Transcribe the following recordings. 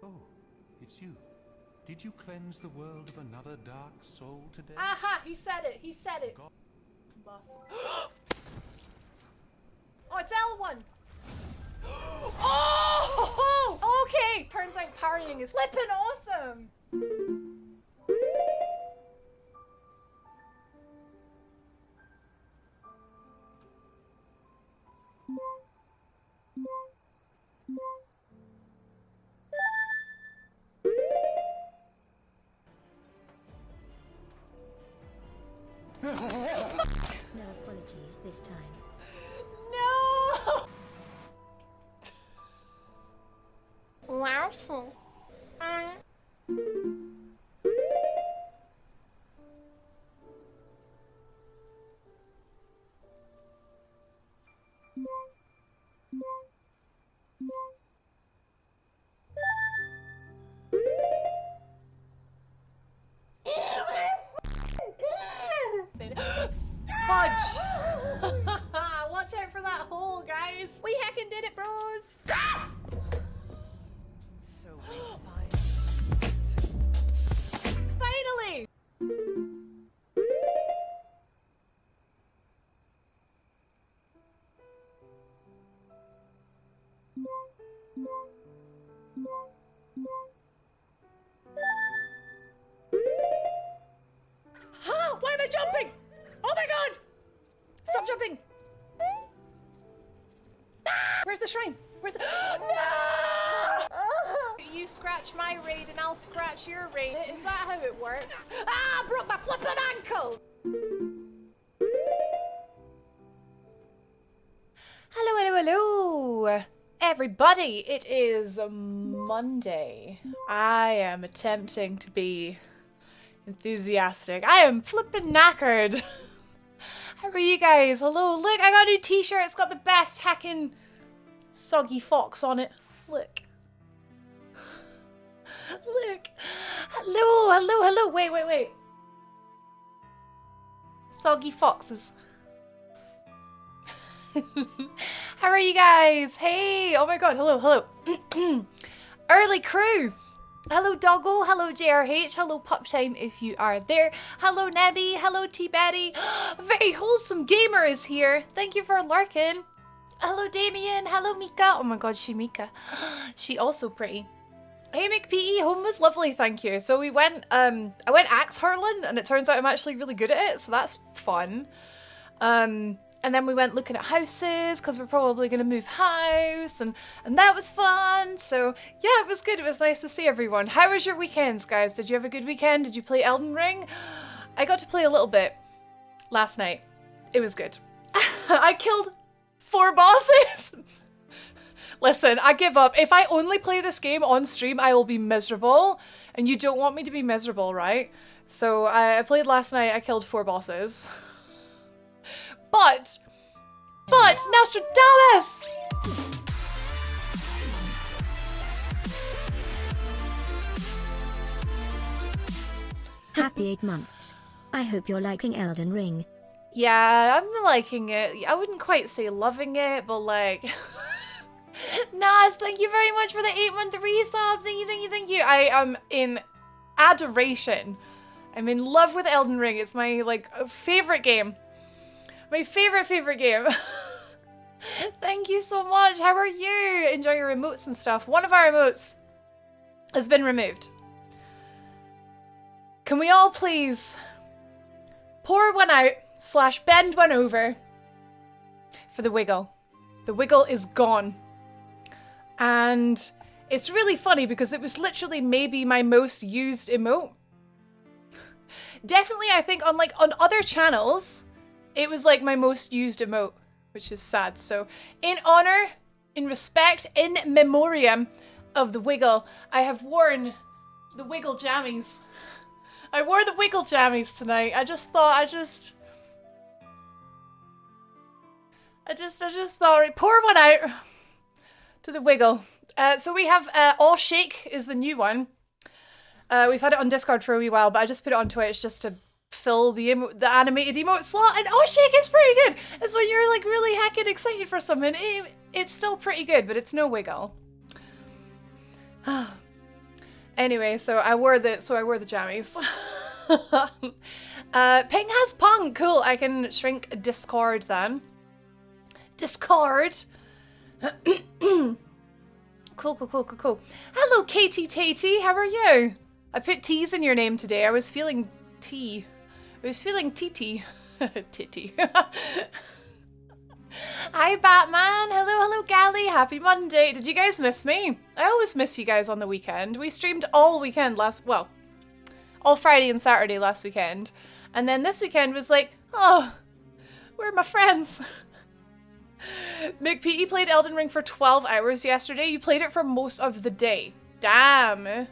Oh, it's you. Did you cleanse the world of another dark soul today? Aha! He said it! He said it! Oh, it's L1! Oh! Okay! Turns out parrying is flippin' awesome! No apologies this time. No! Larson. Fudge! Watch out for that hole, guys! We heckin' did it, bros! So refined. Finally! Why am I jumping? Oh my god! Stop jumping! Where's the shrine? Where's the— No! You scratch my raid and I'll scratch your raid. Is that how it works? Ah! Broke my flippin' ankle! Hello, hello, hello! Everybody, it is Monday. I am attempting to be enthusiastic. I am flippin' knackered. How are you guys? Hello, look, I got a new t-shirt. It's got the best heckin' soggy fox on it. Look. Look. Hello, hello, hello. Wait, wait, wait. Soggy foxes. How are you guys? Hey, oh my god, hello, hello. Early crew. Hello Doggo, hello JRH, hello Pup Time if you are there. Hello Nebby, hello T-Betty. Very wholesome gamer is here. Thank you for lurking. Hello Damien, hello Mika. Oh my god, she Mika. She also pretty. Hey McPE, home was lovely, thank you. So we went, I went axe hurling and it turns out I'm actually really good at it, so that's fun. And then we went looking at houses because we're probably going to move house and that was fun. So yeah, it was good. It was nice to see everyone. How was your weekends, guys? Did you have a good weekend? Did you play Elden Ring? I got to play a little bit last night. It was good. I killed 4 bosses. Listen, I give up. If I only play this game on stream, I will be miserable. And you don't want me to be miserable, right? So I played last night. I killed 4 bosses. But Nostradamus! Happy 8 months. I hope you're liking Elden Ring. Yeah, I'm liking it. I wouldn't quite say loving it, but like... Nas, thank you very much for the 8-month resub. Thank you, thank you, thank you. I am in adoration. I'm in love with Elden Ring. It's my, like, favorite game. My favorite game. Thank you so much. How are you? Enjoy your emotes and stuff. One of our emotes has been removed. Can we all please pour one out / bend one over for the wiggle? The wiggle is gone. And it's really funny because it was literally maybe my most used emote. Definitely, I think on other channels, it was like my most used emote, which is sad. So in honor, in respect, in memoriam of the wiggle, I have worn the wiggle jammies. I wore the wiggle jammies tonight. I just thought, I just thought, right, pour one out to the wiggle. So we have All Shake is the new one. We've had it on Discord for a wee while, but I just put it on Twitch just to fill the animated emote slot, and oh shit, it's pretty good. It's when you're like really heckin' excited for something. It's still pretty good, but it's no wiggle. Anyway, so I wore the jammies. Ping has punk. Cool. I can shrink Discord then. Discord. Cool. Hello, Katie Tatey. How are you? I put T's in your name today. I was feeling T. I was feeling TT. Titty. Hi, Batman. Hello, Gally. Happy Monday. Did you guys miss me? I always miss you guys on the weekend. We streamed all weekend all Friday and Saturday last weekend. And then this weekend was like, oh, where are my friends? McPeaty played Elden Ring for 12 hours yesterday. You played it for most of the day. Damn.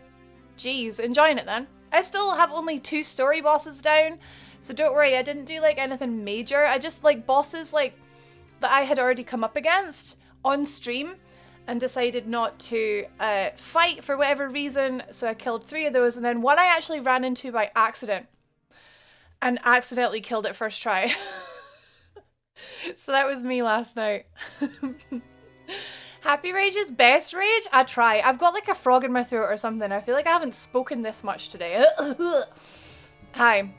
Jeez, enjoying it then. I still have only 2 story bosses down, so don't worry, I didn't do like anything major. I just like bosses like that I had already come up against on stream and decided not to fight for whatever reason, so I killed 3 of those, and then one I actually ran into by accident and accidentally killed it first try. So that was me last night. Happy Rage is best rage? I try. I've got like a frog in my throat or something. I feel like I haven't spoken this much today. Hi.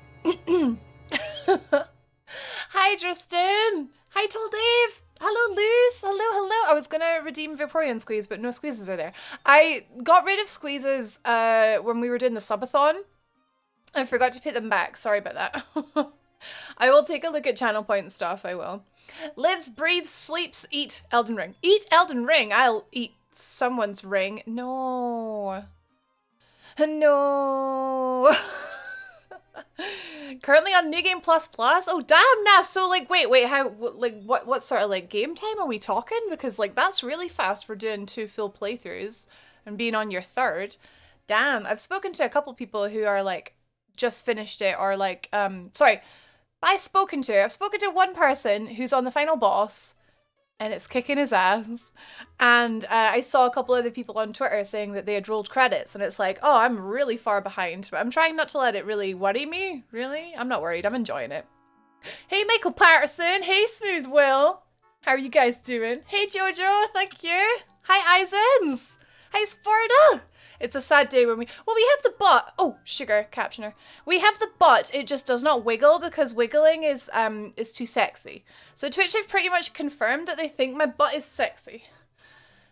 Hi, Tristan. Hi, Tall Dave. Hello, Luz. Hello. I was gonna redeem Vaporeon Squeeze, but no squeezes are there. I got rid of squeezes when we were doing the subathon. I forgot to put them back. Sorry about that. I will take a look at channel point stuff, I will. Lives, breathes, sleeps, eat Elden Ring. Eat Elden Ring. I'll eat someone's ring. No. No. Currently on New Game Plus Plus. Oh, damn, nah. So, like, wait, how, like, what sort of, like, game time are we talking? Because, like, that's really fast for doing 2 full playthroughs and being on your 3rd. Damn, I've spoken to a couple people who are, like, just finished it or, like, I've spoken to one person who's on the final boss and it's kicking his ass. And I saw a couple other people on Twitter saying that they had rolled credits and it's like, oh, I'm really far behind, but I'm trying not to let it really worry me. Really? I'm not worried. I'm enjoying it. Hey, Michael Patterson. Hey, Smooth Will. How are you guys doing? Hey, Jojo. Thank you. Hi, Izens. Hi, Sparta. It's a sad day when we have the butt. Oh, sugar captioner. We have the butt. It just does not wiggle because wiggling is too sexy. So Twitch have pretty much confirmed that they think my butt is sexy.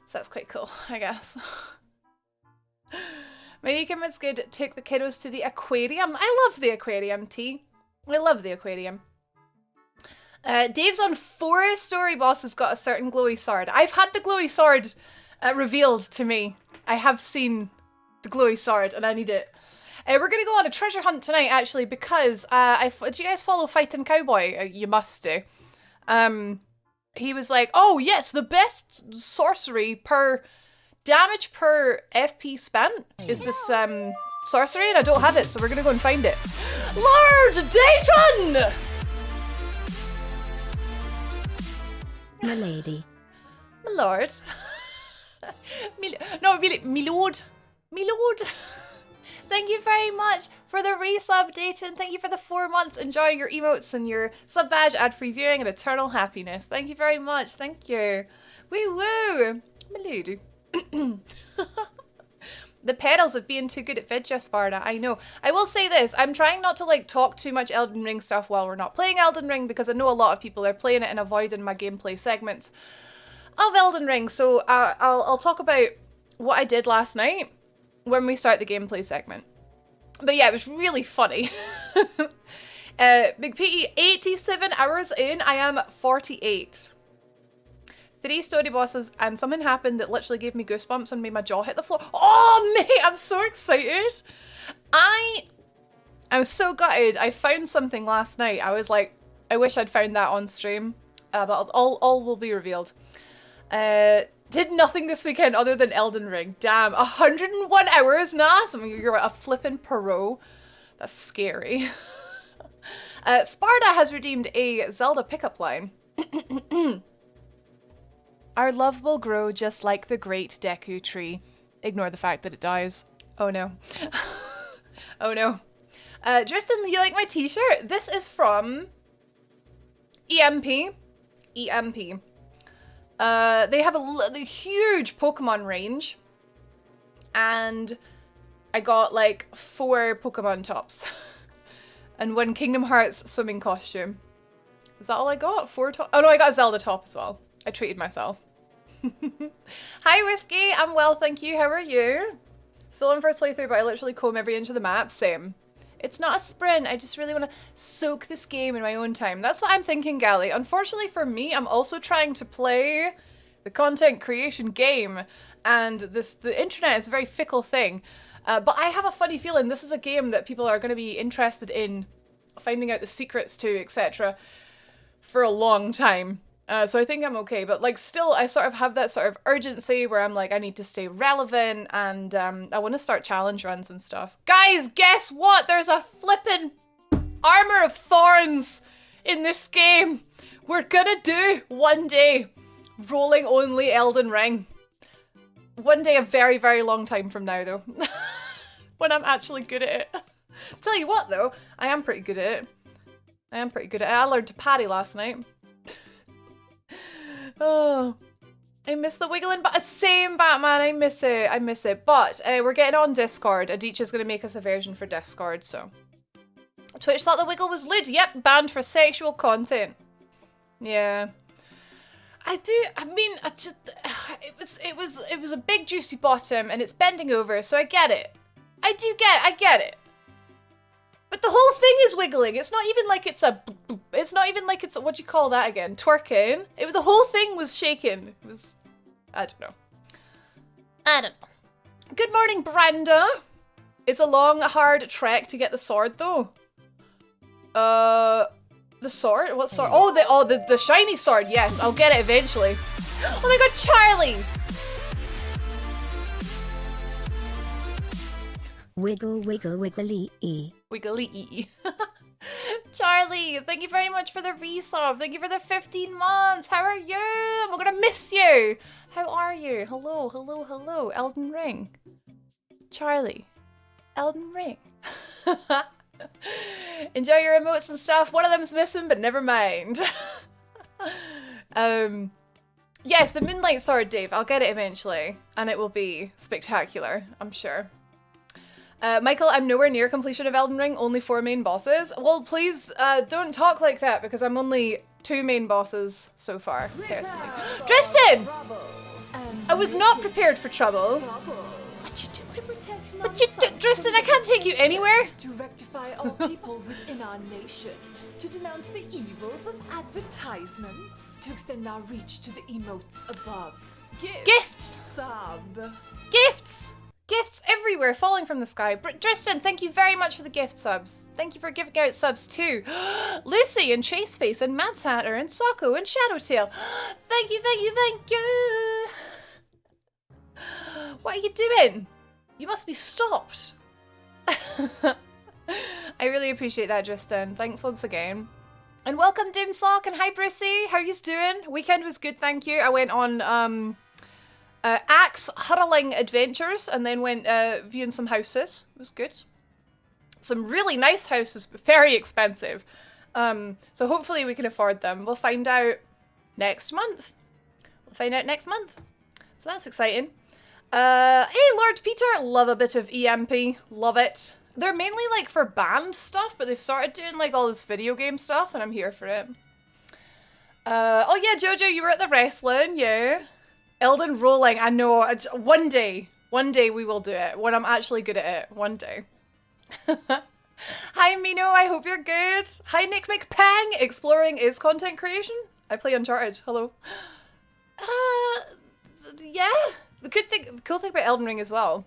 So that's quite cool, I guess. My weekend was good. Took the kiddos to the aquarium. I love the aquarium, T. I love the aquarium. Dave's on 4 story bosses got a certain glowy sword. I've had the glowy sword revealed to me. I have seen the glowy sword and I need it. We're going to go on a treasure hunt tonight actually because do you guys follow Fighting Cowboy? You must do. He was like, oh yes, the best sorcery per damage per FP spent is this sorcery and I don't have it, so we're going to go and find it. Lord Dayton! Milady. My lord. Me lord. Thank you very much for the resub, Dayton. Thank you for the 4 months. Enjoy your emotes and your sub badge, ad-free viewing, and eternal happiness. Thank you very much. Thank you. Woo woo. My lady. The pedals of being too good at Vidya, Sparta. I know. I will say this. I'm trying not to like talk too much Elden Ring stuff while we're not playing Elden Ring because I know a lot of people are playing it and avoiding my gameplay segments of Elden Ring. So I'll talk about what I did last night when we start the gameplay segment. But yeah, it was really funny. Big P, 87 hours in, I am 48. 3 story bosses and something happened that literally gave me goosebumps and made my jaw hit the floor. Oh mate, I'm so excited. I'm so gutted. I found something last night. I was like, I wish I'd found that on stream. But all will be revealed. Did nothing this weekend other than Elden Ring. Damn, 101 hours? Nah, you're a flippin' pro. That's scary. Sparta has redeemed a Zelda pickup line. Our love will grow just like the great Deku tree. Ignore the fact that it dies. Oh no. Oh no. Tristan, you like my t-shirt? This is from EMP. EMP. They have a huge Pokemon range. And I got like 4 Pokemon tops. And 1 Kingdom Hearts swimming costume. Is that all I got? 4 top? Oh no, I got a Zelda top as well. I treated myself. Hi Whiskey, I'm well, thank you. How are you? Still in first playthrough, but I literally comb every inch of the map. Same. It's not a sprint. I just really want to soak this game in my own time. That's what I'm thinking, Gally. Unfortunately for me, I'm also trying to play the content creation game, and the internet is a very fickle thing. But I have a funny feeling this is a game that people are going to be interested in finding out the secrets to, etc. for a long time. So I think I'm okay, but like still I sort of have that sort of urgency where I'm like, I need to stay relevant, and I want to start challenge runs and stuff. Guys, guess what? There's a flippin' Armor of Thorns in this game. We're gonna do one day rolling only Elden Ring. One day, a very, very long time from now though. When I'm actually good at it. Tell you what though, I am pretty good at it. I learned to parry last night. Oh, I miss the wiggling, but same Batman, I miss it. But we're getting on Discord. Adich's gonna make us a version for Discord, so. Twitch thought the wiggle was lewd. Yep, banned for sexual content. Yeah. I mean, it was a big juicy bottom and it's bending over, so I get it. I get it. But the whole thing is wiggling. It's not even like it's a, what do you call that again? Twerking. The whole thing was shaking. It was, I don't know. Good morning, Brenda. It's a long, hard trek to get the sword though. The sword? What sword? Oh, the shiny sword. Yes, I'll get it eventually. Oh my god, Charlie! Wiggle, wiggle, wiggly-ee. Wiggly-ee. Charlie, thank you very much for the resub. Thank you for the 15 months. How are you? I'm gonna miss you. How are you? Hello, hello, hello. Elden Ring. Charlie. Elden Ring. Enjoy your emotes and stuff. One of them's missing, but never mind. Yes, the Moonlight Sword, Dave. I'll get it eventually. And it will be spectacular, I'm sure. Michael, I'm nowhere near completion of Elden Ring, only 4 main bosses. Well, please don't talk like that because I'm only 2 main bosses so far, personally. Tristan! I was not prepared for trouble. What you doing? What you do? Tristan, I can't take you anywhere. To rectify all people within our nation. To denounce the evils of advertisements. To extend our reach to the emotes above. Gifts! Sub. Gifts! Gifts everywhere, falling from the sky. Tristan, thank you very much for the gift subs. Thank you for giving out subs too. Lucy and Chaseface and Mad Satter and Socko and Shadowtail. Thank you, thank you, thank you. What are you doing? You must be stopped. I really appreciate that, Tristan. Thanks once again. And welcome Dimsock and hi Brissy. How you doing? Weekend was good, thank you. I went on axe hurling adventures and then went viewing some houses. It was good. Some really nice houses, but very expensive. So hopefully we can afford them. We'll find out next month. So that's exciting. Hey Lord Peter, love a bit of EMP. Love it. They're mainly like for band stuff, but they've started doing like all this video game stuff and I'm here for it. Oh yeah, Jojo, you were at the wrestling, yeah. Elden rolling, I know. One day we will do it. When I'm actually good at it. One day. Hi Mino, I hope you're good. Hi Nick McPang. Exploring is content creation? I play Uncharted. Hello. Yeah. The cool thing about Elden Ring as well,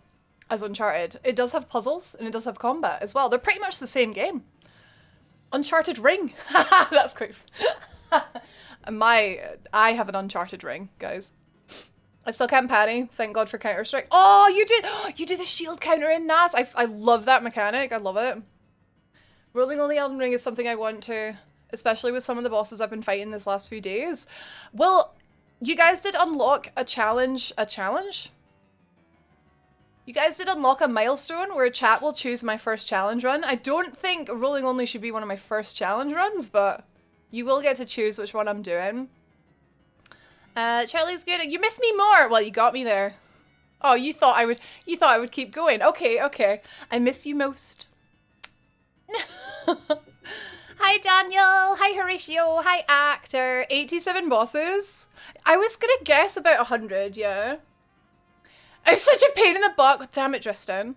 as Uncharted, it does have puzzles and it does have combat as well. They're pretty much the same game. Uncharted Ring. That's great. I have an Uncharted Ring, guys. I still can't parry. Thank God for Counter-Strike. Oh, you do the shield counter in NAS. I love that mechanic. I love it. Rolling on the Elden Ring is something I want to, especially with some of the bosses I've been fighting this last few days. Well, you guys did unlock a challenge. A challenge? You guys did unlock a milestone where chat will choose my first challenge run. I don't think rolling only should be one of my first challenge runs, but you will get to choose which one I'm doing. Charlie's good. You missed me more. Well, you got me there. Oh, you thought I would keep going. Okay, okay. I miss you most. Hi, Daniel. Hi, Horatio. Hi, Actor. 87 bosses. I was gonna guess about 100, yeah. I'm such a pain in the butt. God damn it, Tristan.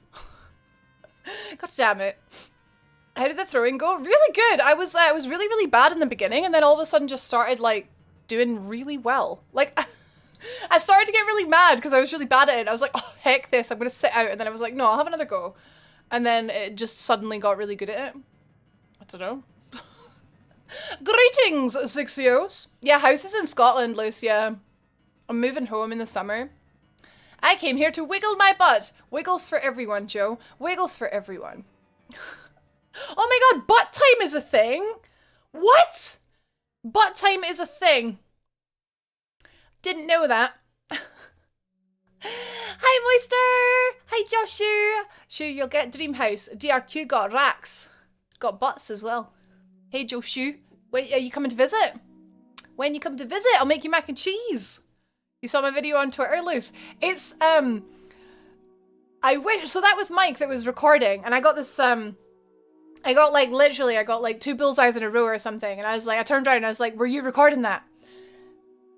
God damn it. How did the throwing go? Really good. I was really, really bad in the beginning, and then all of a sudden just started, like, doing really well. Like, I started to get really mad because I was really bad at it. I was like, oh, heck this. I'm going to sit out. And then I was like, no, I'll have another go. And then it just suddenly got really good at it. I don't know. Greetings, Zixios. Yeah, house is in Scotland, Lucia. I'm moving home in the summer. I came here to wiggle my butt. Wiggles for everyone, Joe. Wiggles for everyone. Oh my god, butt time is a thing? What? Butt time is a thing. Didn't know that. Hi, Moister. Hi, Joshu. Sure, you'll get Dream House. DRQ got racks. Got butts as well. Hey, Joshu. Wait, are you coming to visit? When you come to visit, I'll make you mac and cheese. You saw my video on Twitter, Luce. It's, I wish, so that was Mike that was recording, and I got this, I got like 2 bullseyes in a row or something, and I was like, I turned around and I was like, were you recording that?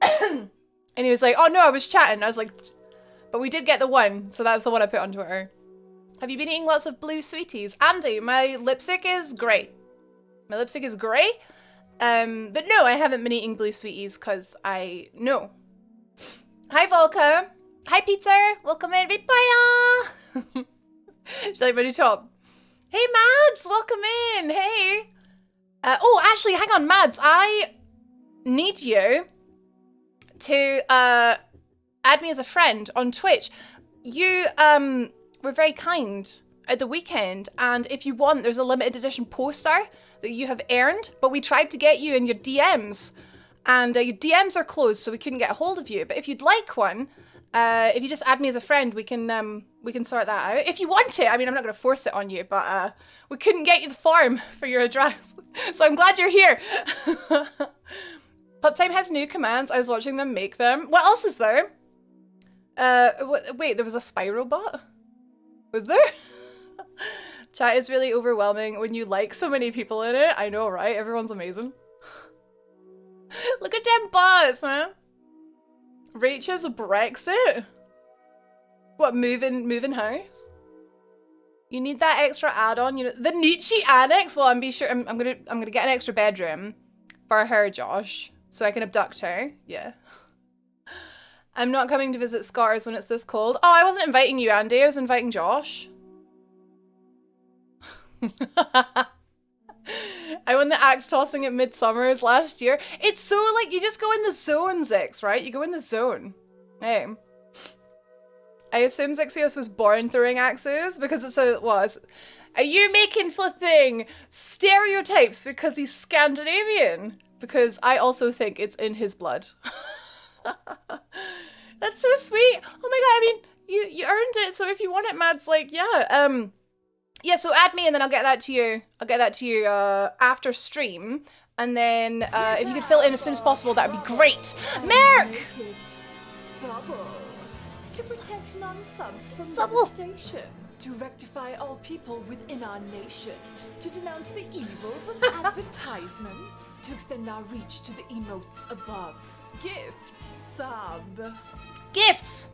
And he was like, oh no, I was chatting. I was like, but we did get the one, so that's the one I put on Twitter. Have you been eating lots of blue sweeties? Andy, my lipstick is grey. My lipstick is grey, but no, I haven't been eating blue sweeties because no. Hi, Volka. Hi, Peter. Welcome in, Vitbaya. She's like my new top. Hey, Mads. Welcome in. Hey. Oh, actually, hang on, Mads. I need you to add me as a friend on Twitch. You were very kind at the weekend, and if you want, there's a limited edition poster that you have earned, but we tried to get you in your DMs. And your DMs are closed, so we couldn't get a hold of you. But if you'd like one, if you just add me as a friend, we can sort that out. If you want it, I mean, I'm not going to force it on you, but we couldn't get you the form for your address. So I'm glad you're here. Puptime has new commands. I was watching them make them. What else is there? Wait, there was a Spyro bot? Was there? Chat is really overwhelming when you like so many people in it. I know, right? Everyone's amazing. Look at them bots, man. Rachel's a Brexit. What, moving house? You need that extra add-on, you know, the Nietzsche annex. Well, I'm gonna get an extra bedroom for her, Josh, so I can abduct her. Yeah. I'm not coming to visit Scars when it's this cold. Oh, I wasn't inviting you, Andy. I was inviting Josh. I won the axe tossing at Midsummer's last year. It's so, like, you just go in the zone, Zix, right? You go in the zone. Hey. I assume Zixios was born throwing axes because it's are you making flipping stereotypes because he's Scandinavian? Because I also think it's in his blood. That's so sweet. Oh my god, I mean, you earned it, so if you want it, Mads, like, yeah, yeah, so add me and then I'll get that to you. I'll get that to you after stream. And then if you could fill it in as soon as possible, that would be great. Merc! To protect non-subs from Subtle. devastation. To rectify all people within our nation. To denounce the evils of advertisements. To extend our reach to the emotes above. Gift. Sub. Gifts!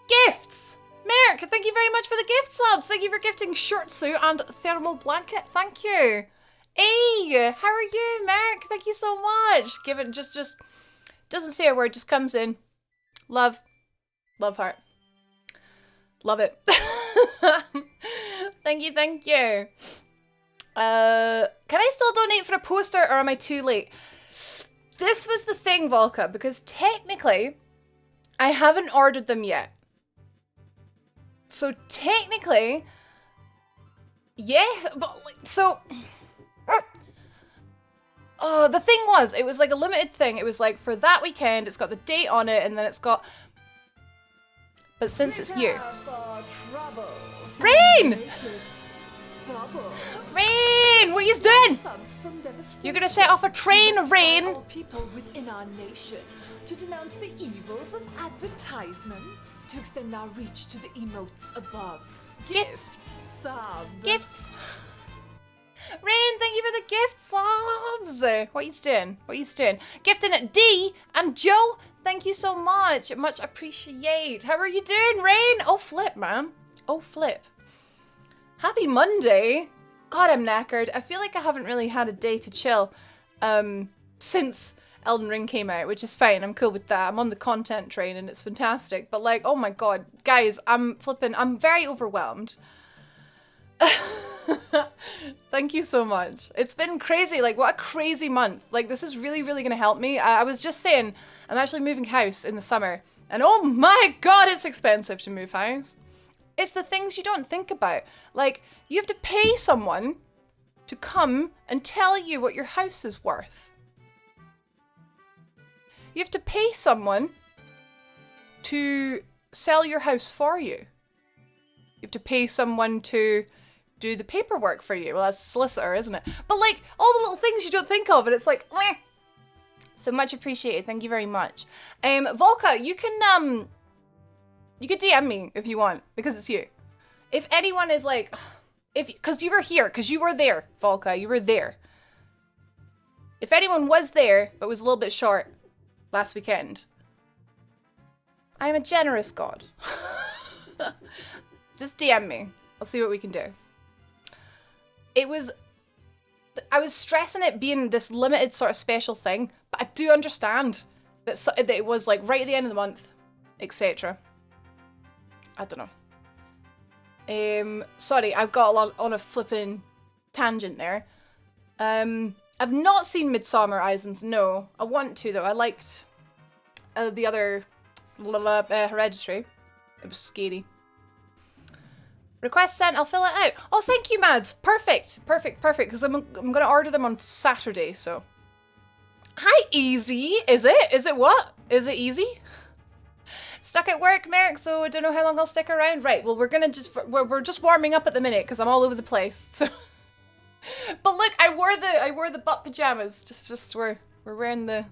Gifts! Merc, thank you very much for the gift subs. Thank you for gifting short suit and thermal blanket. Thank you. Hey, how are you, Merc? Thank you so much. Give it just doesn't say a word, just comes in. Love heart. Love it. Thank you, thank you. Can I still donate for a poster or am I too late? This was the thing, Volka, because technically I haven't ordered them yet. So technically, yeah, but like, so, the thing was, it was like a limited thing. It was like for that weekend, it's got the date on it, and then it's got But since it's you. Prepare for trouble. Rain! Make it subtle. Rain! What are you doing? Subs from devastation. You're gonna set off a train, To rectify Rain! all people within our nation, to denounce the evils of advertisements, to extend our reach to the emotes above. Gifts. Sub. Gifts. Rain, thank you for the gift subs. What are you doing? What are you doing? Gifting it D and Joe. Thank you so much. Much appreciate. How are you doing, Rain? Oh, flip, man. Oh, flip. Happy Monday. God, I'm knackered. I feel like I haven't really had a day to chill since Elden Ring came out, which is fine. I'm cool with that. I'm on the content train and it's fantastic. But like, oh my God, guys, I'm very overwhelmed. Thank you so much. It's been crazy. Like, what a crazy month. Like, this is really, really going to help me. I was just saying, I'm actually moving house in the summer. And oh my God, it's expensive to move house. It's the things you don't think about. Like, you have to pay someone to come and tell you what your house is worth. You have to pay someone to sell your house for you. You have to pay someone to do the paperwork for you. Well, that's a solicitor, isn't it? But like, all the little things you don't think of, and it's like, meh. So much appreciated. Thank you very much. Volka, you can DM me if you want, because it's you. If anyone is like, because you were here, because you were there, Volka, you were there. If anyone was there, but was a little bit short last weekend, I'm a generous god. Just DM me. I'll see what we can do. I was stressing it being this limited sort of special thing, but I do understand that it was like right at the end of the month, etc. I don't know. Sorry, I've got a lot on a flipping tangent there. I've not seen Midsummer Islands, no. I want to though. I liked the other Hereditary. It was scary. Request sent, I'll fill it out. Oh, thank you, Mads. Perfect, perfect, perfect. Because I'm going to order them on Saturday, so. Hi, easy. Is it? Is it what? Is it easy? Stuck at work, Merrick, so I don't know how long I'll stick around. Right, well, we're just warming up at the minute because I'm all over the place, so. But look, I wore the butt pajamas. Just we're wearing the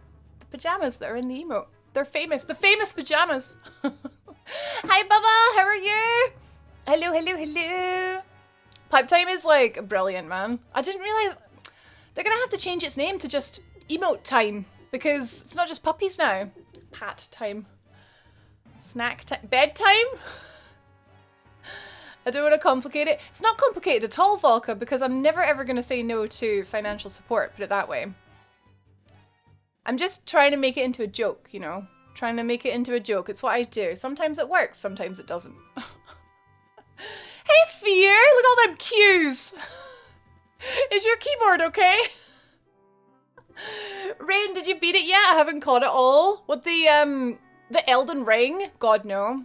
pajamas that are in the emote. They're famous. The famous pajamas. Hi, Bubba. How are you? Hello, hello, hello. Pipe time is like brilliant, man. I didn't realize they're gonna have to change its name to just emote time because it's not just puppies now. Pat time. Snack time. Bedtime? I don't want to complicate it. It's not complicated at all, Volka, because I'm never ever gonna say no to financial support, put it that way. I'm just trying to make it into a joke, you know? Trying to make it into a joke. It's what I do. Sometimes it works, sometimes it doesn't. Hey, Fear! Look at all them cues! Is your keyboard okay? Rain, did you beat it yet? I haven't caught it all. What, the Elden Ring? God, no.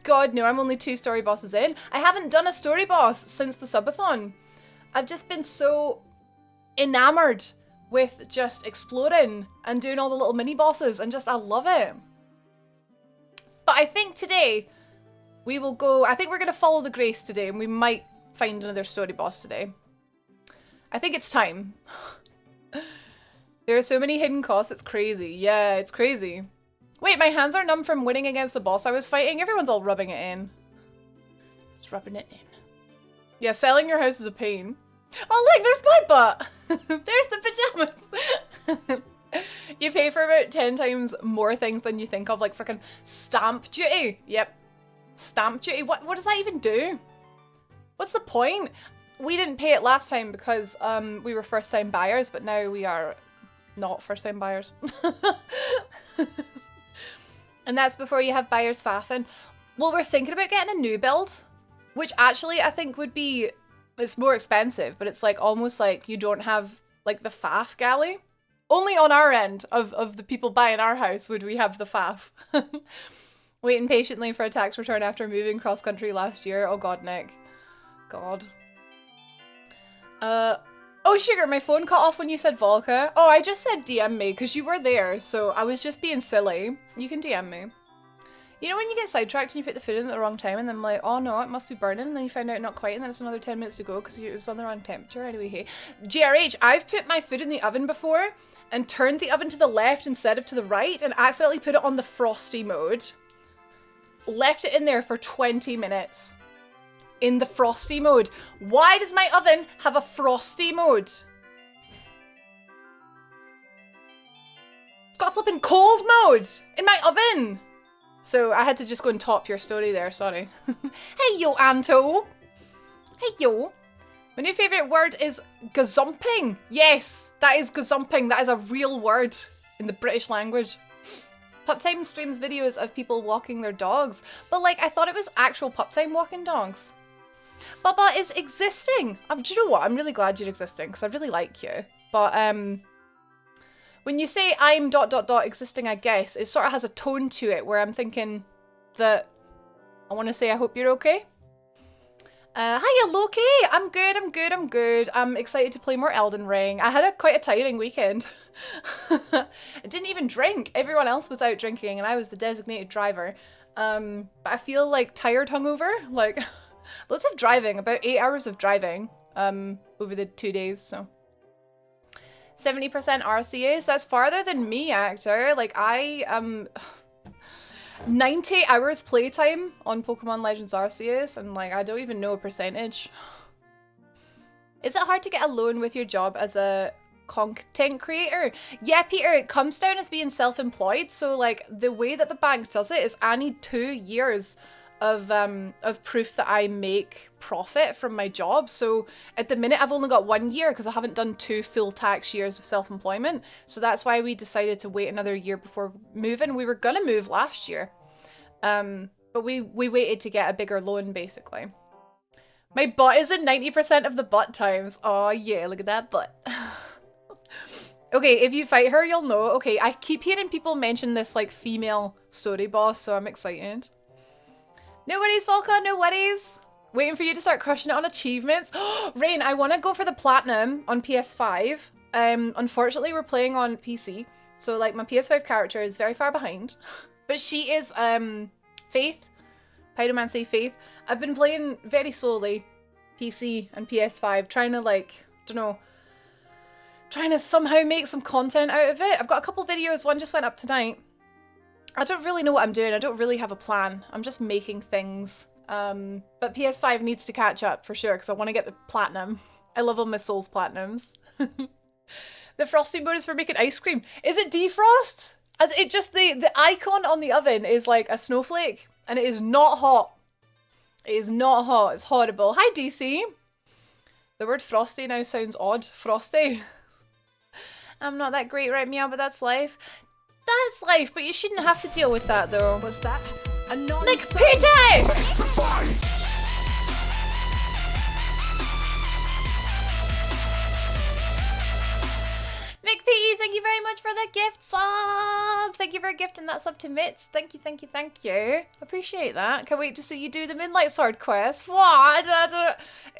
God, no, I'm only 2 story bosses in. I haven't done a story boss since the subathon. I've just been so enamored with just exploring and doing all the little mini bosses and just, I love it. But I think today, we will go, I think we're going to follow the grace today and we might find another story boss today. I think it's time. There are so many hidden costs, it's crazy. Yeah, it's crazy. Wait, my hands are numb from winning against the boss I was fighting? Everyone's all rubbing it in. Just rubbing it in. Yeah, selling your house is a pain. Oh look, there's my butt! There's the pajamas! You pay for about 10 times more things than you think of, like freaking stamp duty. Yep. Stamp duty? What does that even do? What's the point? We didn't pay it last time because we were first time buyers, but now we are not first time buyers. And that's before you have buyers faffing. Well, we're thinking about getting a new build, which actually I think would be, it's more expensive, but it's like almost like you don't have like the faff galley. Only on our end of the people buying our house would we have the faff. Waiting patiently for a tax return after moving cross country last year. Oh god, Nick. God. Oh sugar, my phone cut off when you said Volca. Oh, I just said DM me because you were there, so I was just being silly. You can DM me. You know when you get sidetracked and you put the food in at the wrong time and then I'm like, oh no, it must be burning, and then you find out not quite and then it's another 10 minutes to go because it was on the wrong temperature. Anyway, hey. GRH, I've put my food in the oven before and turned the oven to the left instead of to the right and accidentally put it on the frosty mode. Left it in there for 20 minutes. In the frosty mode. Why does my oven have a frosty mode? It's got a flipping cold mode in my oven. So I had to just go and top your story there, sorry. Hey yo, Anto. Hey yo. My new favourite word is gazumping. Yes, that is gazumping. That is a real word in the British language. Puptime streams videos of people walking their dogs. But like, I thought it was actual Puptime walking dogs. Baba is existing. Do you know what? I'm really glad you're existing because I really like you. But when you say I'm ... existing, I guess, it sort of has a tone to it where I'm thinking that I want to say I hope you're okay. Hiya Loki! I'm good, I'm good, I'm good. I'm excited to play more Elden Ring. I had quite a tiring weekend. I didn't even drink. Everyone else was out drinking and I was the designated driver. But I feel like tired hungover. Like, lots of driving, about 8 hours of driving over the 2 days, so. 70% RCAs? That's farther than me, actor. Like, I 90 hours playtime on Pokemon Legends Arceus, and like, I don't even know a percentage. Is it hard to get a loan with your job as a content creator? Yeah, Peter, it comes down as being self-employed, so like, the way that the bank does it is I need 2 years of proof that I make profit from my job. So at the minute I've only got 1 year because I haven't done 2 full tax years of self-employment. So that's why we decided to wait another year before moving. We were gonna move last year. But we waited to get a bigger loan basically. My butt is in 90% of the butt times. Oh yeah, look at that butt. Okay, if you fight her, you'll know. Okay, I keep hearing people mention this like female story boss, so I'm excited. No worries, Volca, no worries. Waiting for you to start crushing it on achievements. Rain, I want to go for the platinum on PS5. Unfortunately, we're playing on PC. So, like, my PS5 character is very far behind. But she is, Faith. Pyromancy, Faith. I've been playing very slowly, PC and PS5, trying to, like, don't know, trying to somehow make some content out of it. I've got a couple videos, one just went up tonight. I don't really know what I'm doing. I don't really have a plan. I'm just making things. But PS5 needs to catch up for sure because I want to get the platinum. I love all my Souls platinums. The frosty mode is for making ice cream. Is it defrost? As it just the icon on the oven is like a snowflake and it is not hot. It is not hot. It's horrible. Hi DC. The word frosty now sounds odd. Frosty. I'm not that great right meow, but that's life. That's life, but you shouldn't have to deal with that, though. Was that a non- Nick Peter! Mick P, thank you very much for the gift sub! Thank you for gifting that sub to Mitz. Thank you, thank you, thank you. Appreciate that. Can't wait to see you do the Moonlight Sword quest. What?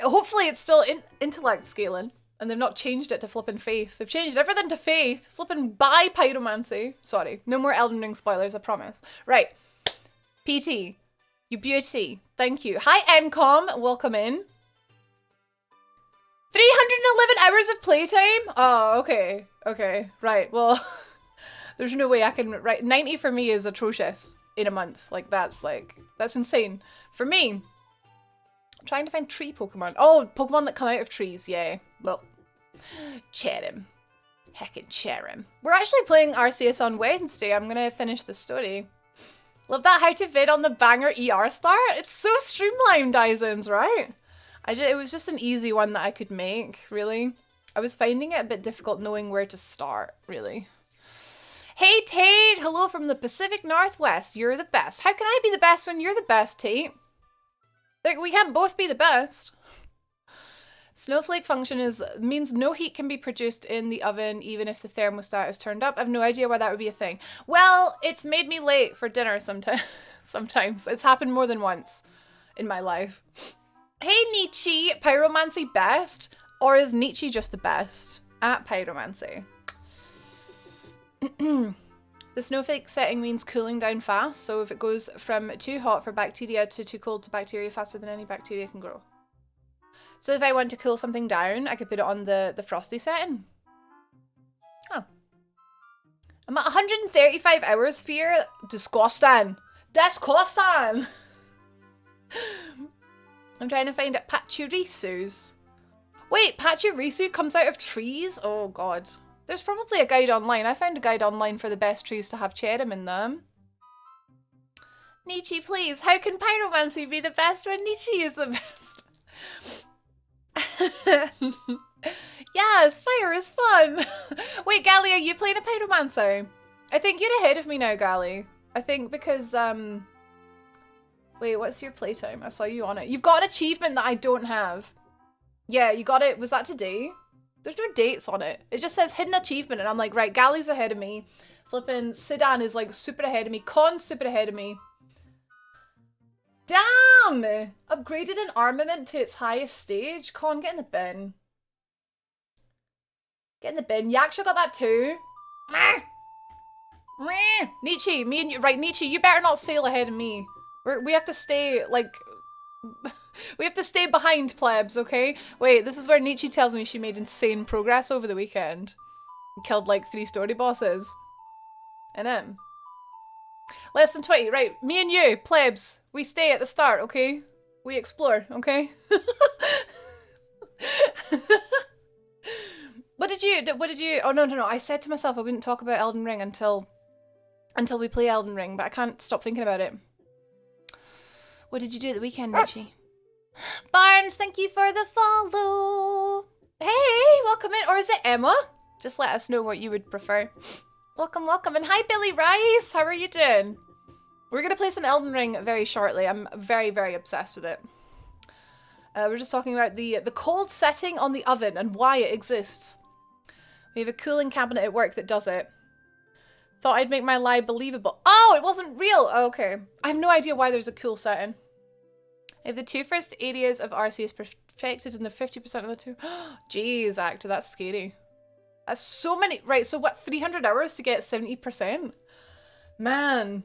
Hopefully it's still intellect scaling. And they've not changed it to flippin' Faith. They've changed everything to Faith. Flippin' by Pyromancy. Sorry. No more Elden Ring spoilers, I promise. Right. PT. You beauty. Thank you. Hi, NCOM. Welcome in. 311 hours of playtime? Oh, okay. Okay. Right. Well, there's no way I can... Right. 90 for me is atrocious in a month. Like, that's insane. For me, I'm trying to find tree Pokemon. Oh, Pokemon that come out of trees. Yeah. Well, Cherim. Heckin' Cherim. We're actually playing Arceus on Wednesday. I'm gonna finish the story. Love that how to vid on the banger ER start. It's so streamlined, Dysons, right? It was just an easy one that I could make, really. I was finding it a bit difficult knowing where to start, really. Hey, Tate! Hello from the Pacific Northwest. You're the best. How can I be the best when you're the best, Tate? Like, we can't both be the best. Snowflake function means no heat can be produced in the oven even if the thermostat is turned up. I have no idea why that would be a thing. Well, it's made me late for dinner sometimes. It's happened more than once in my life. Hey Nietzsche, Pyromancy best? Or is Nietzsche just the best? At Pyromancy. The snowflake setting means cooling down fast, so if it goes from too hot for bacteria to too cold to bacteria faster than any bacteria can grow. So if I want to cool something down, I could put it on the frosty setting. Oh. I'm at 135 hours, Fear. Disgusting. Disgusting. I'm trying to find it. Pachyrisu's. Wait, Pachirisu comes out of trees? Oh god. There's probably a guide online. I found a guide online for the best trees to have cherrim in them. Nietzsche, please. How can pyromancy be the best when Nietzsche is the best? Yes, fire is fun. Wait, Gali, are you playing a pyromancer? I think you're ahead of me now, Gali. I think because, wait, what's your playtime? I saw you on it. You've got an achievement that I don't have. Yeah, you got it. Was that today? There's no dates on it. It just says hidden achievement, and I'm like, right, Gali's ahead of me. Flippin' Sidan is like super ahead of me. Con's super ahead of me. Damn! Upgraded an armament to its highest stage. Con, get in the bin. Get in the bin. Yaksha got that too. Nietzsche, me and you, right, Nietzsche, you better not sail ahead of me. We have to stay, like, we have to stay behind, plebs, okay? Wait, this is where Nietzsche tells me she made insane progress over the weekend. Killed, like, 3 story bosses. And then less than 20, right, me and you, plebs, we stay at the start, okay? We explore, okay? What did you, oh no, I said to myself I wouldn't talk about Elden Ring until we play Elden Ring, but I can't stop thinking about it. What did you do at the weekend, Nietzsche? Barnes, thank you for the follow. Hey, welcome in, or is it Emma? Just let us know what you would prefer. Welcome, welcome, and hi Billy Rice, how are you doing? We're gonna play some Elden Ring very shortly. I'm very, very obsessed with it. We're just talking about the cold setting on the oven and why it exists. We have a cooling cabinet at work that does it. Thought I'd make my lie believable. Oh, it wasn't real! Okay. I have no idea why there's a cool setting. If the 2 first areas of RC is perfected and the 50% of the 2... Jeez, actor, that's scary. That's so many... Right, so what, 300 hours to get 70%? Man.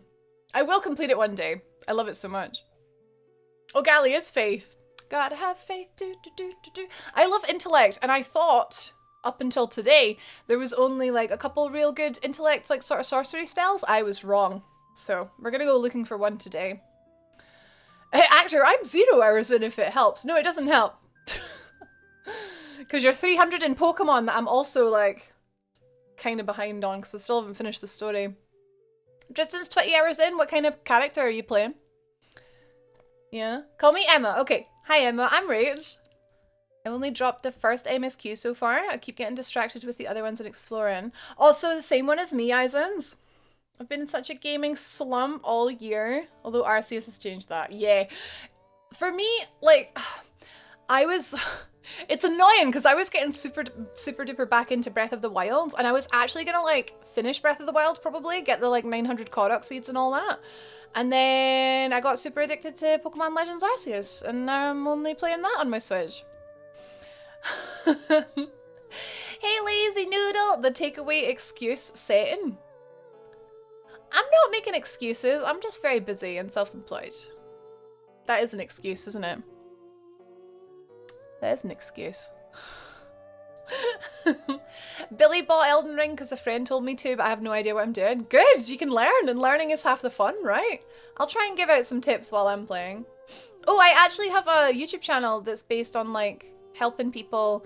I will complete it one day. I love it so much. Oh, Gali is faith. Gotta have faith. I love intellect, and I thought... up until today, there was only like a couple real good intellect, like sort of sorcery spells. I was wrong. So we're gonna go looking for one today. Hey, actor, I'm 0 hours in if it helps. No, it doesn't help. Because you're 300 in Pokemon that I'm also like kind of behind on because I still haven't finished the story. Tristan's 20 hours in. What kind of character are you playing? Yeah. Call me Emma. Okay. Hi, Emma. I'm Rach. I only dropped the first MSQ so far. I keep getting distracted with the other ones and exploring. Also, the same one as me, Izens. I've been in such a gaming slump all year. Although Arceus has changed that. Yeah. For me, like, I was... It's annoying because I was getting super duper back into Breath of the Wild. And I was actually going to, like, finish Breath of the Wild probably. Get the, like, 900 Korok seeds and all that. And then I got super addicted to Pokemon Legends Arceus. And now I'm only playing that on my Switch. Hey lazy noodle, the takeaway excuse setting. I'm not making excuses, I'm just very busy and self-employed. That is an excuse, isn't it? That is an excuse. Billy bought Elden Ring because a friend told me to, but I have no idea what I'm doing. Good, you can learn, and learning is half the fun, right? I'll try and give out some tips while I'm playing. Oh, I actually have a YouTube channel that's based on, like, helping people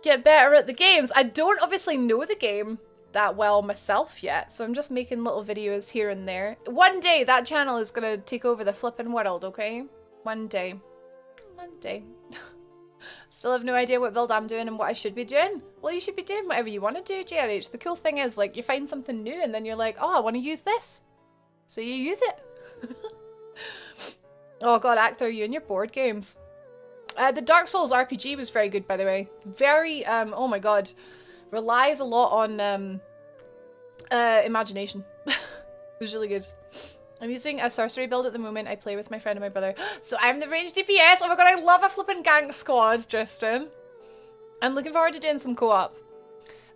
get better at the games. I don't obviously know the game that well myself yet, so I'm just making little videos here and there. One day that channel is gonna take over the flipping world, okay? One day. One day. Still have no idea what build I'm doing and what I should be doing. Well, you should be doing whatever you want to do, JRH. The cool thing is, like, you find something new and then you're like, oh, I want to use this. So you use it. Oh god, actor, you and your board games. The Dark Souls RPG was very good, by the way. Very, oh my god. Relies a lot on, imagination. It was really good. I'm using a sorcery build at the moment. I play with my friend and my brother. So I'm the ranged DPS. Oh my god, I love a flippin' gank squad, Tristan. I'm looking forward to doing some co-op.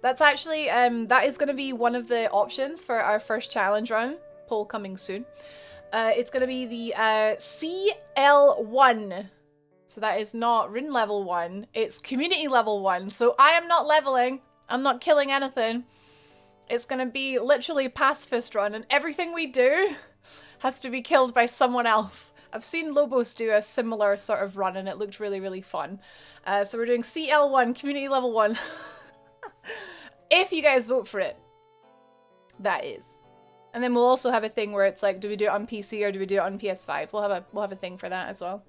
That's actually, that is going to be one of the options for our first challenge run. Poll coming soon. It's going to be the CL1. So that is not rune level 1. It's community level 1. So I am not leveling. I'm not killing anything. It's going to be literally pacifist run. And everything we do has to be killed by someone else. I've seen Lobos do a similar sort of run and it looked really, really fun. So we're doing CL1, community level 1. If you guys vote for it. That is. And then we'll also have a thing where it's like, do we do it on PC or do we do it on PS5? We'll have a thing for that as well.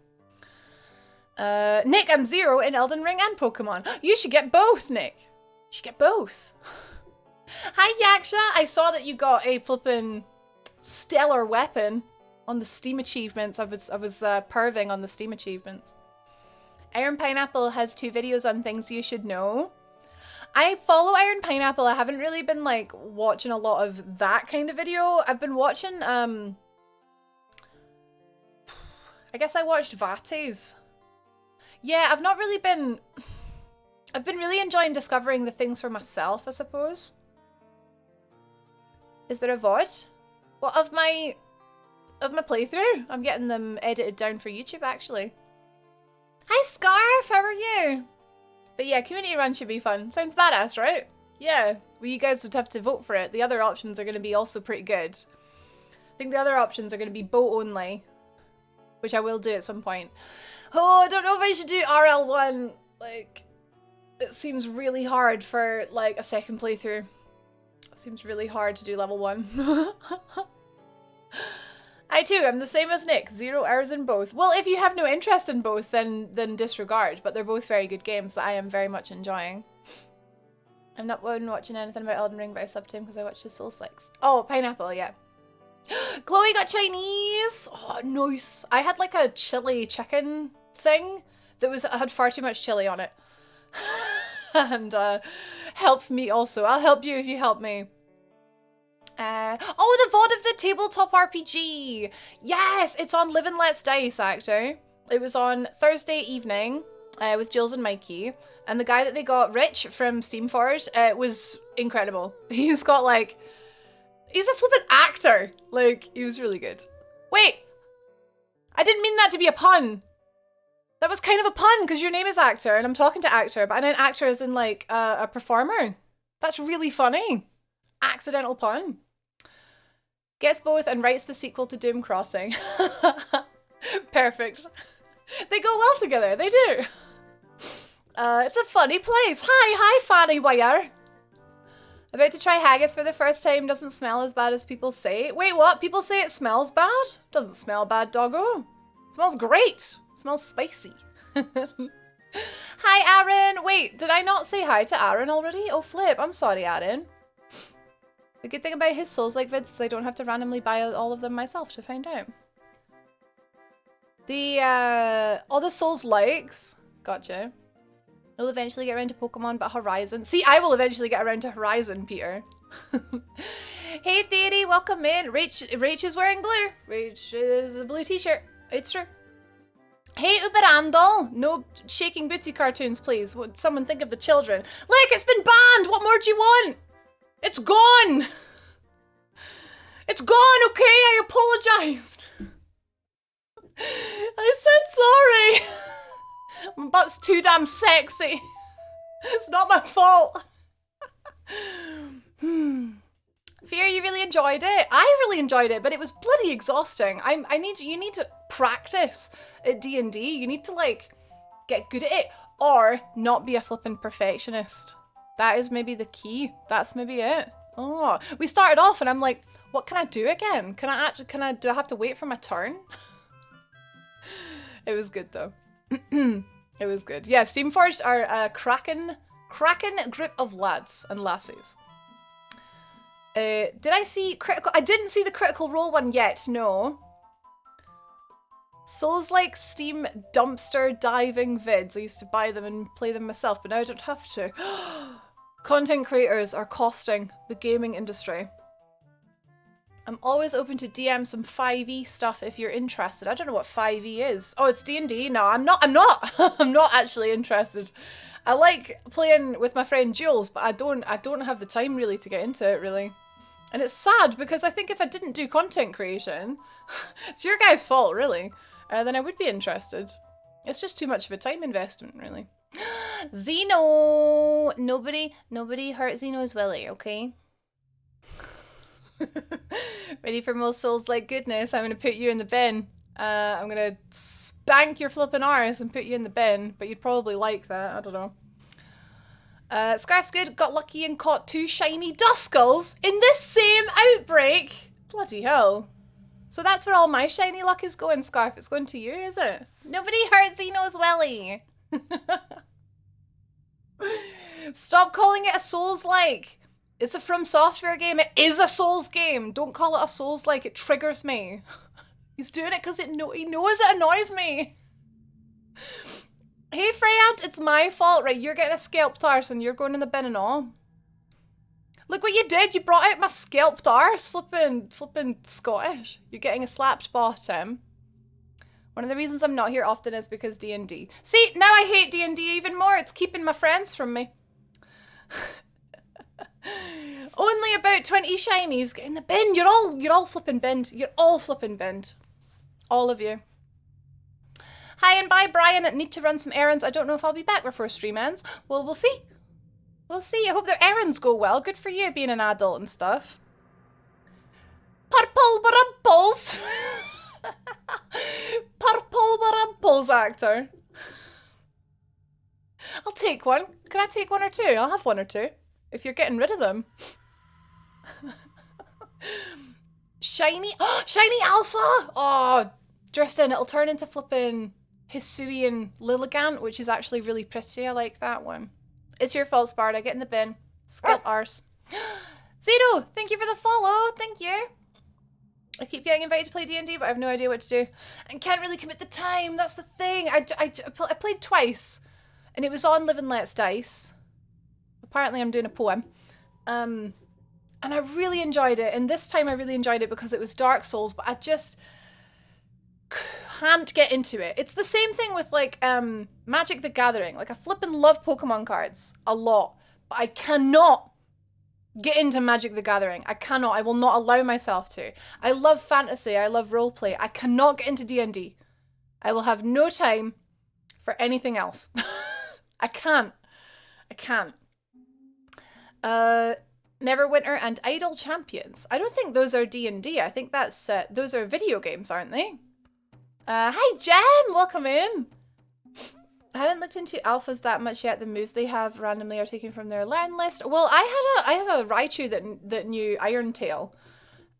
Nick, I'm 0 in Elden Ring and Pokemon. You should get both, Nick. You should get both. Hi, Yaksha. I saw that you got a flippin' stellar weapon on the Steam achievements. I was perving on the Steam achievements. Iron Pineapple has 2 videos on things you should know. I follow Iron Pineapple. I haven't really been like watching a lot of that kind of video. I've been watching I guess I watched Vate's. Yeah, I've not really been... I've been really enjoying discovering the things for myself, I suppose. Is there a VOD? Well, of my playthrough? I'm getting them edited down for YouTube, actually. Hi, Scarf! How are you? But yeah, community run should be fun. Sounds badass, right? Yeah. Well, you guys would have to vote for it. The other options are going to be also pretty good. I think the other options are going to be boat only. Which I will do at some point. Oh, I don't know if I should do RL1. Like, it seems really hard for, like, a second playthrough. It seems really hard to do level 1. I too am the same as Nick. 0 hours in both. Well, if you have no interest in both, then disregard. But they're both very good games that I am very much enjoying. I'm not watching anything about Elden Ring, but I subbed him because I watched his Soul Slicks. Oh, Pineapple, yeah. Chloe got Chinese! Oh, nice. I had like a chili chicken thing that had far too much chili on it. And help me also. I'll help you if you help me. Oh, the VOD of the tabletop RPG! Yes! It's on Live and Let's Dice, actually. It was on Thursday evening with Jules and Mikey. And the guy that they got, Rich from Steamforged, was incredible. He's got like... He's a flippin' actor. Like, he was really good. Wait! I didn't mean that to be a pun! That was kind of a pun, because your name is Actor, and I'm talking to Actor, but I meant actor as in, like, a performer. That's really funny. Accidental pun. Gets both and writes the sequel to Doom Crossing. Perfect. They go well together, they do. It's a funny place. Hi, Fanny Wire. About to try haggis for the first time. Doesn't smell as bad as people say. Wait, what? People say it smells bad? Doesn't smell bad, doggo. It smells great. It smells spicy. Hi, Aaron. Wait, did I not say hi to Aaron already? Oh, flip. I'm sorry, Aaron. The good thing about his Souls-like vids is I don't have to randomly buy all of them myself to find out. All the Souls-likes. Gotcha. We'll eventually get around to Pokemon, but Horizon. See, I will eventually get around to Horizon, Peter. Hey, Theory, welcome in. Rach is wearing blue. Rach is a blue t-shirt. It's true. Hey, Uberandal. No shaking booty cartoons, please. Would someone think of the children? Look, it's been banned. What more do you want? It's gone. It's gone, okay? I apologized. I said sorry. My butt's too damn sexy. It's not my fault. Fear, you really enjoyed it? I really enjoyed it, but it was bloody exhausting. You need to practice at D&D. You need to, like, get good at it or not be a flippin' perfectionist. That is maybe the key. That's maybe it. Oh, we started off and I'm like, what can I do again? Do I have to wait for my turn? It was good though. It was good. Yeah, Steamforged are a cracking group of lads and lassies. Did I see critical? I didn't see the Critical Role one yet, no. Souls-like Steam dumpster diving vids. I used to buy them and play them myself, but now I don't have to. Content creators are costing the gaming industry. I'm always open to DM some 5e stuff if you're interested. I don't know what 5e is. Oh, it's D&D? No, I'm not. I'm not actually interested. I like playing with my friend Jules, but I don't have the time really to get into it really. And it's sad because I think if I didn't do content creation, it's your guys' fault really, then I would be interested. It's just too much of a time investment really. Xeno! Nobody hurt Xeno's willy, okay? Ready for most souls like goodness. I'm gonna put you in the bin. I'm gonna spank your flipping arse and put you in the bin, but you'd probably like that, I don't know. Scarf's good, got lucky and caught 2 shiny Duskulls in this same outbreak. Bloody hell. So that's where all my shiny luck is going, Scarf. It's going to you, is it? Nobody hurt Xeno's willy. Stop calling it a Souls-like. It's a From Software game. It is a Souls game. Don't call it a Souls-like. It triggers me. He's doing it because he knows it annoys me. Hey, Freyant, it's my fault, right? You're getting a scalped arse and you're going in the bin and all. Look what you did. You brought out my scalped arse. Flipping Scottish. You're getting a slapped bottom. One of the reasons I'm not here often is because D&D. See, now I hate D&D even more. It's keeping my friends from me. Only about 20 shinies. Get in the bin. You're all flipping binned. You're all flipping binned. All of you. Hi and bye, Brian. I need to run some errands. I don't know if I'll be back before stream ends. Well, we'll see. We'll see. I hope their errands go well. Good for you being an adult and stuff. Purple Rumples. Purple Rumples actor. I'll take one. Can I take one or two? I'll have one or two. If you're getting rid of them. Shiny. Shiny Alpha. Oh, Tristan, it'll turn into flipping Hisuian Lilligant, which is actually really pretty. I like that one. It's your fault, Sparta. Get in the bin. Scalp arse. Zito, thank you for the follow. Thank you. I keep getting invited to play D&D, but I have no idea what to do. And can't really commit the time. That's the thing. I played twice, and it was on Live and Let's Dice. Apparently I'm doing a poem. And I really enjoyed it. And this time I really enjoyed it because it was Dark Souls, but I just can't get into it. It's the same thing with like Magic the Gathering. Like I flippin' love Pokemon cards a lot, but I cannot get into Magic the Gathering. I cannot. I will not allow myself to. I love fantasy. I love roleplay. I cannot get into D&D. I will have no time for anything else. I can't. I can't. Neverwinter and Idle Champions. I don't think those are D&D. I think that's those are video games, aren't they? Hi Jem, welcome in. I haven't looked into alphas that much yet. The moves they have randomly are taken from their learn list. Well, I have a Raichu that knew Iron Tail,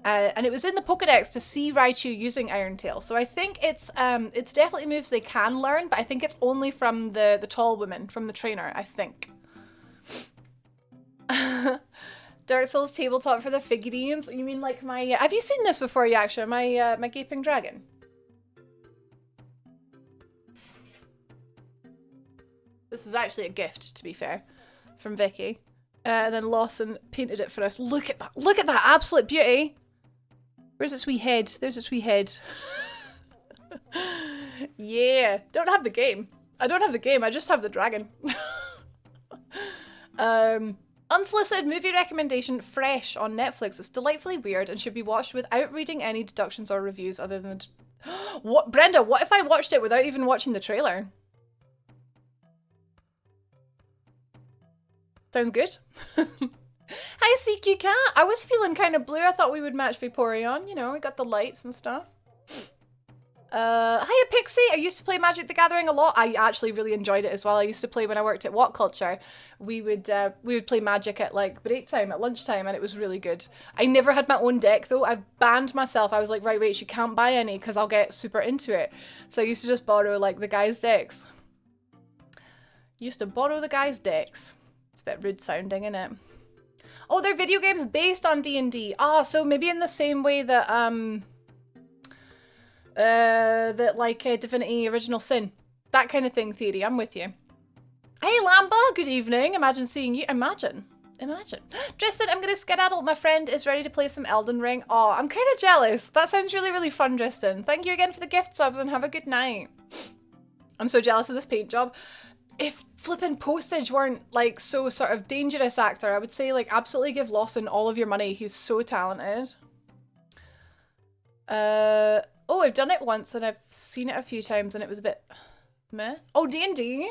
and it was in the Pokedex to see Raichu using Iron Tail. So I think it's definitely moves they can learn, but I think it's only from the tall woman, from the trainer. I think. Dark Souls tabletop for the figurines. You mean like my? Have you seen this before, Yaksha? My gaping dragon. This is actually a gift, to be fair, from Vicky. And then Lawson painted it for us. Look at that! Look at that absolute beauty. Where's its wee head? There's its wee head. Yeah. Don't have the game. I don't have the game. I just have the dragon. Unsolicited movie recommendation, Fresh on Netflix. It's delightfully weird and should be watched without reading any deductions or reviews other than... What, Brenda, what if I watched it without even watching the trailer? Sounds good. Hi, CQ Cat. I was feeling kind of blue. I thought we would match Vaporeon. You know, we got the lights and stuff. Hiya, Pixie. I used to play Magic the Gathering a lot. I actually really enjoyed it as well. I used to play when I worked at What Culture. We would play Magic at like break time, at lunchtime, and it was really good. I never had my own deck though. I've banned myself. I was like, right, wait, you can't buy any because I'll get super into it. So I used to just borrow like the guys' decks. Used to borrow the guys' decks. It's a bit rude sounding, isn't it? Oh, they're video games based on D&D. Ah, so maybe in the same way that Divinity Original Sin. That kind of thing, Theory. I'm with you. Hey, Lamba. Good evening. Imagine seeing you. Imagine. Tristan, I'm going to skedaddle. My friend is ready to play some Elden Ring. Oh, I'm kind of jealous. That sounds really, really fun, Tristan. Thank you again for the gift subs and have a good night. I'm so jealous of this paint job. if flipping postage weren't like so sort of dangerous, actor, I would say like absolutely give Lawson all of your money. He's so talented. Oh, I've done it once and I've seen it a few times and it was a bit meh. Oh, D&D.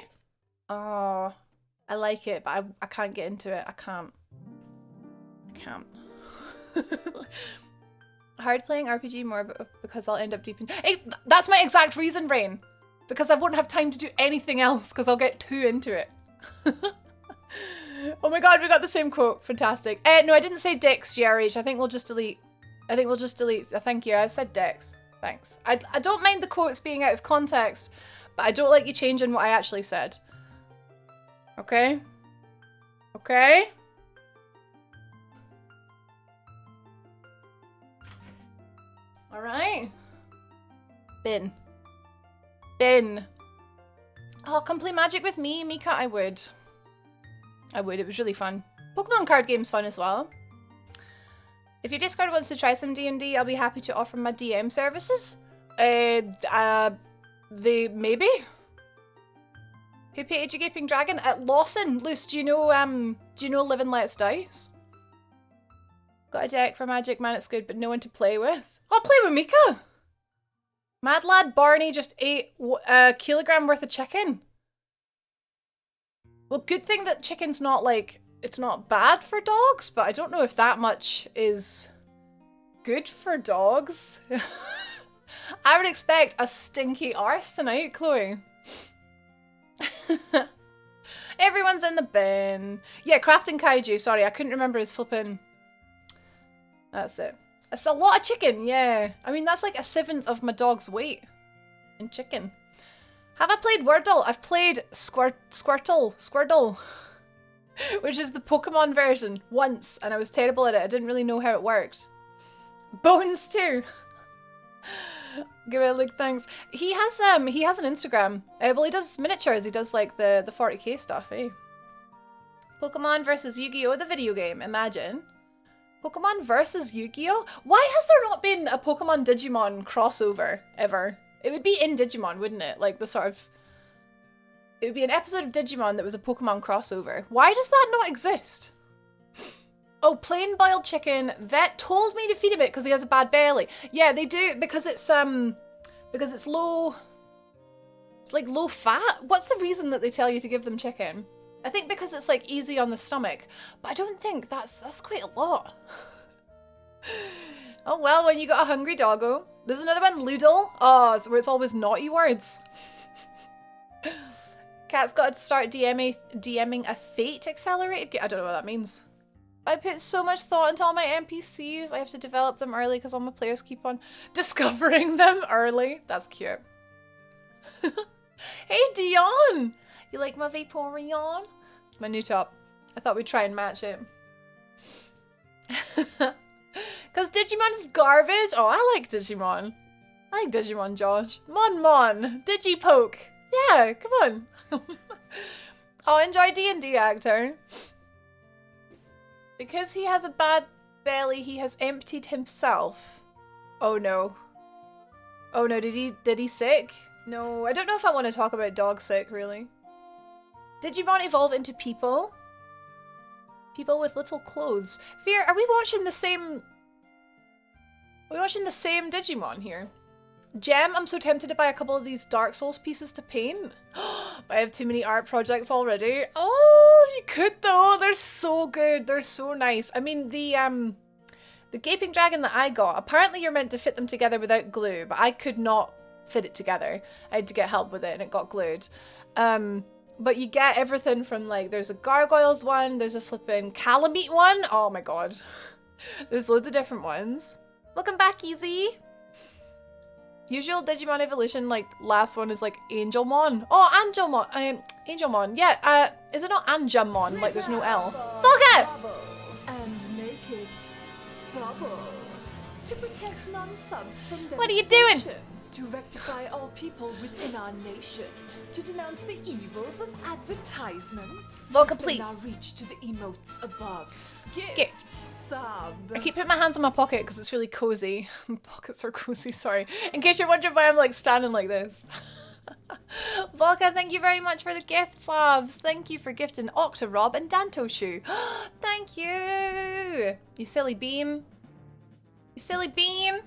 Oh, I like it, but I can't get into it. I can't. Hard playing RPG more because I'll end up deep in... Hey, that's my exact reason, Rain. Because I won't have time to do anything else because I'll get too into it. Oh my god, we got the same quote. Fantastic. No, I didn't say Dex, GRH. I think we'll just delete. Thank you. I said Dex. Thanks. I don't mind the quotes being out of context, but I don't like you changing what I actually said. Okay? Okay? Alright. Bin. Oh, come play Magic with me, Mika? I would. It was really fun. Pokemon card game's fun as well. If your Discord wants to try some D&D, I'll be happy to offer my DM services. Maybe? Who paid Age of Gaping Dragon? At Lawson. Luce, do you know Live and Let's Dice? Got a deck for Magic, man, it's good, but no one to play with. I'll play with Mika! Mad Lad Barney just ate a kilogram worth of chicken. Well, good thing that chicken's not like, it's not bad for dogs, but I don't know if that much is good for dogs. I would expect a stinky arse tonight, Chloe. Everyone's in the bin. Yeah, Crafting Kaiju, sorry, I couldn't remember his flipping. That's it. It's a lot of chicken, yeah. I mean, that's like 1/7 of my dog's weight in chicken. Have I played Wordle? I've played Squirtle, which is the Pokemon version, once, and I was terrible at it. I didn't really know how it worked. Bones too. Give it a look, thanks. He has an Instagram. Well, he does miniatures. He does like the 40k stuff, eh? Pokemon versus Yu-Gi-Oh! The video game. Imagine. Pokemon versus Yu-Gi-Oh! Why has there not been a Pokemon Digimon crossover ever? It would be in Digimon, wouldn't it? Like the sort of... It would be an episode of Digimon that was a Pokemon crossover. Why does that not exist? Oh, plain boiled chicken. Vet told me to feed him it because he has a bad belly. Yeah, they do, because it's low... It's like low fat? What's the reason that they tell you to give them chicken? I think because it's like easy on the stomach, but I don't think that's quite a lot. Oh well, when you got a hungry doggo. There's another one, Loodle. Oh, it's where it's always naughty words. Cat's got to start DMing a fate accelerated game. I don't know what that means. I put so much thought into all my NPCs. I have to develop them early because all my players keep on discovering them early. That's cute. Hey, Dion! You like my Vaporeon? It's my new top. I thought we'd try and match it. Because Digimon is garbage? Oh, I like Digimon. I like Digimon, Josh. Mon. Digipoke. Yeah, come on. Oh, enjoy D&D, actor. Because he has a bad belly, he has emptied himself. Oh no. Oh no, did he sick? No, I don't know if I want to talk about dog sick, really. Digimon evolve into people? People with little clothes. Fear, are we watching the same... Are we watching the same Digimon here? Gem, I'm so tempted to buy a couple of these Dark Souls pieces to paint. I have too many art projects already. Oh, you could though. They're so good. They're so nice. I mean, the Gaping Dragon that I got, apparently you're meant to fit them together without glue, but I could not fit it together. I had to get help with it and it got glued. But you get everything from like, there's a Gargoyles one, there's a flippin' Calamite one. Oh my god. There's loads of different ones. Welcome back, Easy. Usual Digimon evolution, like last one is like Angelmon. Oh, Angelmon. Angelmon. Yeah, is it not Angemon? Like there's no L. Look at it! And make it subtle. To protect non-subs from devastation. What are you doing? To rectify all people within our nation. To denounce the evils of advertisements. Volca, To please. extend our reach to the emotes above. Gifts. Sub. I keep putting my hands in my pocket because it's really cozy. My pockets are cozy, sorry. In case you're wondering why I'm like standing like this. Volka, thank you very much for the gift subs. Thank you for gifting Octorob and Dantoshu. Thank you. You silly beam. You silly beam.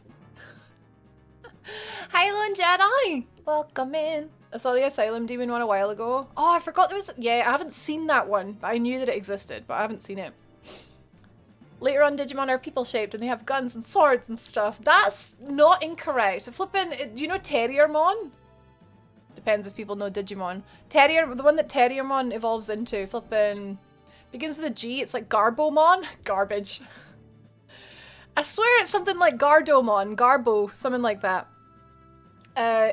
Hi, Lone Jedi. Welcome in. I saw the Asylum Demon one a while ago. Oh, I forgot there was... Yeah, I haven't seen that one, but I knew that it existed, but I haven't seen it. Later on, Digimon are people-shaped and they have guns and swords and stuff. That's not incorrect. Flippin', do you know Terriermon? Depends if people know Digimon. The one that Terriermon evolves into, flippin', begins with a G. It's like Garbomon. Garbage. I swear it's something like Gardomon, Garbo, something like that.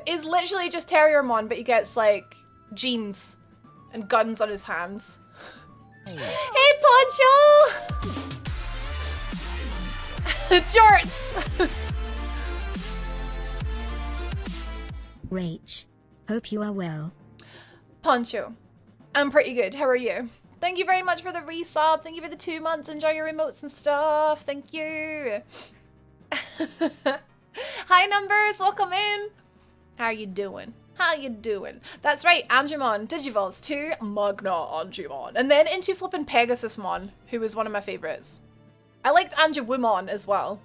Is literally just Terriermon, but he gets like jeans and guns on his hands. Hey, Poncho! Jorts! Rach. Hope you are well. Poncho. I'm pretty good. How are you? Thank you very much for the resub. Thank you for the 2 months. Enjoy your emotes and stuff. Thank you. Hi, Numbers. Welcome in. How you doing? How you doing? That's right. Angemon Digivolves to Magna Angemon. And then into flippin' Pegasusmon, who was one of my favorites. I liked Angewomon as well.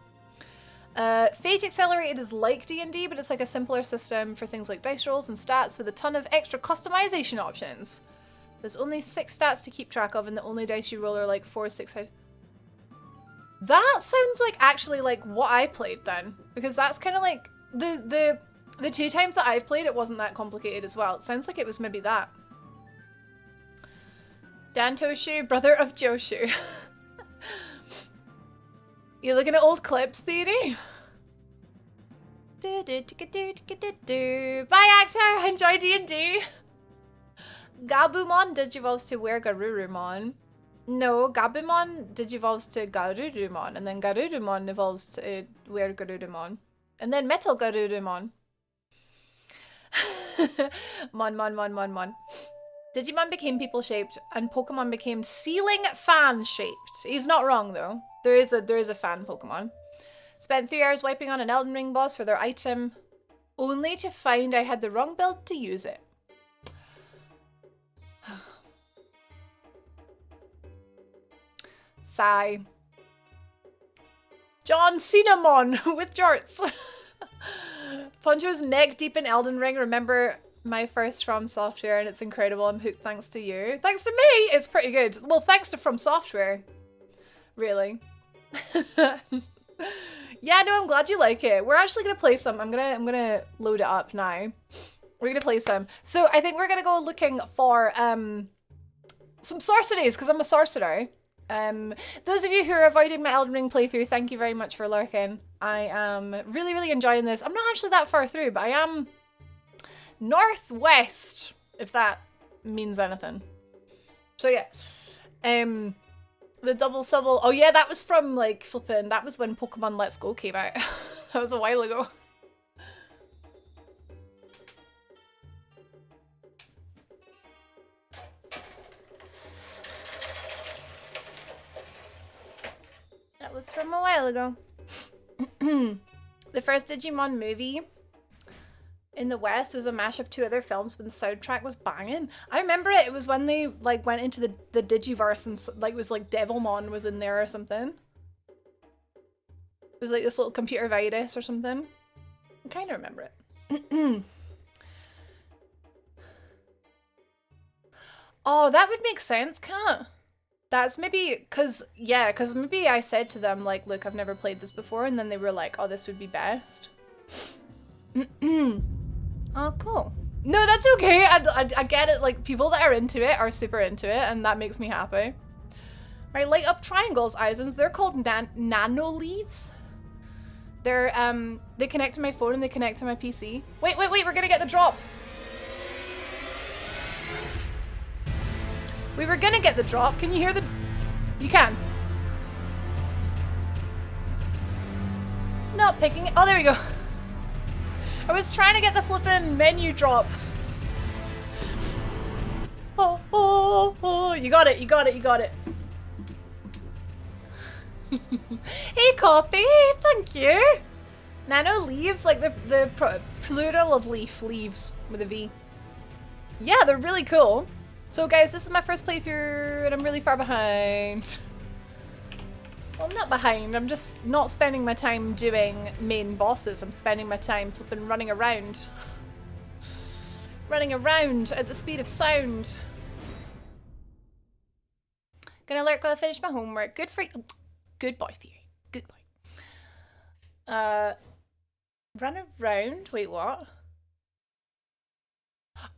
Fate Accelerated is like D&D, but it's like a simpler system for things like dice rolls and stats with a ton of extra customization options. There's only 6 stats to keep track of, and the only dice you roll are like 4 or 6 head. That sounds like actually like what I played then, because that's kind of like the 2 times that I've played, it wasn't that complicated as well. It sounds like it was maybe that. Dantoshu, brother of Joshu. You looking at old clips, Theory? Bye, actor. Enjoy D&D. Gabumon digivolves to where Garurumon. No, Gabumon digivolves to Garurumon, and then Garurumon evolves to where Garurumon, and then Metal Garurumon. Mon. Digimon became people-shaped, and Pokemon became ceiling fan-shaped. He's not wrong though. There is a fan Pokemon. Spent 3 hours wiping on an Elden Ring boss for their item, only to find I had the wrong build to use it. Sigh. John Cinnamon with jorts. Poncho's neck deep in Elden Ring. Remember my first From Software, and it's incredible. I'm hooked thanks to you. Thanks to me, it's pretty good. Well, thanks to From Software. Really. Yeah, no, I'm glad you like it. We're actually gonna play some. I'm gonna load it up now. We're gonna play some. So I think we're gonna go looking for some sorceries, because I'm a sorcerer. Those of you who are avoiding my Elden Ring playthrough, thank you very much for lurking. I am really enjoying this. I'm not actually that far through, but I am northwest, if that means anything. So yeah. The double subble. Oh yeah, that was from like flipping. That was when Pokemon Let's Go came out. That was a while ago. That was from a while ago. The first Digimon movie in the West was a mashup of 2 other films, but the soundtrack was banging. I remember it. It was when they like went into the Digiverse, and like it was like Devilmon was in there or something. It was like this little computer virus or something. I kind of remember it. Oh, that would make sense, can't? That's maybe because maybe I said to them like, look, I've never played this before, and then they were like, oh, this would be best. Oh, cool. No, that's okay. I get it. Like, people that are into it are super into it, and that makes me happy. My light up triangles, Eisens, they're called nano leaves. They're they connect to my phone and they connect to my PC. Wait, we're gonna get the drop. We were gonna get the drop. Can you hear the... You can. It's not picking it. Oh, there we go. I was trying to get the flippin' menu drop. Oh. You got it. Hey, Copy. Thank you. 「 Hey, コピー! Thank you! 」 「 「 Hey, コピー! Thank you! 」 「 Hey, コピー! Thank you! 」 「 Hey, コピー! Thank you! 」 「 Hey, コピー! Thank you! 」 「 Hey, コピー! Thank you! Nano leaves, like the plural of leaf, leaves with a V. Yeah, they're really cool. So guys, this is my first playthrough and I'm really far behind. Well, I'm not behind, I'm just not spending my time doing main bosses. I'm spending my time flipping running around. Running around at the speed of sound. Gonna lurk while I finish my homework. Good for you. Good boy, Fury. Good boy. Run around? Wait, what?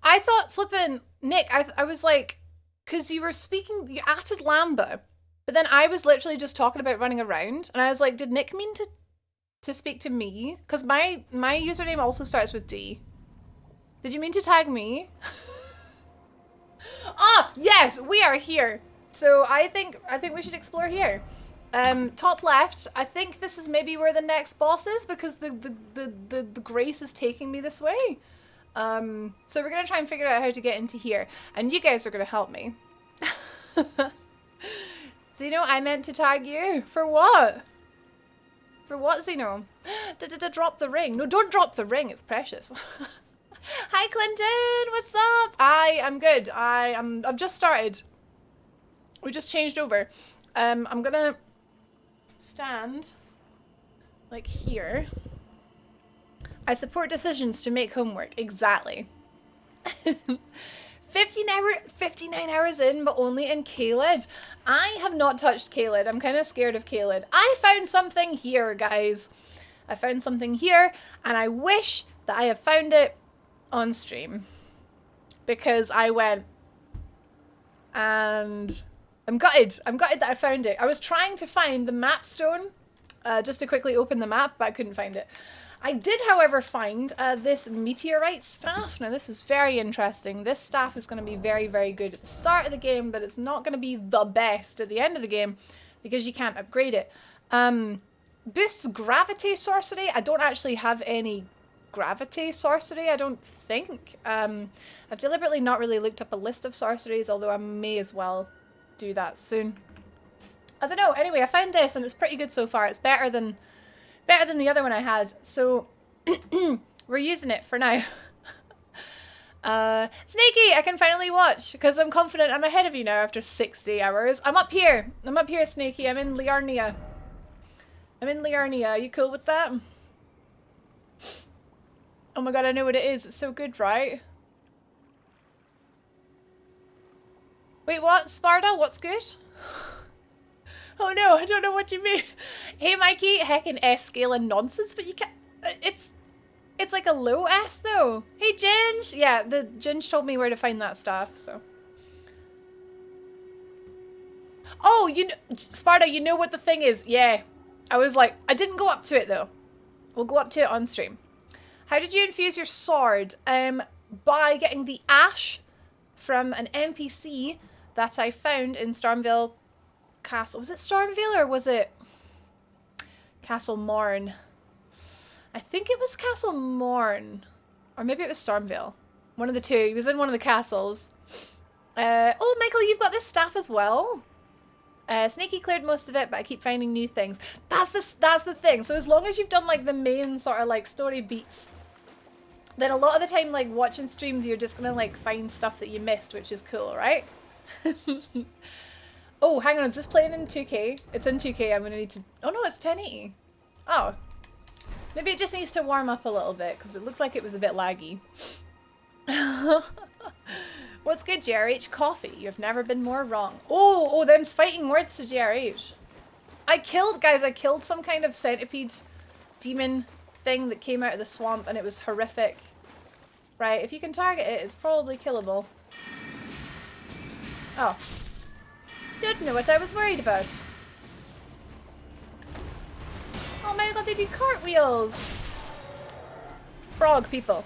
I thought flipping Nick, I was like, because you were speaking, you added Lamba, but then I was literally just talking about running around, and I was like, did Nick mean to speak to me? Because my username also starts with D. Did you mean to tag me? Ah, yes, we are here. So I think we should explore here. Top left. I think this is maybe where the next boss is because the grace is taking me this way. So we're gonna try and figure out how to get into here, and you guys are gonna help me. Zeno, I meant to tag you. For what? For what, Zeno? Drop the ring. No, don't drop the ring. It's precious. Hi, Clinton. What's up? I'm good. I've just started. We just changed over. I'm gonna stand like here. I support decisions to make homework. Exactly. 59 hours in, but only in Caelid. I have not touched Caelid. I'm kind of scared of Caelid. I found something here, guys. I found something here, and I wish that I have found it on stream. Because I went, and I'm gutted. I'm gutted that I found it. I was trying to find the map stone, just to quickly open the map, but I couldn't find it. I did, however, find this Meteorite Staff. Now, this is very interesting. This staff is going to be very, very good at the start of the game, but it's not going to be the best at the end of the game because you can't upgrade it. Boosts gravity sorcery. I don't actually have any gravity sorcery, I don't think. I've deliberately not really looked up a list of sorceries, although I may as well do that soon. I don't know. Anyway, I found this and it's pretty good so far. It's better than the other one I had, so we're using it for now. Snaky, I can finally watch because I'm confident I'm ahead of you now after 60 hours. I'm up here, Snaky. I'm in Liarnia. You cool with that? Oh my god, I know what it is. It's so good, right? Wait, what? Sparta? What's good? Oh no, I don't know what you mean. Hey Mikey, heckin' S scaling nonsense, but you can't. It's like a low S though. Hey Ginge, yeah, the Ginge told me where to find that stuff. So. Oh, you know, Sparta, you know what the thing is? Yeah, I was like, I didn't go up to it though. We'll go up to it on stream. How did you infuse your sword? By getting the ash from an NPC that I found in Stormville Castle. Was it Stormville or was it Castle Morn? I think it was Castle Morn. Or maybe it was Stormville. One of the two. It was in one of the castles. Oh, Michael, you've got this staff as well. Snaky cleared most of it, but I keep finding new things. That's the thing. So as long as you've done like the main sort of like story beats, then a lot of the time like watching streams, you're just gonna like find stuff that you missed, which is cool, right? Oh, hang on, is this playing in 2K? It's in 2K, I'm gonna need to... Oh no, it's 1080. Oh. Maybe it just needs to warm up a little bit, because it looked like it was a bit laggy. What's good, JRH? Coffee. You've never been more wrong. Oh, them's fighting words to JRH. I killed some kind of centipede demon thing that came out of the swamp, and it was horrific. Right, if you can target it, it's probably killable. Oh. Don't know what I was worried about. Oh my god, they do cartwheels! Frog people.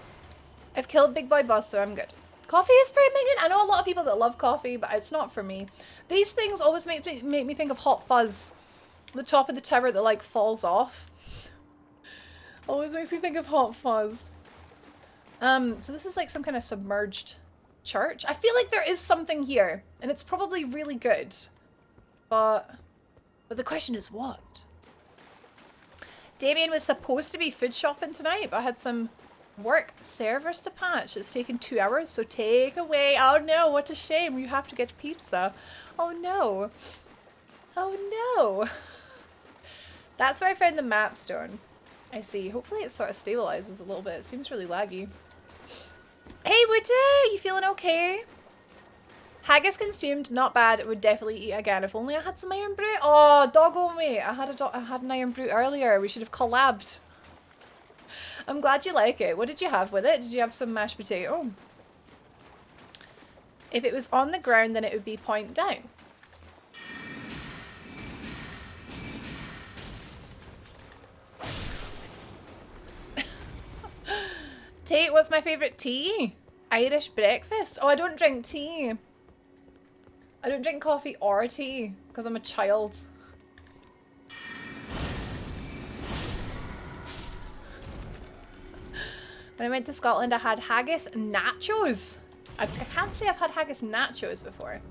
I've killed Big Boy Boss, so I'm good. Coffee is pretty big. I know a lot of people that love coffee, but it's not for me. These things always make me think of Hot Fuzz. The top of the tower that like falls off. Always makes me think of Hot Fuzz. So this is like some kind of submerged church. I feel like there is something here, and it's probably really good. But the question is what? Damien was supposed to be food shopping tonight, but I had some work servers to patch. It's taken 2 hours, so take away. Oh no, what a shame. You have to get pizza. Oh no. Oh no. That's where I found the map stone. I see. Hopefully it sort of stabilizes a little bit. It seems really laggy. Hey, Woody! You feeling okay? Haggis consumed, not bad. It would definitely eat again. If only I had some iron brute. Oh, doggo mate. I had an iron brute earlier. We should have collabed. I'm glad you like it. What did you have with it? Did you have some mashed potato? If it was on the ground, then it would be point down. Tate, what's my favourite tea? Irish breakfast. Oh, I don't drink tea. I don't drink coffee or tea because I'm a child. When I went to Scotland, I had haggis and nachos. I can't say I've had haggis and nachos before.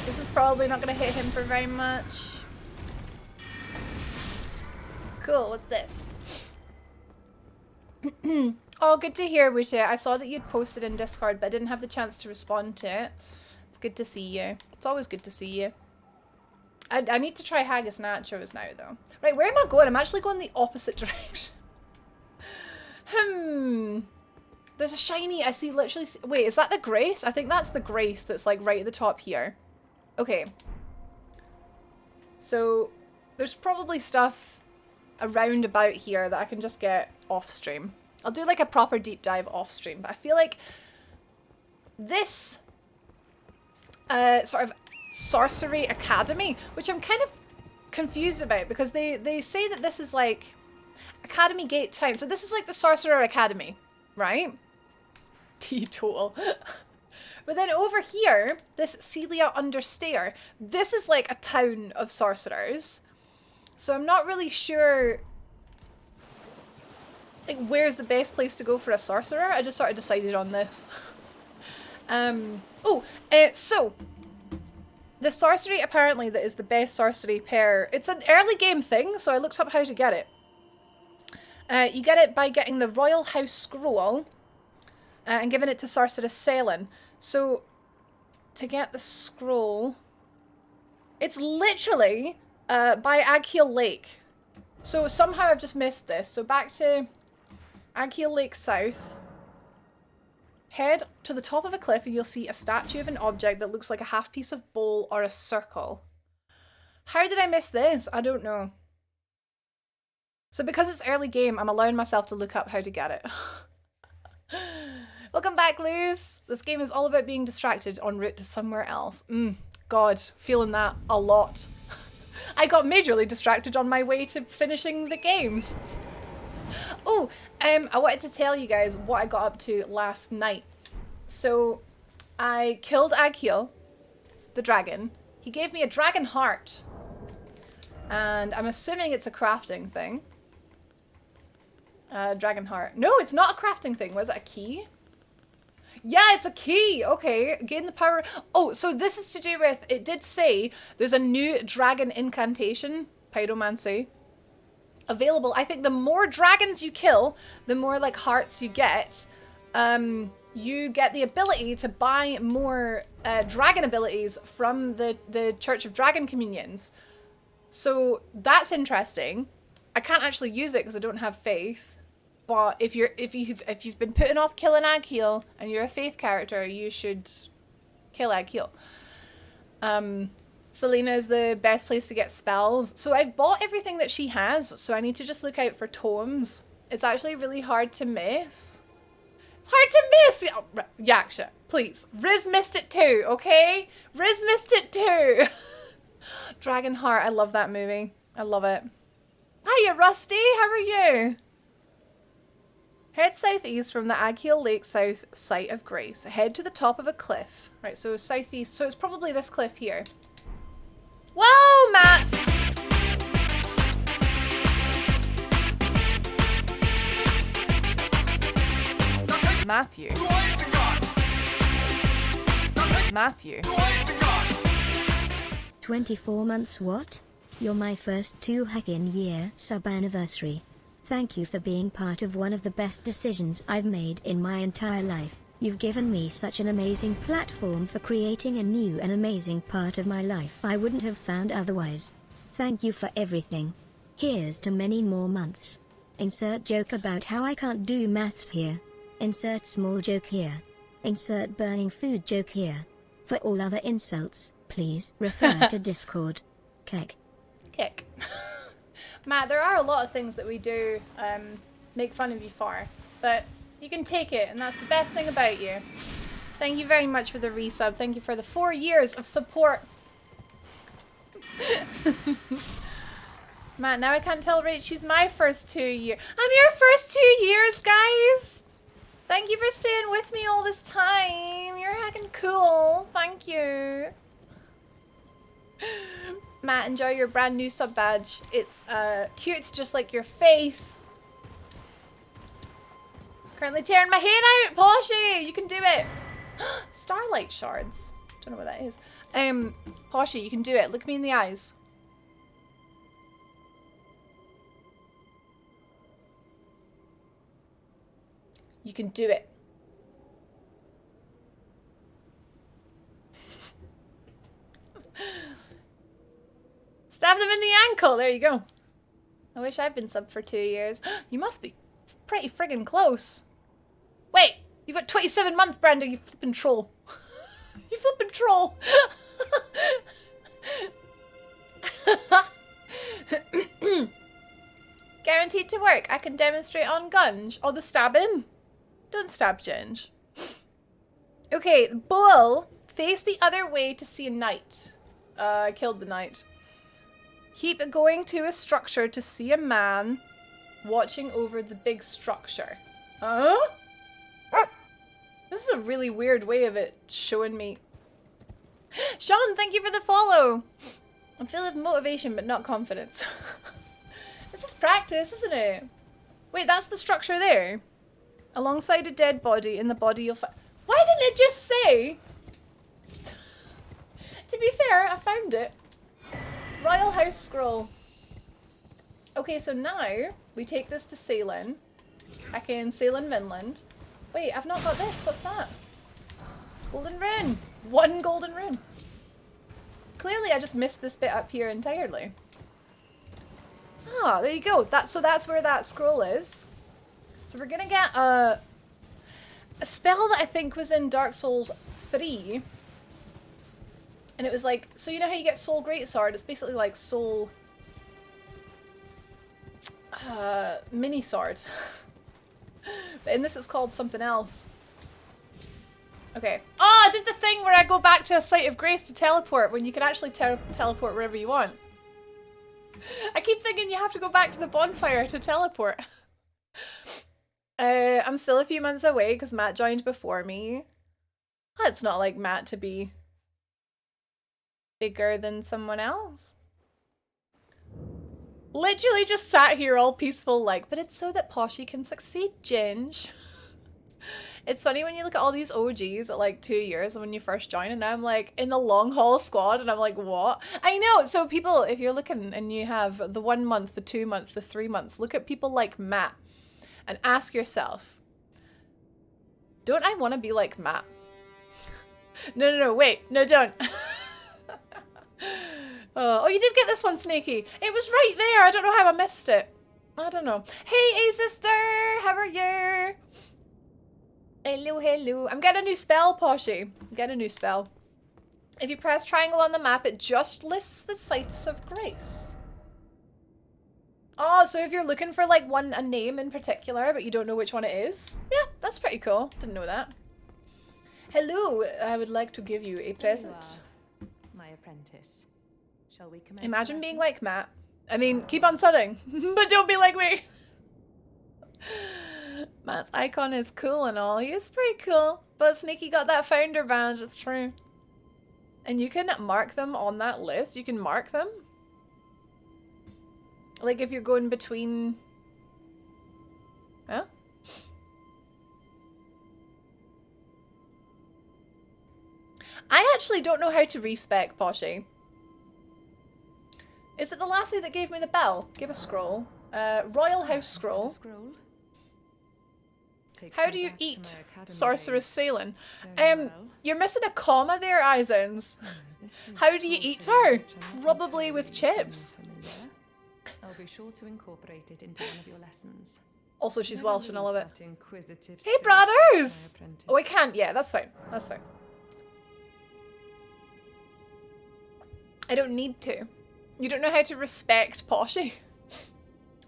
This is probably not going to hit him for very much. Cool, what's this? Oh, good to hear, Wuta. I saw that you'd posted in Discord, but I didn't have the chance to respond to it. It's good to see you. It's always good to see you. I need to try haggis nachos now, though. Right, where am I going? I'm actually going the opposite direction. There's a shiny. I see literally. Wait, is that the Grace? I think that's the Grace that's like right at the top here. Okay. So there's probably stuff around about here that I can just get off stream. I'll do like a proper deep dive off stream, but I feel like this sort of sorcery academy, which I'm kind of confused about because they say that this is like Academy Gate Town. So this is like the Sorcerer Academy, right? Teetotal. But then over here, this Celia Understair, this is like a town of sorcerers. So I'm not really sure like where's the best place to go for a sorcerer. I just sort of decided on this. So the sorcery apparently that is the best sorcery pair. It's an early game thing, so I looked up how to get it. You get it by getting the Royal House Scroll and giving it to Sorceress Selin. So to get the scroll, it's literally by Agheel Lake. So somehow I've just missed this. So back to Agheel Lake South. Head to the top of a cliff and you'll see a statue of an object that looks like a half piece of bowl or a circle. How did I miss this? I don't know. So because it's early game, I'm allowing myself to look up how to get it. Welcome back, Luz. This game is all about being distracted en route to somewhere else. God, feeling that a lot. I got majorly distracted on my way to finishing the game. Oh, I wanted to tell you guys what I got up to last night. So I killed Agheel, the dragon. He gave me a dragon heart. And I'm assuming it's a crafting thing. Dragon heart. No, it's not a crafting thing. Was it a key? Yeah, it's a key. Okay, gain the power. Oh, so this is to do with, it did say there's a new dragon incantation, Pyromancy, available. I think the more dragons you kill, the more like hearts you get. You get the ability to buy more dragon abilities from the Church of Dragon Communions. So that's interesting. I can't actually use it because I don't have faith. But if you've been putting off killing Agheel and you're a faith character, you should kill Agheel. Selena is the best place to get spells. So I've bought everything that she has, so I need to just look out for tomes. It's actually really hard to miss. It's hard to miss! Yaksha, please. Riz missed it too, okay? Riz missed it too! Dragonheart, I love that movie. I love it. Hiya, Rusty, how are you? Head southeast from the Agheel Lake South site of Grace. Head to the top of a cliff. Right, so southeast, so it's probably this cliff here. Whoa, Matt! Matthew. Matthew. 24 months what? You're my first 2 heckin' year sub anniversary. Thank you for being part of one of the best decisions I've made in my entire life. You've given me such an amazing platform for creating a new and amazing part of my life I wouldn't have found otherwise. Thank you for everything. Here's to many more months. Insert joke about how I can't do maths here. Insert small joke here. Insert burning food joke here. For all other insults, please refer to Discord. Kek. Kick. Matt, there are a lot of things that we do make fun of you for, but you can take it, and that's the best thing about you. Thank you very much for the resub. Thank you for the 4 years of support. Matt, now I can't tell Rach she's my first 2 years. I'm your first 2 years, guys! Thank you for staying with me all this time. You're heckin' cool. Thank you. Matt, enjoy your brand new sub badge. It's cute, just like your face. Currently tearing my head out, Poshy! You can do it. Starlight shards. Don't know what that is. Poshy, you can do it. Look me in the eyes. You can do it. Stab them in the ankle. There you go. I wish I'd been sub for 2 years. You must be pretty friggin' close. Wait, you've got 27 months, Brandon. You flippin' troll. You flippin' troll. Guaranteed to work. I can demonstrate on Gunge. Oh, the stabbing. Don't stab Ginge. Okay, bull. Face the other way to see a knight. I killed the knight. Keep going to a structure to see a man watching over the big structure. Huh? This is a really weird way of it showing me. Sean, thank you for the follow. I'm full of motivation but not confidence. This is practice, isn't it? Wait, that's the structure there. Alongside a dead body, in the body you'll find. Why didn't it just say? To be fair, I found it. Royal House Scroll. Okay, so now we take this to Salem. Back in Salem, Vinland. Wait, I've not got this. What's that? Golden rune. 1 golden rune. Clearly, I just missed this bit up here entirely. Ah, there you go. So that's where that scroll is. So we're gonna get a spell that I think was in Dark Souls 3. And it was like, so you know how you get Soul Greatsword? It's basically like Soul mini sword. But in this it's called something else. Okay. Oh, I did the thing where I go back to a site of grace to teleport when you can actually teleport wherever you want. I keep thinking you have to go back to the bonfire to teleport. I'm still a few months away because Matt joined before me. It's not like Matt to be bigger than someone else. Literally just sat here all peaceful like, but it's so that Poshy can succeed, Ginge. It's funny when you look at all these OGs at like 2 years when you first join, and I'm like in the long haul squad and I'm like, what? I know, so people, if you're looking and you have the 1 month, the 2 months, the 3 months, look at people like Matt and ask yourself, don't I want to be like Matt? No, wait, no, don't. Oh, you did get this one, Snaky. It was right there. I don't know how I missed it. I don't know. Hey, sister. How are you? Hello, hello. I'm getting a new spell, Poshy. I'm getting a new spell. If you press triangle on the map, it just lists the sites of grace. Oh, so if you're looking for like a name in particular, but you don't know which one it is. Yeah, that's pretty cool. Didn't know that. Hello, I would like to give you a present. My apprentice. Shall we commence? Imagine being like Matt. I mean, keep on subbing, but don't be like me. Matt's icon is cool and all. He is pretty cool. But Sneaky got that founder badge, it's true. And you can mark them on that list. You can mark them. Like if you're going between... Huh? I actually don't know how to respec, Poshy. Is it the lassie that gave me the bell? Give a scroll. Royal House scroll. How do you eat sorceress sailing? You're missing a comma there, Izens. How do you eat her? Probably with chips. I'll be sure to incorporate it into one of your lessons. Also, she's Welsh and I love it. Inquisitive Hey, brothers! Oh, I can't. Yeah, that's fine. That's fine. I don't need to. You don't know how to respect Poshy.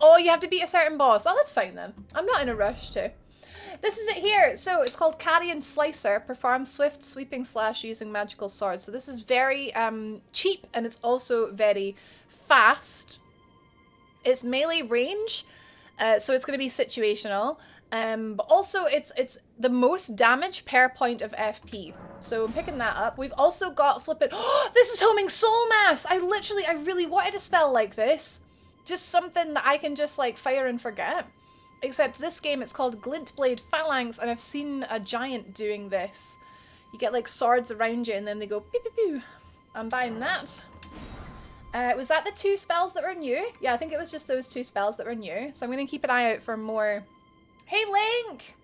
Oh, you have to beat a certain boss. Oh, that's fine then. I'm not in a rush to. This is it here. So it's called Carrion Slicer. Perform swift sweeping slash using magical swords. So this is very cheap and it's also very fast. It's melee range, so it's going to be situational. But also it's the most damage per point of FP. So I'm picking that up. We've also got flipping. Oh, this is Homing Soul Mass. I really wanted a spell like this. Just something that I can just like fire and forget. Except this game, it's called Glintblade Phalanx, and I've seen a giant doing this. You get like swords around you, and then they go pew pew pew. I'm buying that. Was that the 2 spells that were new? Yeah, I think it was just those 2 spells that were new. So I'm going to keep an eye out for more. Hey, Link!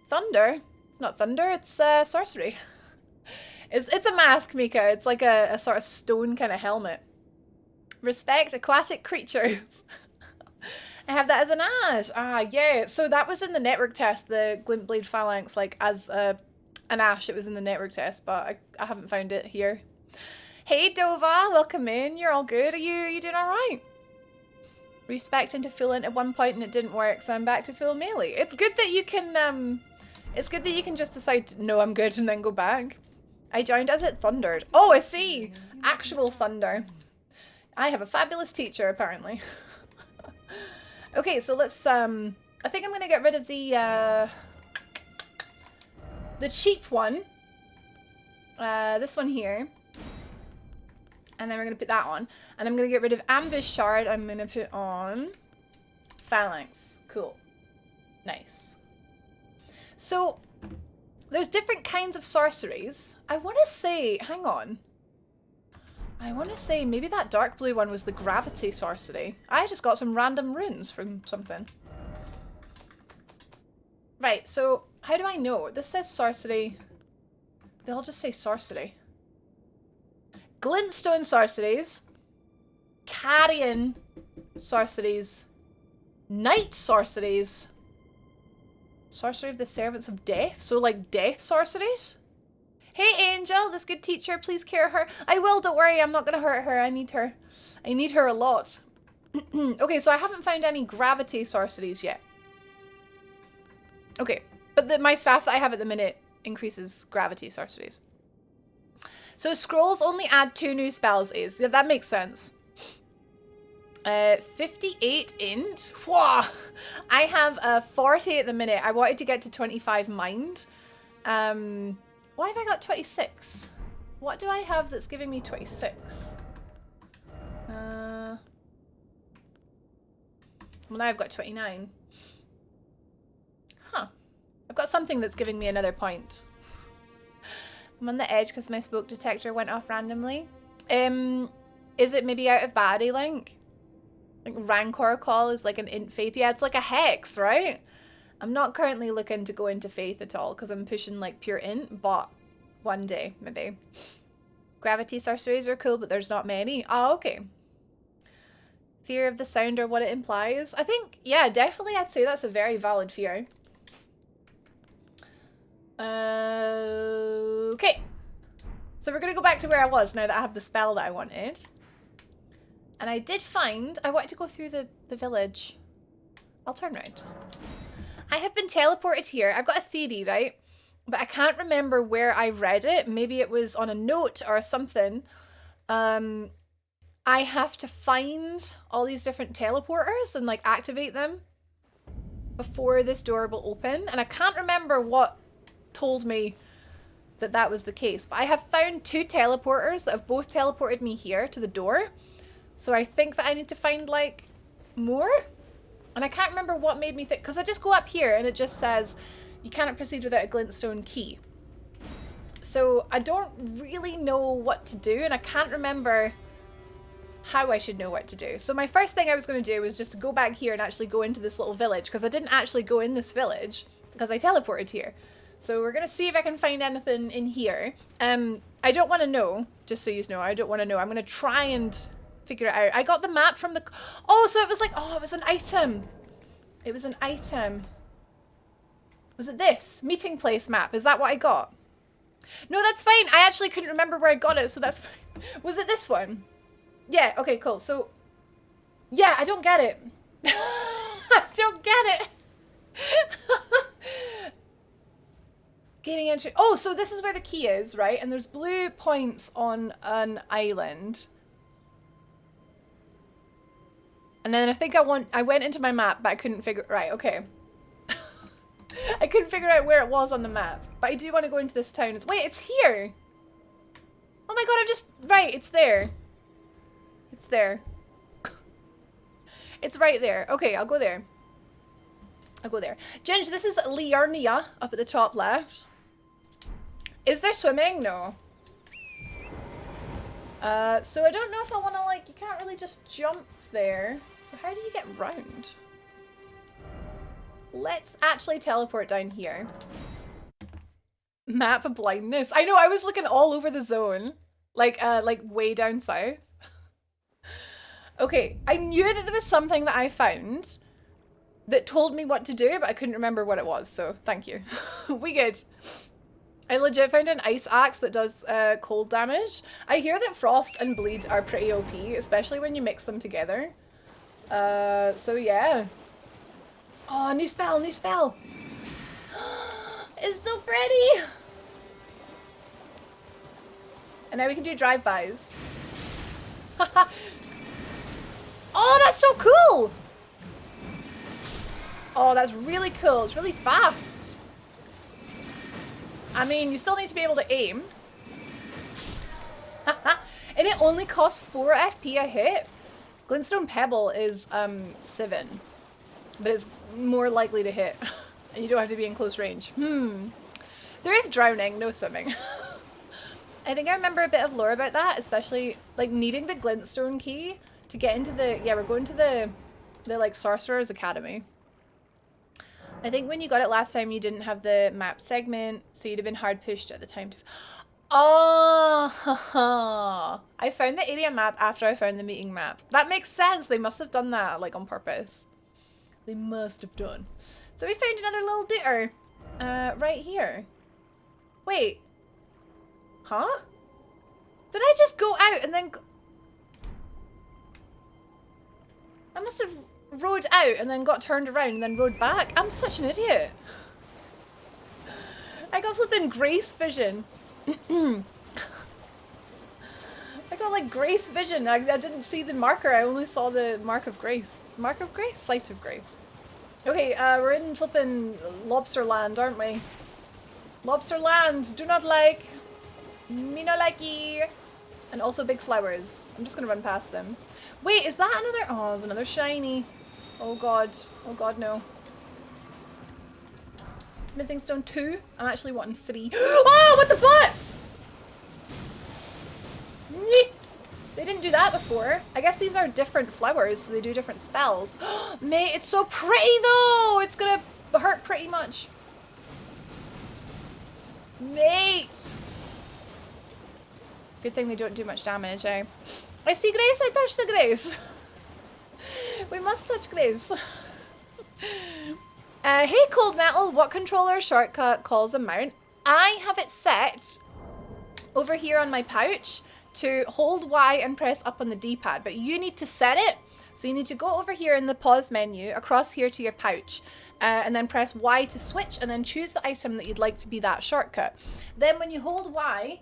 Thunder? It's not thunder, it's sorcery. It's a mask, Mika. It's like a sort of stone kind of helmet. Respect aquatic creatures. I have that as an ash. Ah, yeah. So that was in the network test, the Glintblade Phalanx, like as an ash. It was in the network test, but I haven't found it here. Hey, Dova, welcome in. You're all good. Are you doing all right? Respect into full int at one point and it didn't work, so I'm back to full melee. It's good that you can just decide, no, I'm good, and then go back. I joined as it thundered. Oh, I see. Actual thunder. I have a fabulous teacher, apparently. Okay, so let's, I think I'm going to get rid of the cheap one. This one here. And then we're going to put that on. And I'm going to get rid of Ambush Shard. I'm going to put on Phalanx. Cool. Nice. So, there's different kinds of sorceries. I want to say, hang on. I want to say maybe that dark blue one was the gravity sorcery. I just got some random runes from something. Right, so how do I know? This says sorcery. They all just say sorcery. Glintstone sorceries. Carrion sorceries. Night sorceries. Sorcery of the Servants of Death. So like death sorceries? Hey Angel, this good teacher, please care her. I will, don't worry, I'm not gonna hurt her. I need her. I need her a lot. Okay, so I haven't found any gravity sorceries yet. Okay, but my staff that I have at the minute increases gravity sorceries. So scrolls only add 2 new spells is. Yeah, that makes sense. 58 int. Whoa! I have 40 at the minute. I wanted to get to 25 mind. Why have I got 26? What do I have that's giving me 26? Well, now I've got 29. Huh. I've got something that's giving me another point. I'm on the edge because my smoke detector went off randomly. Is it maybe out of baddie link? Like Rancor Call is like an int faith. Yeah, it's like a hex, right? I'm not currently looking to go into faith at all because I'm pushing like pure int, but one day, maybe. Gravity sorceries are cool, but there's not many. Oh, okay. Fear of the sound or what it implies. I think, yeah, definitely I'd say that's a very valid fear. Okay. So we're going to go back to where I was now that I have the spell that I wanted. And I did find, I wanted to go through the village. I'll turn around. I have been teleported here. I've got a theory, right? But I can't remember where I read it. Maybe it was on a note or something. I have to find all these different teleporters and like activate them before this door will open. And I can't remember what told me that that was the case. But I have found 2 teleporters that have both teleported me here to the door. So I think that I need to find like more. And I can't remember what made me think, because I just go up here and it just says you cannot proceed without a glintstone key. So I don't really know what to do, and I can't remember how I should know what to do. So my first thing I was going to do was just to go back here and actually go into this little village, because I didn't actually go in this village because I teleported here. So we're going to see if I can find anything in here. I don't want to know, just so you know, I don't want to know. I'm going to try and figure it out. I got the map from the... Oh, so it was like... Oh, it was an item. It was an item. Was it this? Meeting place map. Is that what I got? No, that's fine. I actually couldn't remember where I got it, so that's fine. Was it this one? Yeah, okay, cool. So, yeah, I don't get it. I don't get it. Gaining entry. Oh, so this is where the key is, right? And there's blue points on an island. And then I think I went into my map, but I couldn't figure... Right, okay. I couldn't figure out where it was on the map. But I do want to go into this town. Wait, it's here! Oh my god, I've just... Right, it's there. It's there. It's right there. Okay, I'll go there. I'll go there. Ginge, this is Liurnia up at the top left. Is there swimming? No. So I don't know if I want to, like... You can't really just jump there. So how do you get round? Let's actually teleport down here. Map of blindness. I know, I was looking all over the zone. Like way down south. Okay, I knew that there was something that I found that told me what to do, but I couldn't remember what it was, so thank you. We good. I legit found an ice axe that does cold damage. I hear that frost and bleed are pretty OP, especially when you mix them together. So yeah. Oh, new spell, new spell. It's so pretty. And now we can do drive-bys. Oh, that's so cool. Oh, that's really cool. It's really fast. I mean, you still need to be able to aim. And it only costs 4 FP a hit. Glintstone Pebble is 7. But it's more likely to hit. And you don't have to be in close range. There is drowning, no swimming. I think I remember a bit of lore about that, especially like needing the glintstone key to get into the... Yeah, we're going to the like Sorcerer's Academy. I think when you got it last time, you didn't have the map segment, so you'd have been hard pushed at the time to... Oh! I found the area map after I found the meeting map. That makes sense. They must have done that, like, on purpose. They must have done. So we found another little dooter. Right here. Wait. Huh? Did I just go out and then... I must have rode out and then got turned around and then rode back. I'm such an idiot. I got flipping grace vision. I got like grace vision. I didn't see the marker. I only saw the mark of grace. Mark of grace? Sight of grace. Okay, we're in flipping lobster land, aren't we? Lobster land. Do not like. Me no likey. And also big flowers. I'm just gonna run past them. Wait, is that another? Oh, there's another shiny. Oh god. Oh god, no. Smithing stone 2. I'm actually wanting 3. Oh, what the butts! They didn't do that before. I guess these are different flowers, so they do different spells. Mate, it's so pretty though! It's gonna hurt pretty much. Mate! Good thing they don't do much damage, eh? I see grace, I touched the grace. We must touch grace. Hey Cold Metal, what controller shortcut calls a mount? I have it set over here on my pouch to hold Y and press up on the D-pad, but you need to set it. So you need to go over here in the pause menu, across here to your pouch, and then press Y to switch, and then choose the item that you'd like to be that shortcut. Then when you hold Y,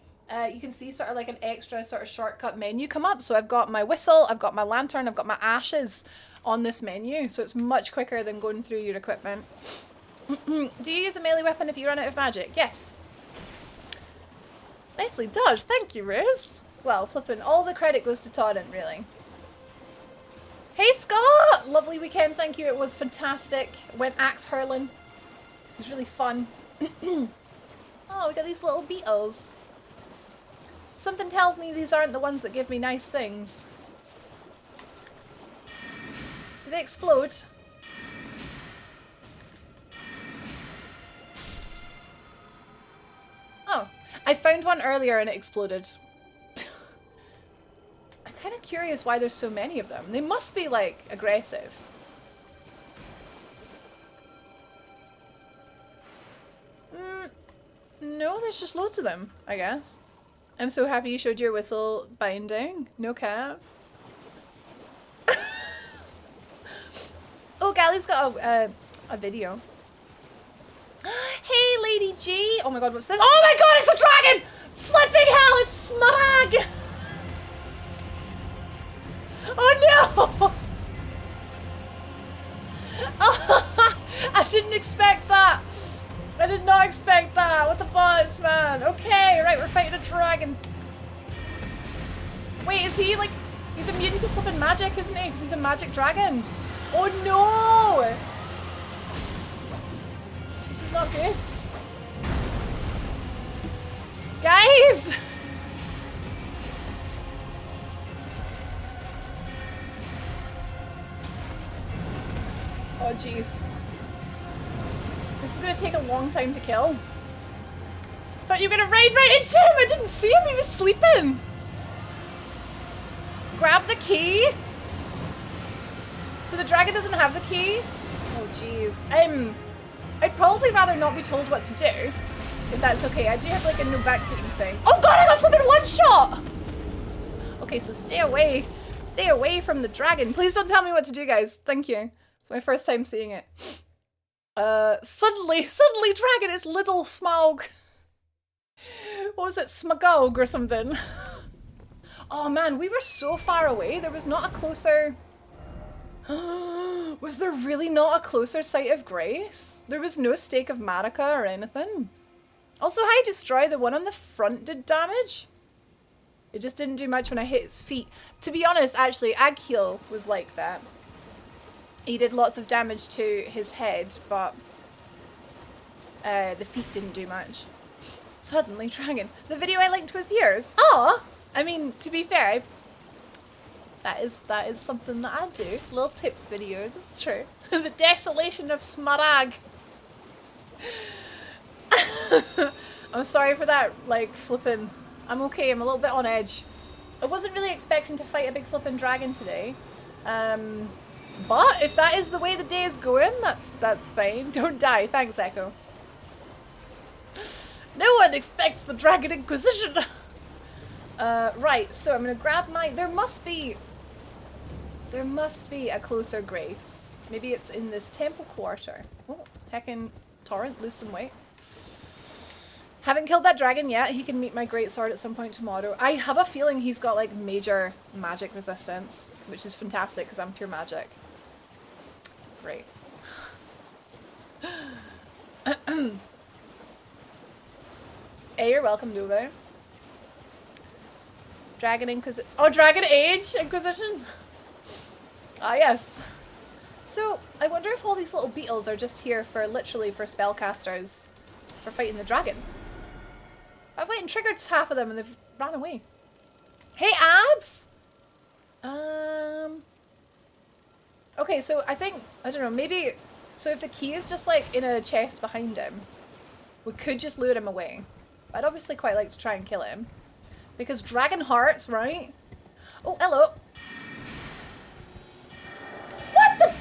you can see sort of like an extra sort of shortcut menu come up. So I've got my whistle, I've got my lantern, I've got my ashes on this menu, so it's much quicker than going through your equipment. Do you use a melee weapon if you run out of magic? Yes. Nicely dodged, thank you, Riz. Well, flipping, all the credit goes to Torrent, really. Hey Scott! Lovely weekend, thank you, it was fantastic. Went axe hurling. It was really fun. Oh, we got these little beetles. Something tells me these aren't the ones that give me nice things. they explode? Oh, I found one earlier and it exploded. I'm kind of curious why there's so many of them. They must be, like, aggressive. No, there's just loads of them, I guess. I'm so happy you showed your whistle binding. No cap. Oh, Gally's got a video. Hey, Lady G! Oh my god, what's this? Oh my god, it's a dragon! Flipping hell, it's Smug! Oh no! Oh, I didn't expect that! I did not expect that! What the butts, man? Okay, right, we're fighting a dragon. Wait, is he like... He's immune to flipping magic, isn't he? Because he's a magic dragon. Oh no! This is not good. Guys! Oh jeez. This is gonna take a long time to kill. Thought you were gonna raid right into him! I didn't see him, he was sleeping! Grab the key? So the dragon doesn't have the key? Oh jeez. I'd probably rather not be told what to do. If that's okay. I do have like a no backseating thing. Oh god, I got flipping one shot! Okay, so stay away. Stay away from the dragon. Please don't tell me what to do, guys. Thank you. It's my first time seeing it. Suddenly dragon is little Smaug. What was it? Smagog or something? Oh man, we were so far away. There was not a closer... Was there really not a closer sight of grace? There was no stake of Marika or anything. Also, hi, Destroy. The one on the front did damage. It just didn't do much when I hit his feet. To be honest, actually, Agheel was like that. He did lots of damage to his head, but the feet didn't do much. Suddenly, dragon. The video I linked was yours. Oh, I mean, to be fair, that is something that I do. Little tips videos, it's true. The desolation of Smarag. I'm sorry for that, like, flipping. I'm okay, I'm a little bit on edge. I wasn't really expecting to fight a big flipping dragon today. But if that is the way the day is going, that's fine. Don't die. Thanks, Echo. No one expects the Dragon Inquisition. Right, so I'm gonna grab my... There must be a closer grace. Maybe it's in this temple quarter. Oh, heckin' torrent, lose some weight. Haven't killed that dragon yet. He can meet my greatsword at some point tomorrow. I have a feeling he's got like major magic resistance, which is fantastic because I'm pure magic. Great. Hey, you're welcome, Duve. Dragon Inquisition. Oh, Dragon Age Inquisition? Ah, yes. So, I wonder if all these little beetles are just here for, literally, for spellcasters for fighting the dragon. I've went and triggered half of them and they've ran away. Hey, Abs! Okay, so I think, I don't know, maybe... So if the key is just, like, in a chest behind him, we could just lure him away. But I'd obviously quite like to try and kill him. Because dragon hearts, right? Oh, hello. What the?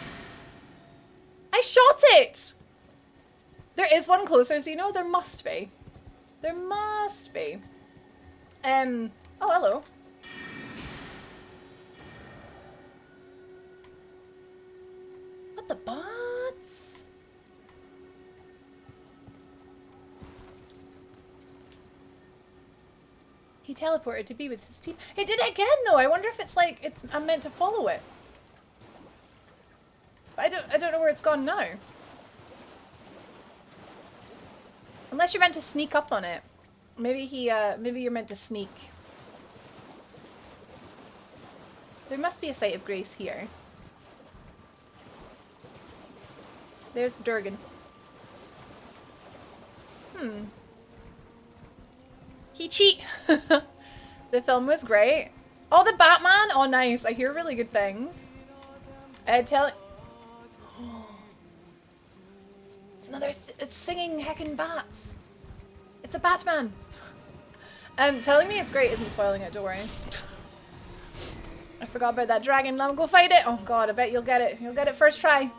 I shot it! There is one closer, Zeno. There must be. There must be. Oh, hello. What the bots? He teleported to be with his people. He did it again, though. I wonder if it's like I'm meant to follow it. But I don't know where it's gone now. Unless you're meant to sneak up on it. Maybe maybe you're meant to sneak. There must be a site of grace here. There's Durgan. He cheat. The film was great. Oh, the Batman. Oh, nice. I hear really good things. It's another, it's singing heckin' bats. It's a Batman. Telling me it's great isn't spoiling it, don't worry. I forgot about that dragon. Now go fight it. Oh god, I bet you'll get it. You'll get it first try.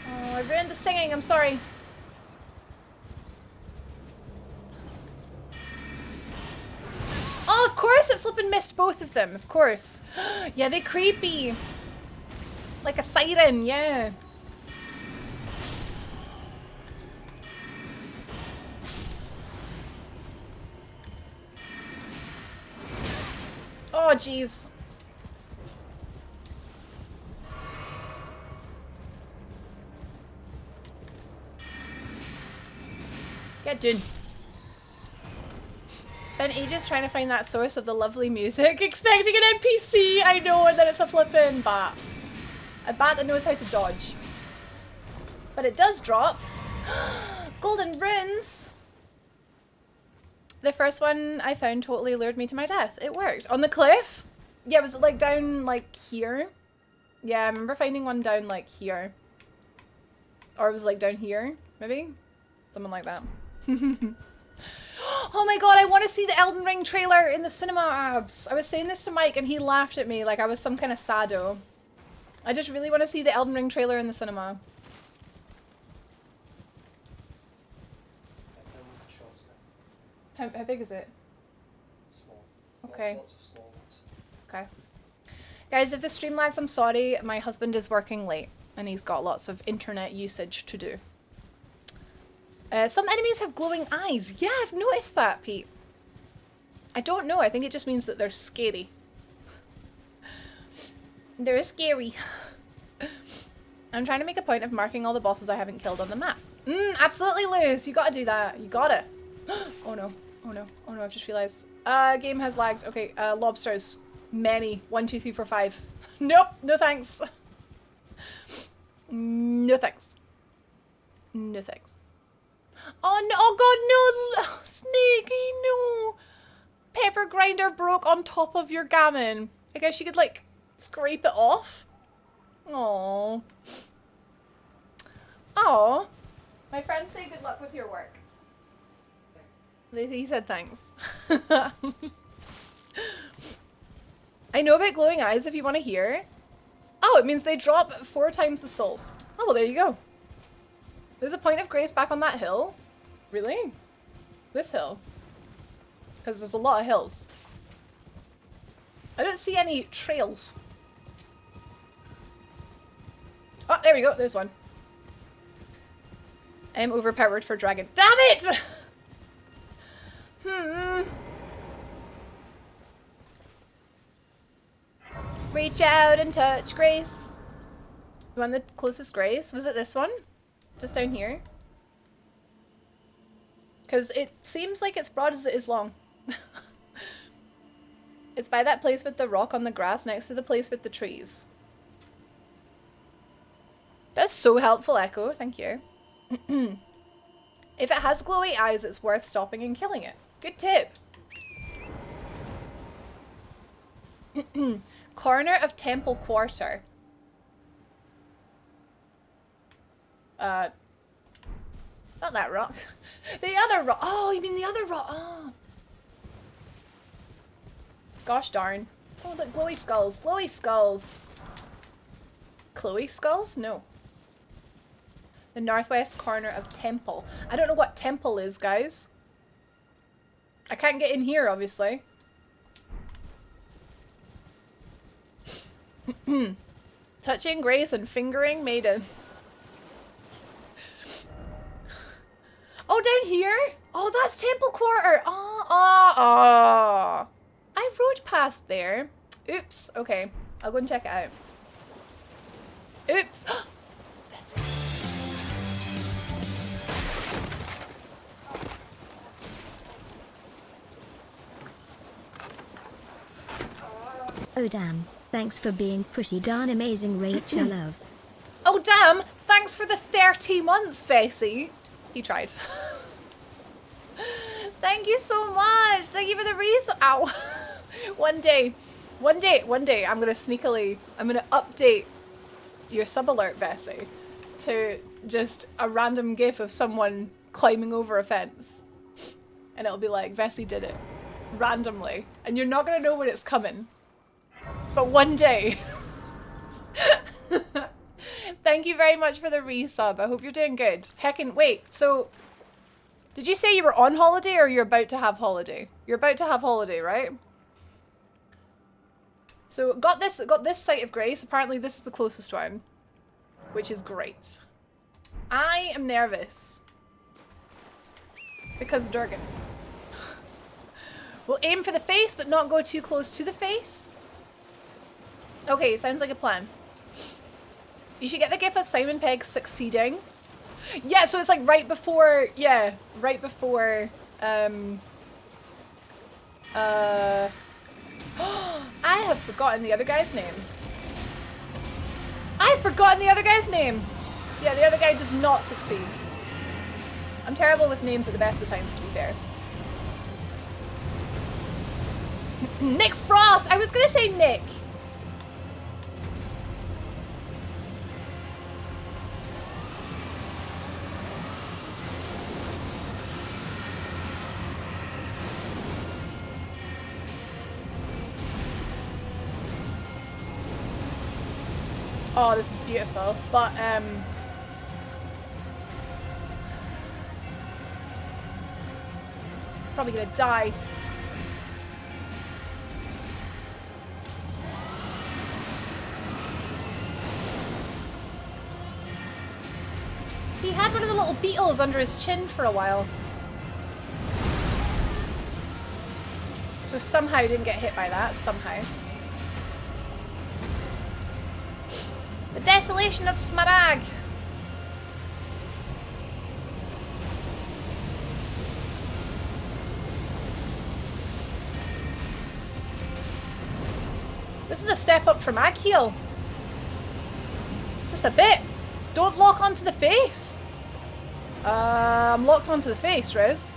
Oh, I ruined the singing. I'm sorry. Oh, of course it flippin' missed both of them. Of course. Yeah, they creepy. Like a siren, yeah. Oh, jeez. Get done. Spent ages trying to find that source of the lovely music, expecting an NPC, I know, and then it's a flippin' bat. A bat that knows how to dodge. But it does drop. Golden runes! The first one I found totally lured me to my death. It worked. On the cliff? Yeah, was it like down like here? Yeah, I remember finding one down like here. Or it was like down here, maybe? Something like that. Oh my god, I want to see the Elden Ring trailer in the cinema, abs. I was saying this to Mike and he laughed at me like I was some kind of sado. I just really want to see the Elden Ring trailer in the cinema. How big is it? Small. Okay. Lots of small ones. Okay. Guys, if the stream lags, I'm sorry. My husband is working late and he's got lots of internet usage to do. Some enemies have glowing eyes. Yeah, I've noticed that, Pete. I don't know. I think it just means that they're scary. They're scary. I'm trying to make a point of marking all the bosses I haven't killed on the map. Absolutely, Liz. You gotta do that. You gotta. Oh no. Oh no. Oh no, I've just realized. Game has lagged. Okay, lobsters. Many. 1, 2, 3, 4, 5. Nope. No thanks. No thanks. No thanks. Oh no. Oh god, no. Snaky, no. Pepper grinder broke on top of your gammon. I guess you could like scrape it off. Aww. Oh. My friends say good luck with your work. He said thanks. I know about glowing eyes if you want to hear. Oh, it means they drop 4 times the souls. Oh, well, there you go. There's a point of grace back on that hill. Really? This hill? Because there's a lot of hills. I don't see any trails. Oh, there we go. There's one. I am overpowered for dragon. Damn it! Reach out and touch Grace. You want the closest Grace? Was it this one? Just down here? Because it seems like it's broad as it is long. It's by that place with the rock on the grass next to the place with the trees. That's so helpful, Echo. Thank you. If it has glowy eyes, it's worth stopping and killing it. Good tip. Corner of Temple Quarter. Not that rock. The other rock. Oh, you mean the other rock. Oh. Gosh darn. Oh, the glowy skulls. Glowy skulls. Chloe skulls? No. The northwest corner of Temple. I don't know what Temple is, guys. I can't get in here, obviously. Touching Grace and fingering maidens. Oh, down here? Oh, that's Temple Quarter. Oh. I rode past there. Oops. Okay. I'll go and check it out. Oops. That's it. Oh damn, thanks for being pretty darn amazing, Rachel love. Oh damn, thanks for the 30 months, Fessy. He tried. Thank you so much. Thank you for the reason. Ow. One day. One day, I'm gonna sneakily, I'm gonna update your sub alert, Vessi, to just a random gif of someone climbing over a fence. And it'll be like, Vessi did it. Randomly. And you're not gonna know when it's coming. But one day. Thank you very much for the resub. I hope you're doing good. Heckin', wait, so did you say you were on holiday or you're about to have holiday? You're about to have holiday, right? So got this site of grace. Apparently this is the closest one, which is great. I am nervous because Durgan. We'll aim for the face, but not go too close to the face. Okay, sounds like a plan. You should get the gif of Simon Pegg succeeding. Yeah, so it's like right before, yeah, right before, I have forgotten the other guy's name. I've forgotten the other guy's name. Yeah, the other guy does not succeed. I'm terrible with names at the best of times, to be fair. Nick Frost! I was gonna say Nick. Oh, this is beautiful, but probably gonna die. He had one of the little beetles under his chin for a while. So somehow he didn't get hit by that, somehow. The desolation of Smarag. This is a step up from Agheel. Just a bit. Don't lock onto the face. I'm locked onto the face, Riz.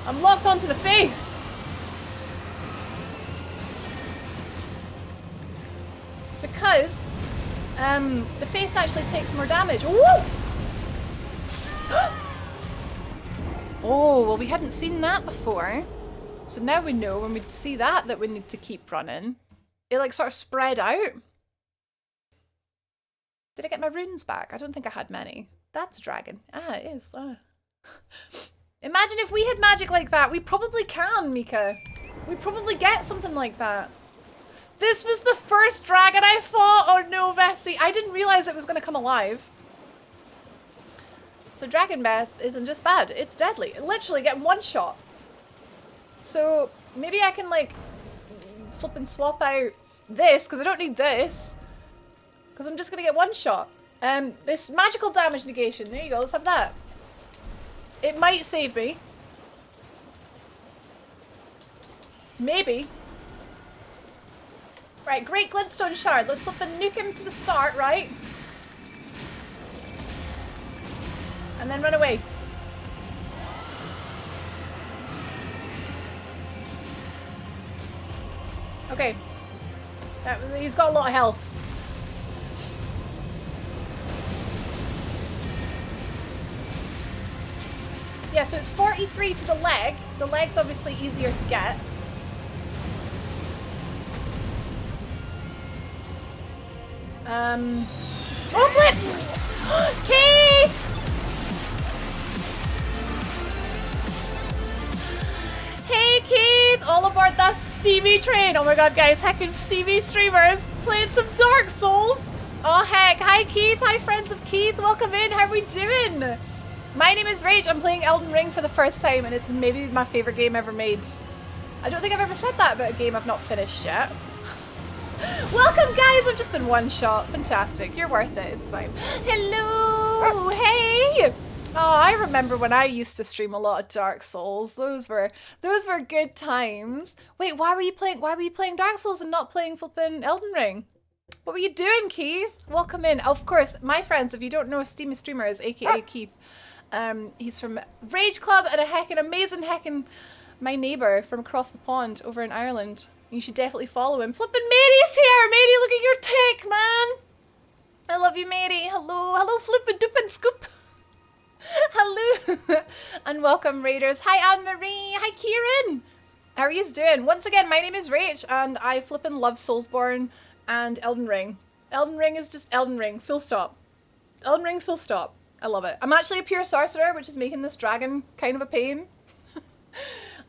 I'm locked onto the face. Because the face actually takes more damage. Woo! Oh, well, we hadn't seen that before. So now we know when we see that we need to keep running. It like sort of spread out. Did I get my runes back? I don't think I had many. That's a dragon. Ah, it is. Ah. Imagine if we had magic like that. We probably can, Mika. We probably get something like that. This was the first dragon I fought. Oh no, Vessi. I didn't realize it was going to come alive. So Dragon Breath isn't just bad. It's deadly. Literally get one shot. So maybe I can like flip and swap out this because I don't need this. Because I'm just going to get one shot. This magical damage negation. There you go. Let's have that. It might save me. Maybe. Right, Great Glintstone Shard. Let's flip and nuke him to the start, right? And then run away. Okay. He's got a lot of health. Yeah, so it's 43 to the leg. The leg's obviously easier to get. Oh, flip! Keith! Hey, Keith! All aboard the Stevie train! Oh my god, guys, heckin' Stevie streamers playing some Dark Souls! Oh, heck! Hi, Keith! Hi, friends of Keith! Welcome in! How are we doing? My name is Rach. I'm playing Elden Ring for the first time, and it's maybe my favorite game ever made. I don't think I've ever said that about a game I've not finished yet. Welcome, guys! I've just been one shot. Fantastic. You're worth it. It's fine. Hello! Hey! Oh, I remember when I used to stream a lot of Dark Souls. Those were good times. Wait, why were you playing Dark Souls and not playing flipping Elden Ring? What were you doing, Keith? Welcome in. Of course, my friends, if you don't know, Steamy Streamer is aka Keith. He's from Rage Club and a heckin' amazing heckin' My neighbour from across the pond over in Ireland. You should definitely follow him. Flippin' Mary's here! Mary, look at your tech, man! I love you, Mary. Hello. Hello, Flippin' Doopin' Scoop. Hello. And welcome, Raiders. Hi, Anne-Marie. Hi, Kieran. How are you doing? Once again, my name is Rach, and I flippin' love Soulsborne and Elden Ring. Elden Ring is just Elden Ring. Full stop. Elden Ring's full stop. I love it. I'm actually a pure sorcerer, which is making this dragon kind of a pain.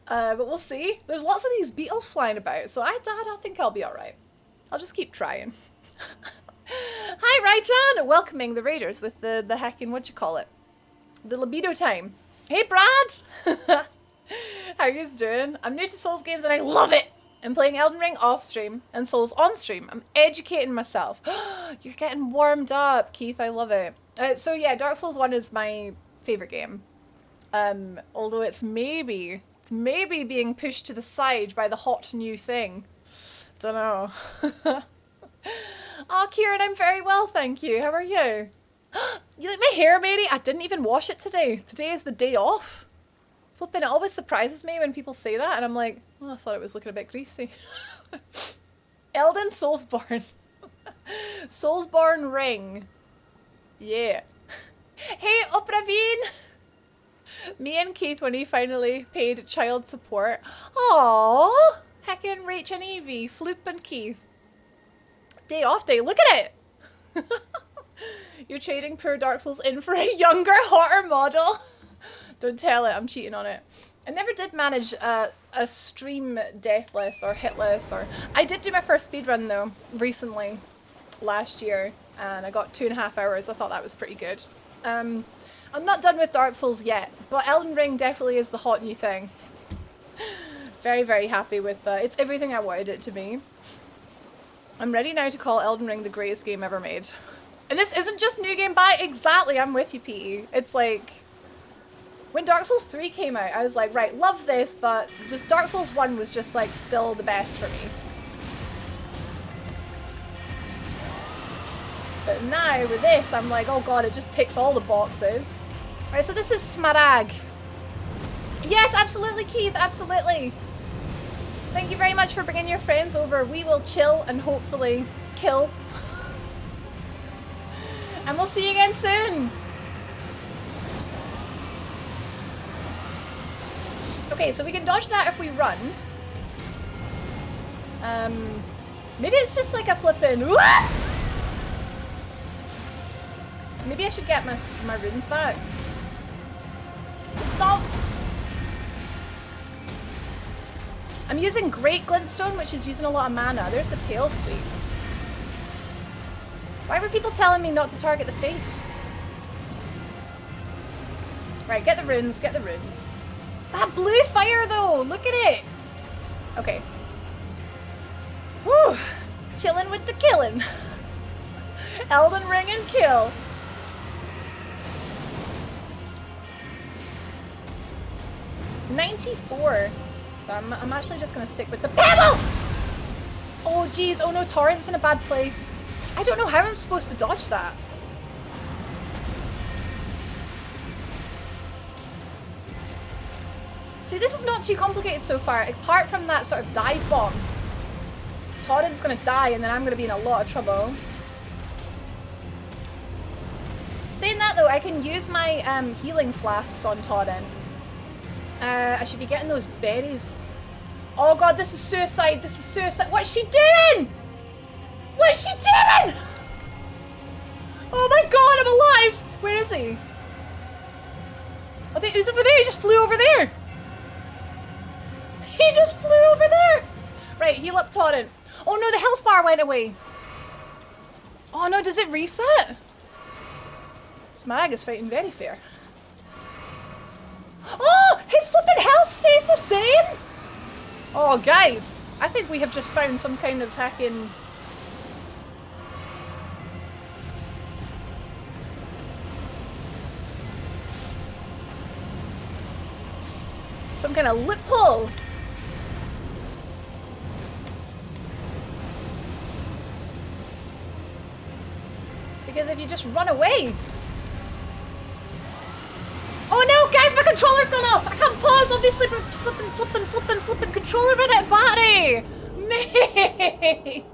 But we'll see. There's lots of these beetles flying about, so I don't think I'll be alright. I'll just keep trying. Hi, Raichan! Welcoming the Raiders with the heckin' whatchamacallit. The libido time. Hey, Brad! How you guys doing? I'm new to Souls games and I love it! I'm playing Elden Ring off stream and Souls on stream. I'm educating myself. You're getting warmed up, Keith. I love it. So yeah, Dark Souls 1 is my favorite game. Although it's maybe being pushed to the side by the hot new thing. Don't know. Oh, Kieran, I'm very well, thank you. How are you? You like my hair, Mary? I didn't even wash it today. Today is the day off. Flipping, it always surprises me when people say that, and I'm like, oh, I thought it was looking a bit greasy. Elden Soulsborne. Soulsborne Ring. Yeah. Hey, Opraveen! Me and Keith, when he finally paid child support. Aww! Heckin' Rach and Evie, Floop and Keith. Day off day, look at it! You're trading poor Dark Souls in for a younger, hotter model. Don't tell it, I'm cheating on it. I never did manage a stream deathless or hitless or... I did do my first speedrun though, recently, last year, and I got 2.5 hours. I thought that was pretty good. I'm not done with Dark Souls yet, but Elden Ring definitely is the hot new thing. Very, very happy with it's everything I wanted it to be. I'm ready now to call Elden Ring the greatest game ever made. And this isn't just new game buy. Exactly, I'm with you, P. It's like... When Dark Souls 3 came out, I was like, right, love this, but just Dark Souls 1 was just like still the best for me. But now with this, I'm like, oh god, it just ticks all the boxes. Right, so this is Smarag. Yes, absolutely, Keith, absolutely. Thank you very much for bringing your friends over. We will chill and hopefully kill. And we'll see you again soon. Okay, so we can dodge that if we run. Maybe it's just like a flippin'. Maybe I should get my runes back. Stop! I'm using Great Glintstone, which is using a lot of mana. There's the tail sweep. Why were people telling me not to target the face? Right, get the runes, get the runes. That blue fire though, look at it! Okay. Whew! Chilling with the killing. Elden Ring and kill. $94. So I'm actually just gonna stick with the pebble! Oh geez, oh no, Torrent's in a bad place. I don't know how I'm supposed to dodge that. See, this is not too complicated so far, apart from that sort of dive bomb. Torrent's gonna die and then I'm gonna be in a lot of trouble. Saying that though, I can use my healing flasks on Torrent. I should be getting those berries. Oh god, this is suicide, this is suicide. What's she doing? What's she doing? Oh my god, I'm alive! Where is he? Oh, he's over there, he just flew over there! He just flew over there! Right, heal up Torrent. Oh no, the health bar went away. Oh no, does it reset? Smag is fighting very fair. Oh, his flippin' health stays the same? Oh guys, I think we have just found some kind of hacking... some kind of loophole. Because if you just run away... Oh no, guys, my controller's gone off! I can't pause obviously been flipping controller ran out of battery! Mate!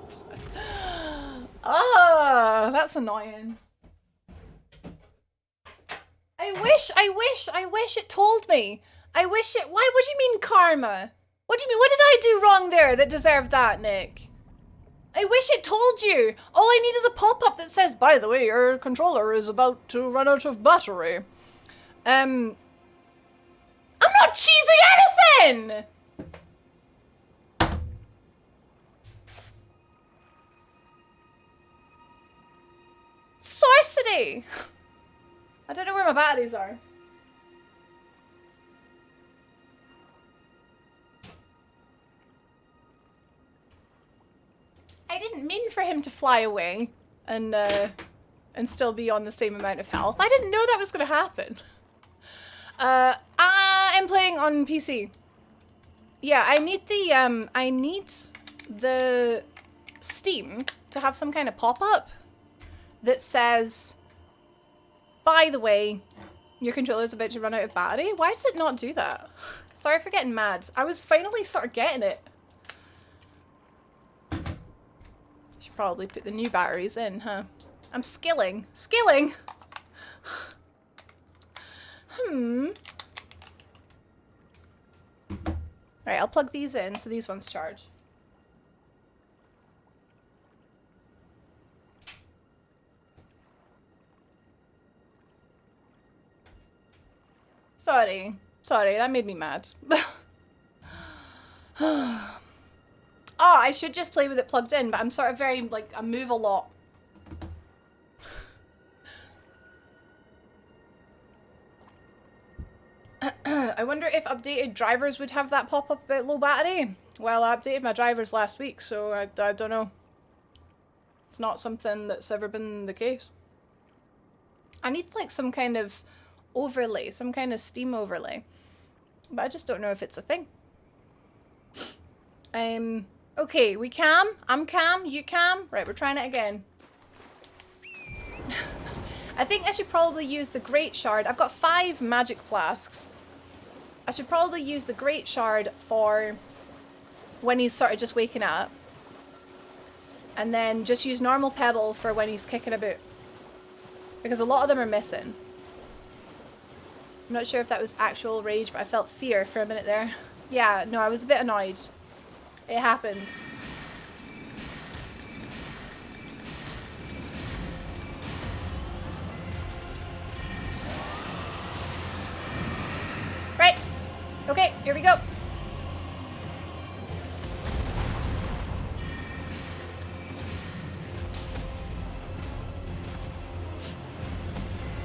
Oh, that's annoying. I wish it told me. I wish it, what do you mean karma? What do you mean, what did I do wrong there that deserved that, Nick? I wish it told you. All I need is a pop-up that says, by the way, your controller is about to run out of battery. I'm not cheesing anything! Sorcery! I don't know where my batteries are. I didn't mean for him to fly away and still be on the same amount of health. I didn't know that was gonna happen. I'm playing on PC. Yeah, I need the Steam to have some kind of pop-up that says, by the way, your controller's about to run out of battery. Why does it not do that? Sorry for getting mad. I was finally sort of getting it. Should probably put the new batteries in, huh? I'm skilling. Skilling? Alright, I'll plug these in so these ones charge. Sorry, that made me mad. Oh, I should just play with it plugged in, but I'm sort of very, like, I move a lot. I wonder if updated drivers would have that pop up about low battery. Well, I updated my drivers last week, so I don't know. It's not something that's ever been the case. I need, like, some kind of overlay, some kind of Steam overlay. But I just don't know if it's a thing. Okay, we cam. I'm cam, you cam. Right, we're trying it again. I think I should probably use the Great Shard. I've got 5 magic flasks. I should probably use the Great Shard for when he's sort of just waking up. And then just use normal Pebble for when he's kicking about. Because a lot of them are missing. I'm not sure if that was actual rage, but I felt fear for a minute there. Yeah, no, I was a bit annoyed. It happens. Right. Okay, here we go.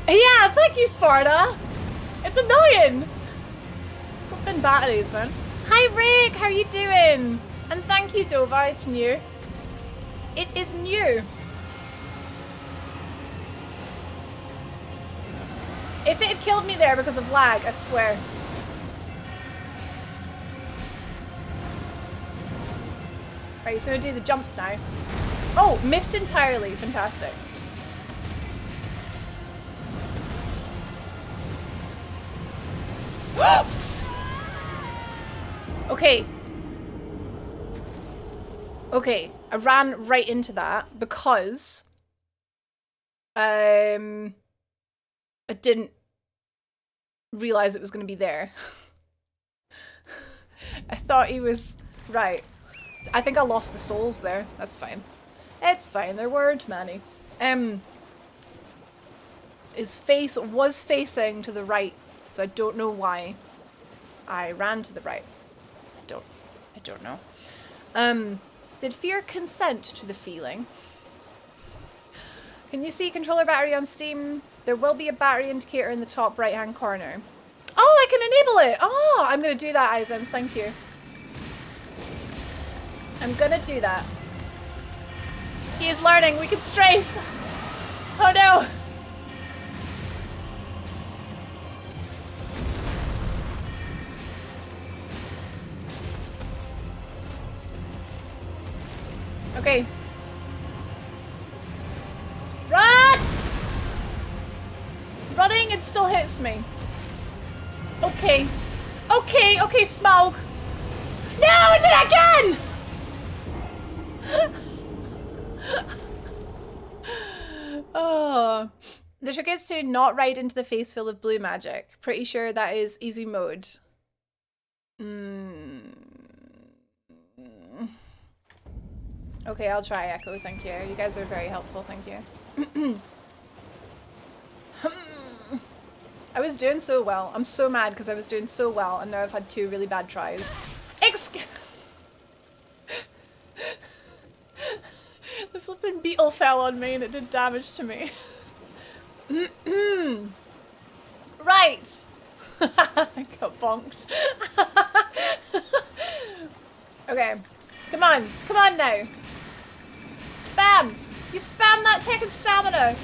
Yeah, thank you, Sparta. It's annoying. Flipping batteries, man. Hi, Rick. How are you doing? And thank you, Dova. It's new. It is new. If it had killed me there because of lag, I swear. Right, he's going to do the jump now. Oh, missed entirely. Fantastic. Okay. Okay, I ran right into that because I didn't realize it was going to be there. I thought he was right. I think I lost the souls there. That's fine. It's fine. There weren't many. His face was facing to the right, so I don't know why I ran to the right. I don't know. Did fear consent to the feeling? Can you see controller battery on Steam? There will be a battery indicator in the top right hand corner. Oh, I can enable it! Oh, I'm gonna do that, Izems, thank you. I'm gonna do that. He is learning, we can strafe! Oh no! Okay. Run! Running, it still hits me. Okay. Okay, okay, Smaug. No, I did it again! Oh. The trick is to not ride into the face full of blue magic. Pretty sure that is easy mode. Okay, I'll try Echo, thank you. You guys are very helpful, thank you. I was doing so well. I'm so mad because I was doing so well and now I've had 2 really bad tries. The flipping beetle fell on me and it did damage to me. Right! I got bonked. Okay. Come on now. Spam! You spam that second stamina!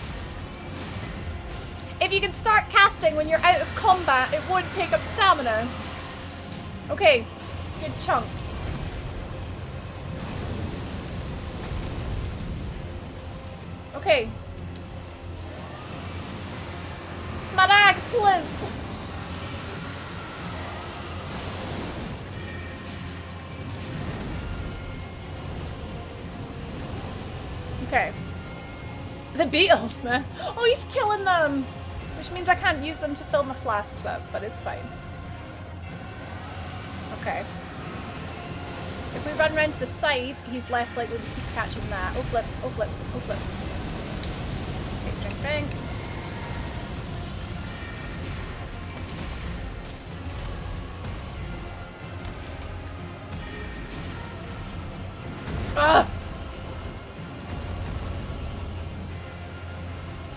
If you can start casting when you're out of combat, it won't take up stamina. Okay, good chunk. Okay. Smaragd, please! Okay. The beetles, man. Oh, he's killing them! Which means I can't use them to fill my flasks up, but it's fine. Okay. If we run around to the side, he's less likely to keep catching that. Oh flip, oh flip, oh flip. Okay, drink, drink. Ugh!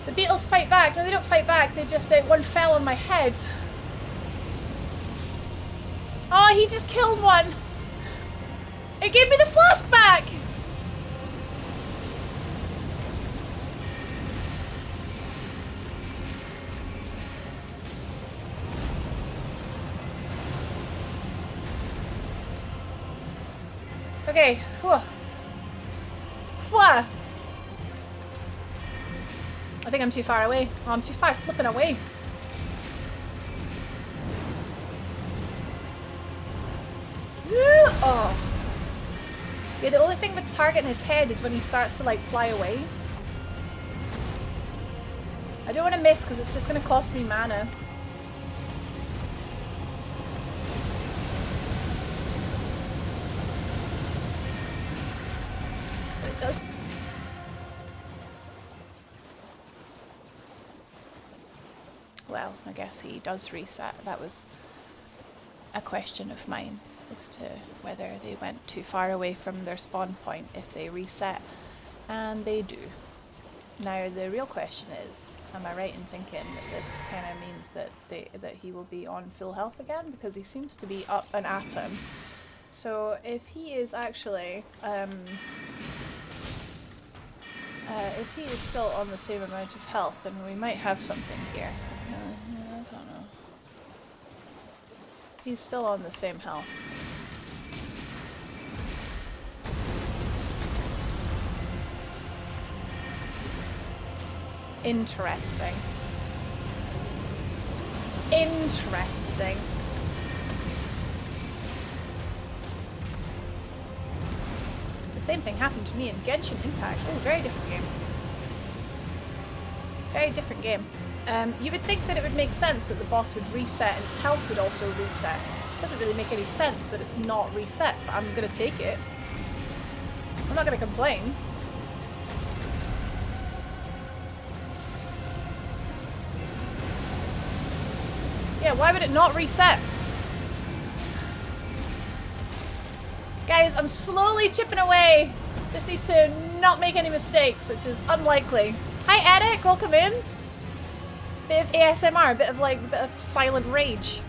The beetles fight back. No, they don't fight back. They just say one fell on my head. Oh, he just killed one. It gave me the flask back. Okay. Whew. Whew. I think I'm too far away. Oh, I'm too far flipping away. Oh. Yeah, the only thing with targeting his head is when he starts to like fly away. I don't want to miss because it's just going to cost me mana. But it does. Well, I guess he does reset. That was a question of mine as to whether they went too far away from their spawn point if they reset, and they do. Now the real question is, am I right in thinking that this kind of means that he will be on full health again, because he seems to be up and at him. So if he is actually if he is still on the same amount of health, then we might have something here. I don't know. He's still on the same health. Interesting. Interesting. The same thing happened to me in Genshin Impact. Oh, very different game. Very different game. You would think that it would make sense that the boss would reset and its health would also reset. It doesn't really make any sense that it's not reset, but I'm gonna take it. I'm not gonna complain. Yeah, why would it not reset? Guys, I'm slowly chipping away. Just need to not make any mistakes, which is unlikely. Hi Eric, welcome in. Bit of ASMR, a bit of silent rage.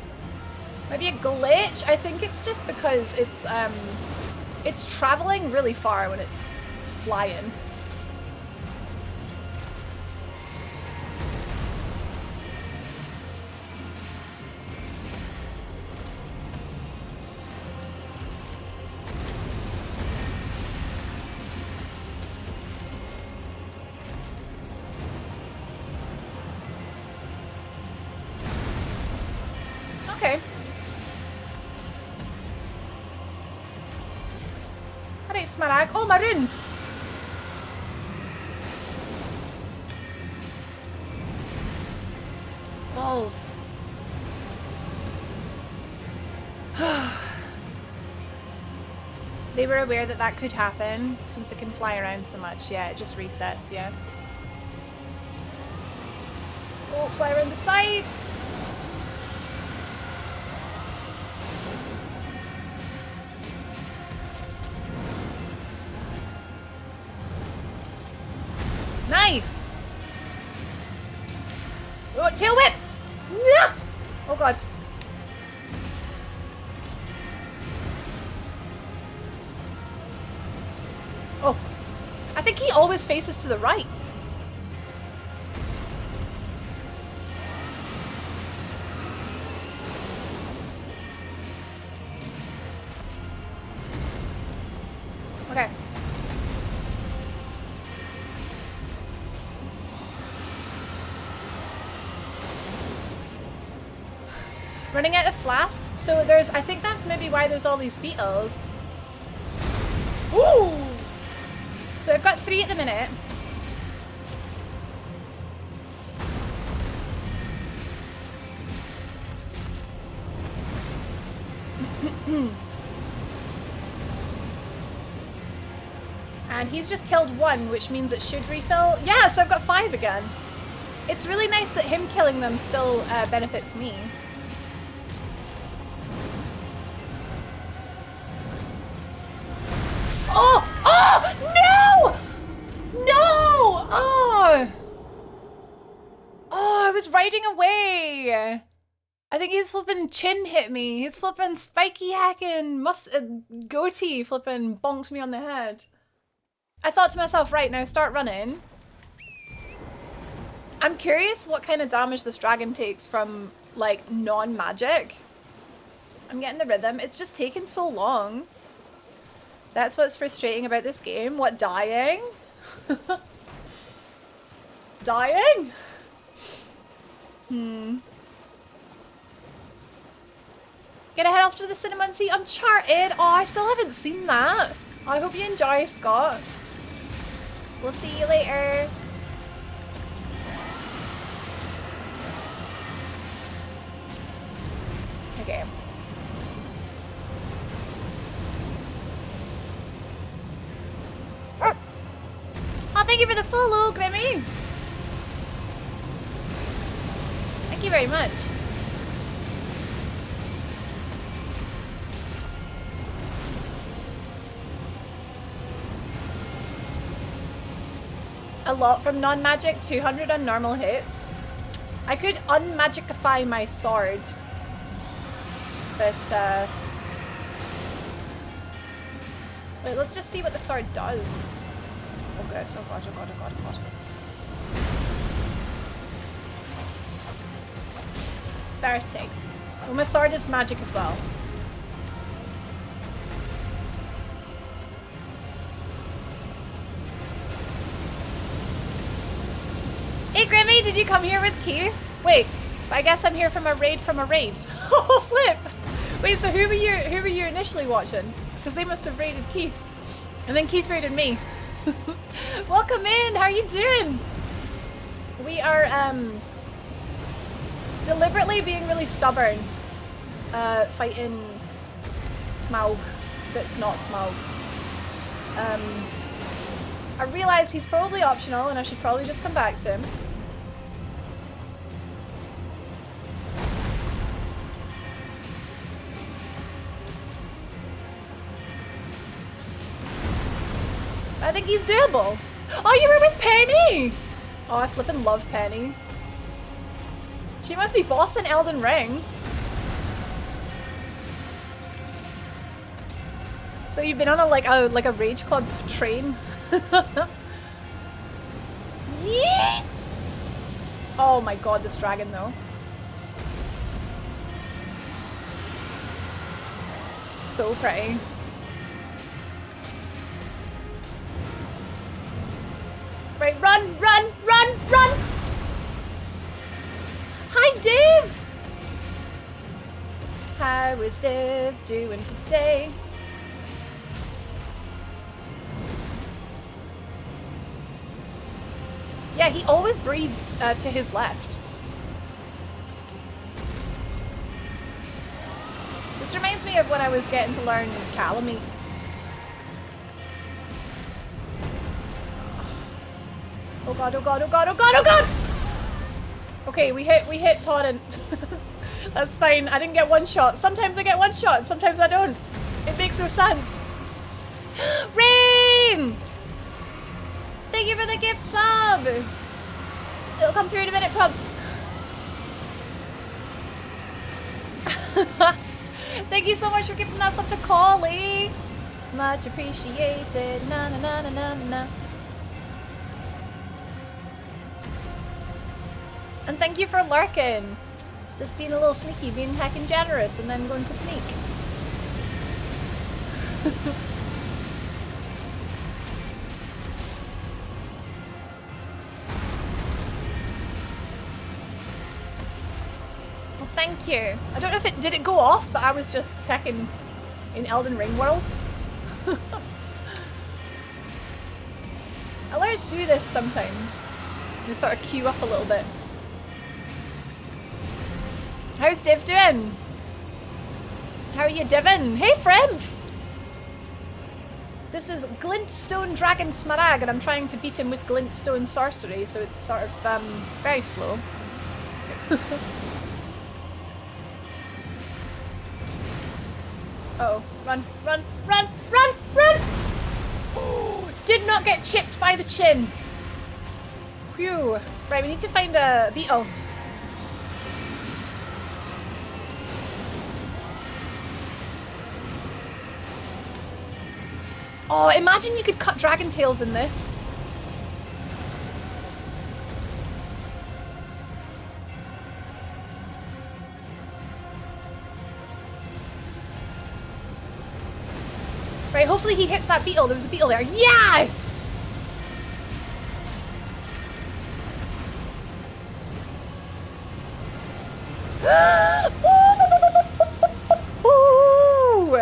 Maybe a glitch? I think it's just because it's traveling really far when it's flying. Thanks, Smarag. Oh, my runes! Balls. They were aware that that could happen since it can fly around so much. Yeah, it just resets, yeah. Oh, fly around the side! Nice! Oh, tail whip! Yeah! Oh god. Oh. I think he always faces to the right. Okay. Running out of flasks, so there's, I think that's maybe why there's all these beetles. Ooh! So I've got 3 at the minute. And he's just killed 1, which means it should refill. Yeah, so I've got 5 again. It's really nice that him killing them still benefits me. Oh! Oh! No! No! Oh! Oh, I was riding away. I think his flippin' chin hit me. His flippin' spiky hacking goatee flippin' bonked me on the head. I thought to myself, right, now start running. I'm curious what kind of damage this dragon takes from, like, non-magic. I'm getting the rhythm. It's just taking so long. That's what's frustrating about this game. What, dying? Dying? Gonna head off to the cinema and see Uncharted. Oh, I still haven't seen that. Oh, I hope you enjoy, Scott. We'll see you later. Okay. Oh, thank you for the follow, Grimmy. Thank you very much. A lot from non-magic, 200 on normal hits. I could unmagicify my sword. But, wait, let's just see what the sword does. Oh god, oh god, oh god, oh god, oh god. 30. Well, my sword is magic as well. Hey Grimmy, did you come here with Keith? Wait, I guess I'm here from a raid from a raid. Oh flip! Wait, so who were you initially watching? Because they must have raided Keith. And then Keith raided me. Welcome in, how are you doing? We are deliberately being really stubborn. Fighting Smaug that's not Smaug. I realise he's probably optional and I should probably just come back to him. I think he's doable. Oh, you were with Penny! Oh, I flippin' love Penny. She must be boss in Elden Ring. So you've been on a Rage Club train? Yeet! Oh my god, this dragon though. So pretty. Right, run, run, run, run! Hi, Dave! How is Dave doing today? Yeah, he always breathes to his left. This reminds me of when I was getting to learn Calamite. Oh god, oh god, oh god, oh god, oh god! Okay, we hit Torrent. That's fine. I didn't get one shot. Sometimes I get one shot, sometimes I don't. It makes no sense. Rain! Thank you for the gift sub! It'll come through in a minute, Pubs. Thank you so much for giving that sub to Collie. Much appreciated. Na na na na na na. And thank you for lurking. Just being a little sneaky, being heckin' generous, and then going to sneak. Well, thank you. I don't know if it did it go off, but I was just checking in Elden Ring world. Alerts do this sometimes. They sort of queue up a little bit. How's Div doing? How are you divin? Hey, friend! This is Glintstone Dragon Smarag, and I'm trying to beat him with Glintstone Sorcery, so it's sort of very slow. Uh-oh. Run, run, run, run, run! Oh, did not get chipped by the chin. Phew. Right, we need to find a beetle. Oh, imagine you could cut dragon tails in this. Right, hopefully he hits that beetle. There was a beetle there. Yes! Ooh!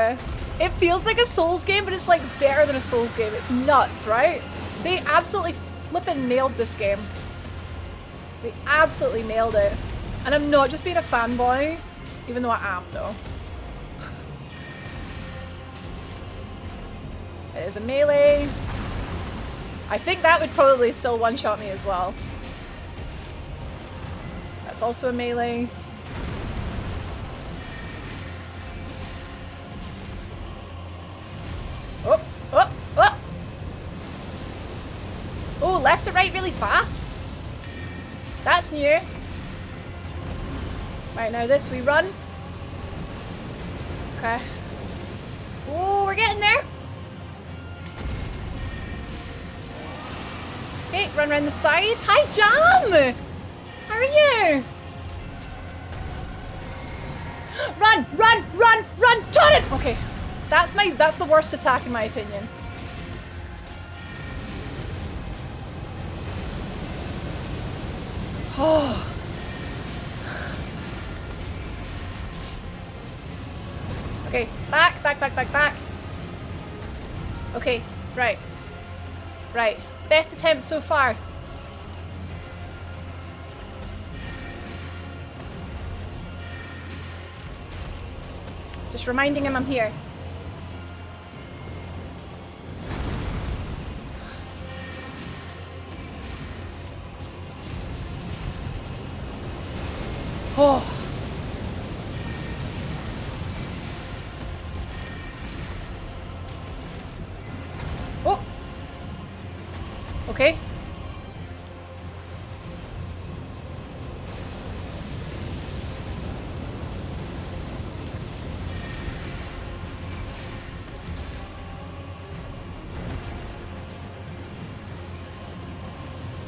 It feels like a Souls game, but it's like better than a Souls game. It's nuts, right? They absolutely flippin' nailed this game. They absolutely nailed it. And I'm not just being a fanboy, even though I am, though. It is a melee. I think that would probably still one-shot me as well. That's also a melee. Oh, oh, oh! Oh, left to right really fast. That's new. Right, now this we run. Okay. Oh, we're getting there. Okay, run around the side. Hi, Jam! How are you? Run, run, run, run! Turn it! Okay, that's the worst attack in my opinion. Oh. Okay, back, back, back, back, back. Okay, right. Right. Best attempt so far. Just reminding him I'm here. Oh. Oh. Okay.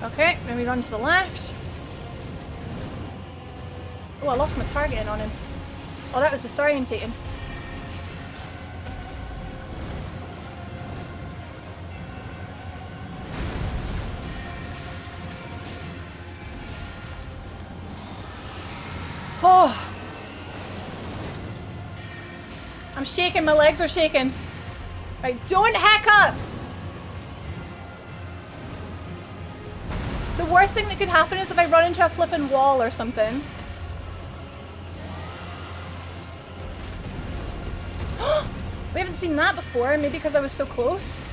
Okay, then we run to the left. Oh, I lost my targeting on him. Oh, that was disorientating. Oh! I'm shaking, my legs are shaking. Right, don't hack up! The worst thing that could happen is if I run into a flippin' wall or something. We haven't seen that before, maybe because I was so close.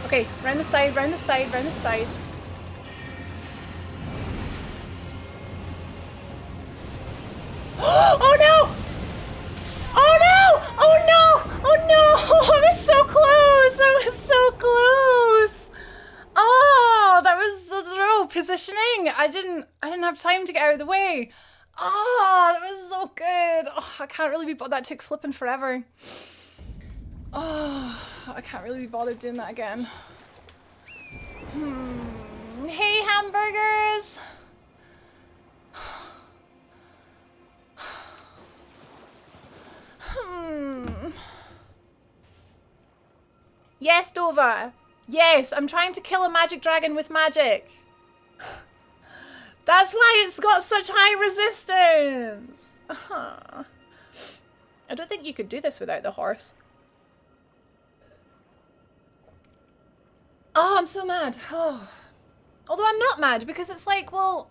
Okay, round the side, round the side, round the side. Oh no! Oh no! Oh no! Oh no! I was so close! I was so close! Oh, that was so positioning. I didn't have time to get out of the way. Oh, that was so good. Oh, I can't really be bothered. That took flipping forever. Oh, I can't really be bothered doing that again. Hey, hamburgers! Yes, Dova. Yes, I'm trying to kill a magic dragon with magic. That's why it's got such high resistance. I don't think you could do this without the horse. Oh, I'm so mad. Oh. Although I'm not mad because it's like, well,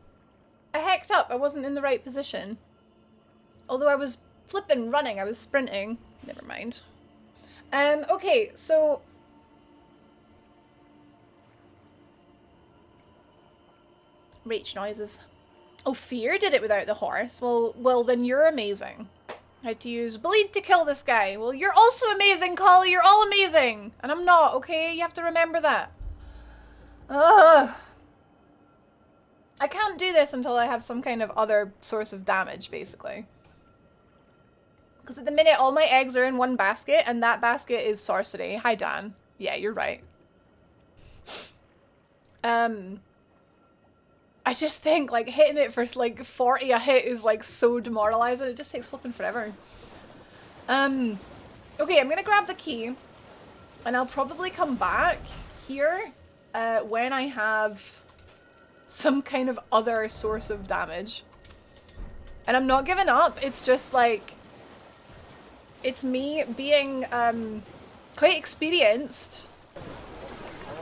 I hecked up. I wasn't in the right position. Although I was flipping running. I was sprinting. Never mind. Okay, so... Rach noises. Oh, Fear did it without the horse. Well, then you're amazing. How to use bleed to kill this guy. Well, you're also amazing, Collie. You're all amazing. And I'm not, okay? You have to remember that. Ugh. I can't do this until I have some kind of other source of damage, basically. Because at the minute, all my eggs are in one basket, and that basket is sorcery. Hi, Dan. Yeah, you're right. I just think, like, hitting it for, like, 40 a hit is, like, so demoralizing. It just takes flipping forever. Okay, I'm gonna grab the key. And I'll probably come back here when I have some kind of other source of damage. And I'm not giving up. It's just, like... It's me being, quite experienced.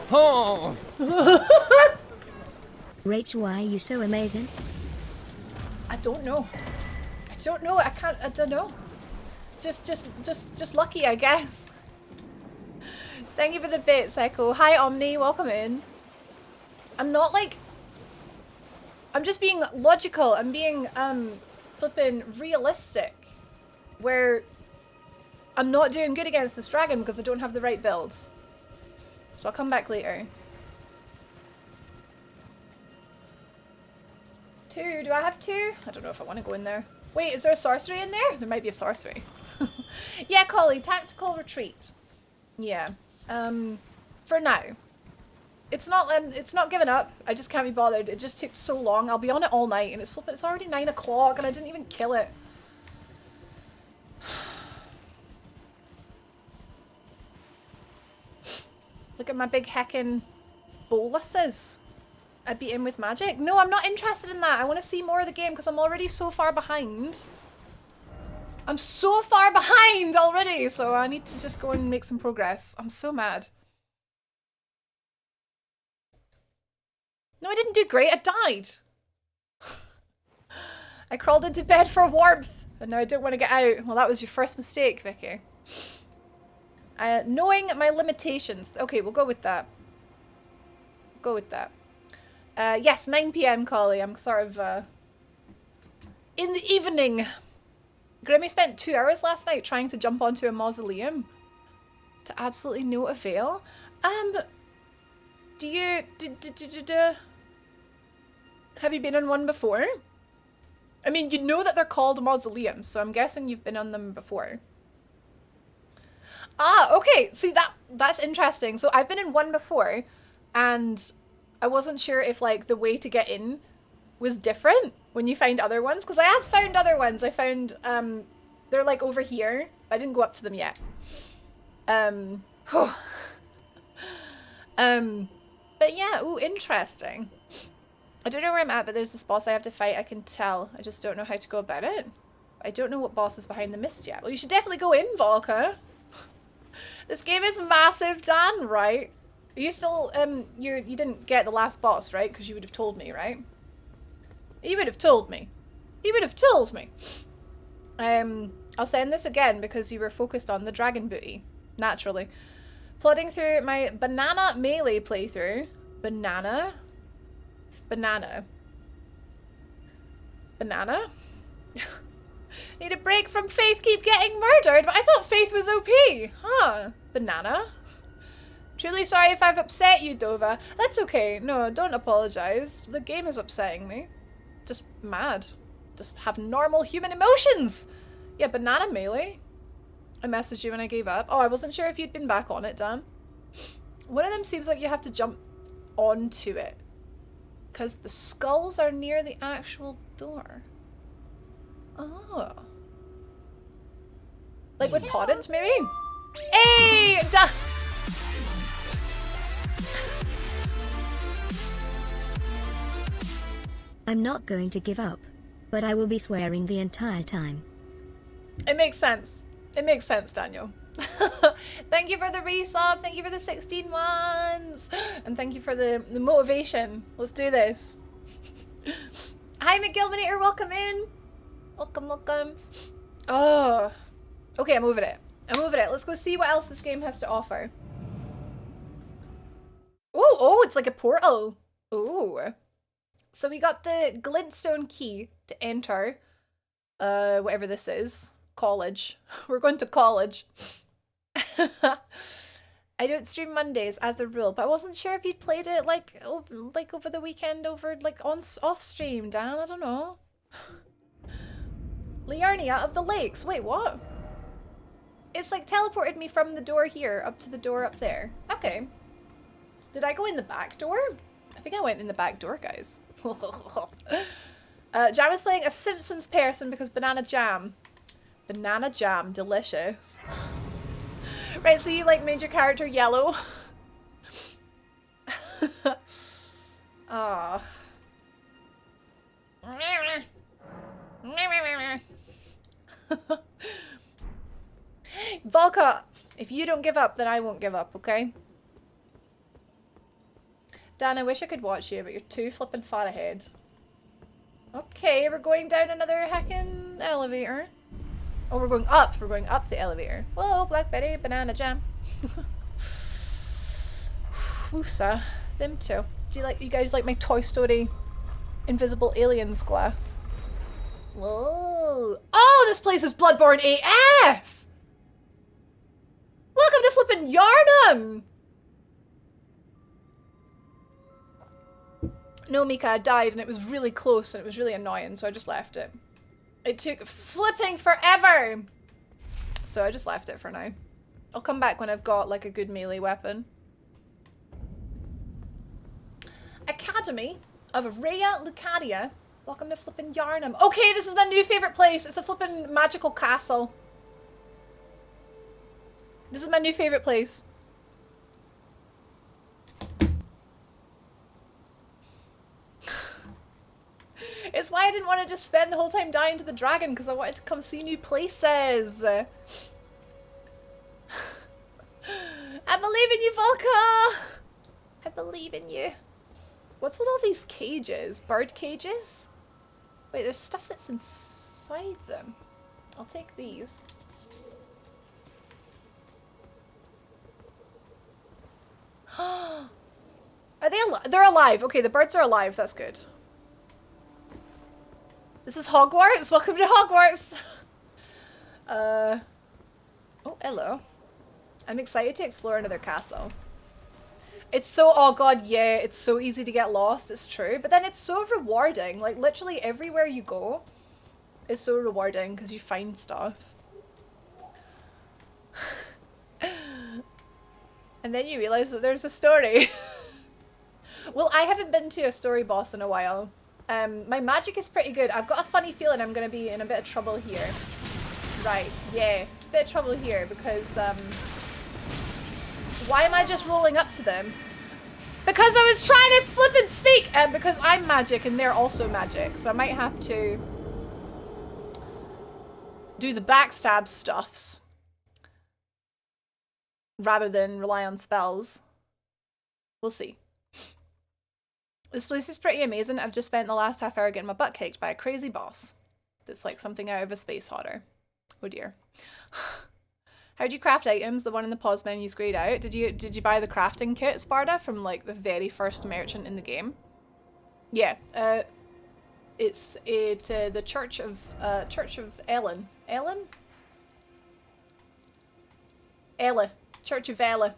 Oh! Rach, why are you so amazing? I don't know. I don't know. I don't know. Just lucky, I guess. Thank you for the bits, Echo. Hi, Omni. Welcome in. I'm not like... I'm just being logical. I'm being, flipping realistic. Where I'm not doing good against this dragon because I don't have the right builds. So I'll come back later. 2. Do I have 2? I don't know if I want to go in there. Wait, is there a sorcery in there? There might be a sorcery. Yeah, Collie, tactical retreat. Yeah. For now. It's not giving up. I just can't be bothered. It just took so long. I'll be on it all night and it's already 9 o'clock and I didn't even kill it. Look at my big heckin' boluses. I beat him with magic. No, I'm not interested in that. I want to see more of the game because I'm already so far behind. I'm so far behind already, so I need to just go and make some progress. I'm so mad. No, I didn't do great. I died. I crawled into bed for warmth, and now I don't want to get out. Well, that was your first mistake, Vicky. Knowing my limitations. Okay, we'll go with that. Go with that. Yes, 9 PM, Collie. I'm sort of, in the evening. Grimmy spent 2 hours last night trying to jump onto a mausoleum. To absolutely no avail. Do you... Have you been on one before? I mean, you know that they're called mausoleums, so I'm guessing you've been on them before. Ah, okay. See, that's interesting. So I've been in one before, and I wasn't sure if, like, the way to get in was different when you find other ones. Because I have found other ones. I found, they're, like, over here. I didn't go up to them yet. But yeah, ooh, interesting. I don't know where I'm at, but there's this boss I have to fight. I can tell. I just don't know how to go about it. I don't know what boss is behind the mist yet. Well, you should definitely go in, Volka. This game is massive, Dan, right? You still, you didn't get the last boss, right? Because you would have told me, right? You would have told me. You would have told me. I'll send this again because you were focused on the dragon booty. Naturally. Plodding through my banana melee playthrough. Banana? Banana. Banana? Need a break from Faith, keep getting murdered, but I thought Faith was OP. Huh. Banana? Truly sorry if I've upset you, Dova. That's okay. No, don't apologize. The game is upsetting me. Just mad. Just have normal human emotions. Yeah, banana melee. I messaged you when I gave up. Oh, I wasn't sure if you'd been back on it, Dan. One of them seems like you have to jump onto it. Because the skulls are near the actual door. Oh. Like with Torrent, maybe? Hey! I'm not going to give up, but I will be swearing the entire time. It makes sense. It makes sense, Daniel. Thank you for the resub. Thank you for the 16 months. And thank you for the motivation. Let's do this. Hi, McGilmanator. Welcome in. Welcome, welcome. Oh. Okay, I'm over it. I'm over it. Let's go see what else this game has to offer. Oh, it's like a portal. Oh. So we got the glintstone key to enter, whatever this is, college. We're going to college. I don't stream Mondays as a rule, but I wasn't sure if you'd played it like over the weekend, off stream, Dan. I don't know. Liarnia of the Lakes. Wait, what? It's like teleported me from the door here up to the door up there. Okay. Did I go in the back door? I think I went in the back door, guys. Jam is playing a Simpsons person because banana jam. Banana jam, delicious. Right, so you like made your character yellow. Ah. Volka, if you don't give up, then I won't give up, okay? Dan, I wish I could watch you, but you're too flippin' far ahead. Okay, we're going down another heckin' elevator. Oh, we're going up. We're going up the elevator. Whoa, Blackberry, banana jam. Woosa. Them too. Do you guys like my Toy Story invisible aliens glass? Whoa. Oh, this place is Bloodborne AF! Welcome to flippin' Yarnum! No, Mika, I died and it was really close and it was really annoying, so I just left it. It took flipping forever! So I just left it for now. I'll come back when I've got like a good melee weapon. Academy of Rhea Lucadia. Welcome to flippin' Yarnum. Okay, this is my new favorite place. It's a flippin' magical castle. This is my new favorite place. It's why I didn't want to just spend the whole time dying to the dragon, because I wanted to come see new places. I believe in you, Volka! I believe in you. What's with all these cages? Bird cages? Wait, there's stuff that's inside them. I'll take these. Are they alive? They're alive. Okay, the birds are alive. That's good. This is Hogwarts. Welcome to Hogwarts. Oh, hello. I'm excited to explore another castle. It's so, oh god, yeah, it's so easy to get lost. It's true. But then it's so rewarding. Like, literally everywhere you go is so rewarding because you find stuff. And then you realize that there's a story. Well, I haven't been to a story boss in a while. My magic is pretty good. I've got a funny feeling I'm going to be in a bit of trouble here. Right, yeah. Bit of trouble here because, why am I just rolling up to them? Because I was trying to flip and speak! Because I'm magic and they're also magic. So I might have to do the backstab stuffs. rather than rely on spells. We'll see. This place is pretty amazing. I've just spent the last half hour getting my butt kicked by a crazy boss. That's like something out of a space horror. Oh dear. How do you craft items? The one in the pause menu's grayed out. Did you buy the crafting kit, Sparta, from like the very first merchant in the game? Yeah. It's the Church of Ellen. Ellen? Ella. Church of Ella.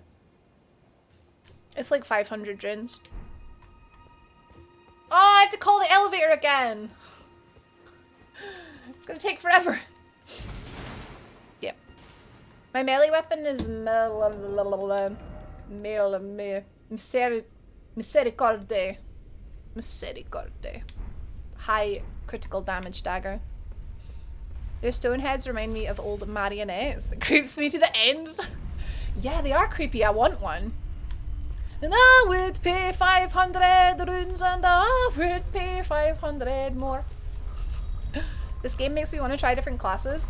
It's like 500 drins. Oh, I have to call the elevator again. It's gonna take forever. Yep. My melee weapon is Misericorde. Misericorde. High critical damage dagger. Their stone heads remind me of old marionettes. It creeps me to the end. Yeah, they are creepy. I want one. And I would pay 500 runes and I would pay 500 more. This game makes me want to try different classes.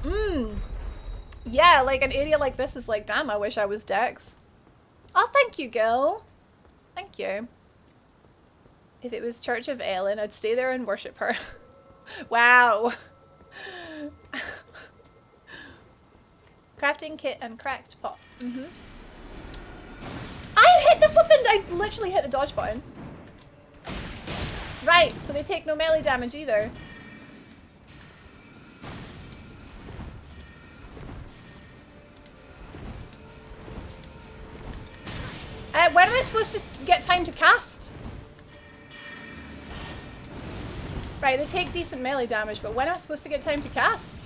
Yeah, like an area like this is like, damn, I wish I was Dex. Oh, thank you, girl. Thank you. If it was Church of Ellen, I'd stay there and worship her. Wow. Crafting kit and cracked pots. I hit the flippin'! I literally hit the dodge button. Right, so they take no melee damage either. When am I supposed to get time to cast? Right, they take decent melee damage, but when am I supposed to get time to cast?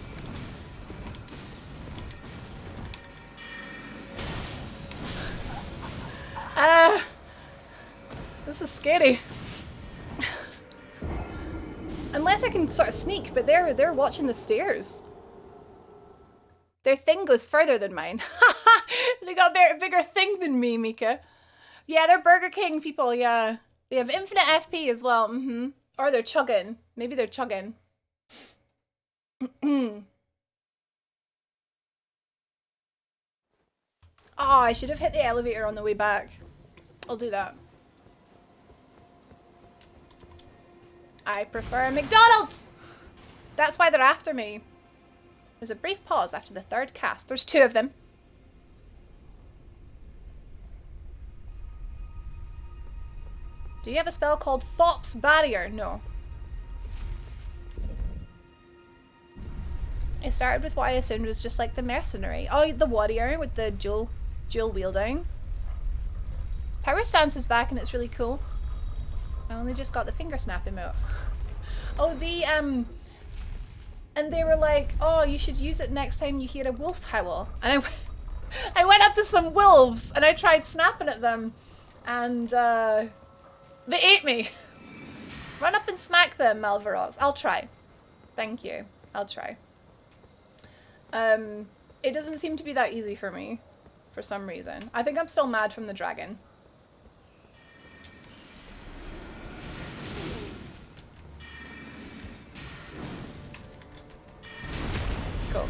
This is scary. Unless I can sort of sneak, but they're watching the stairs. Their thing goes further than mine. They got a bigger thing than me, Mika. Yeah, they're Burger King people, yeah. They have infinite FP as well, Or they're chugging. Maybe they're chugging. Oh, I should have hit the elevator on the way back. I'll do that. I prefer McDonald's! That's why they're after me. There's a brief pause after the third cast. There's two of them. Do you have a spell called Thop's Barrier? No. I started with what I assumed was just like the mercenary. Oh, the warrior with the dual wielding. Power Stance is back and it's really cool. I only just got the finger snap emote. Oh, and they were like, oh, you should use it next time you hear a wolf howl. And I went up to some wolves and I tried snapping at them and they ate me. Run up and smack them, Malvarox. I'll try. Thank you. I'll try. It doesn't seem to be that easy for me for some reason. I think I'm still mad from the dragon. Cool.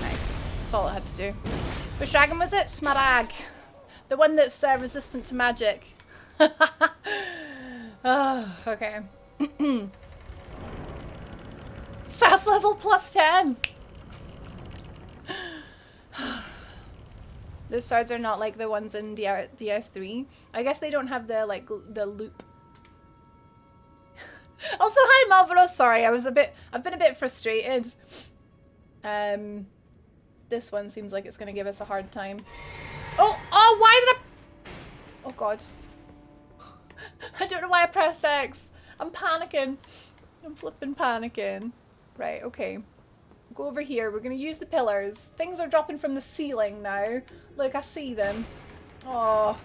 Nice. That's all I had to do. Which dragon was it? Smarag. The one that's resistant to magic. Oh, okay. SAS level +10. Those swords are not like the ones in DS3. I guess they don't have the the loop. Also, hi Malvaro. Sorry, I've been a bit frustrated. This one seems like it's gonna give us a hard time. Oh, why did I? Oh God. I don't know why I pressed X. I'm panicking. I'm flipping panicking. Right, okay. Go over here. We're gonna use the pillars. Things are dropping from the ceiling now. Look, I see them. Oh.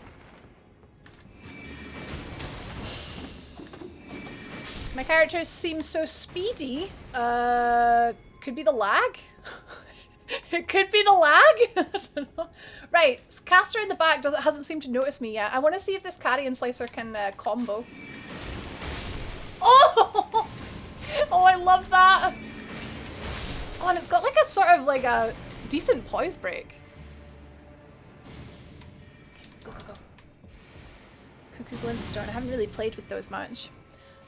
My character seems so speedy. Could be the lag? It could be the lag? I don't know. Right, caster in the back hasn't seemed to notice me yet. I want to see if this carrion slicer can combo. Oh! Oh, I love that. Oh, and it's got like a sort of like a decent poise break. Okay, go, go, go. Cuckoo Glintstone. I haven't really played with those much.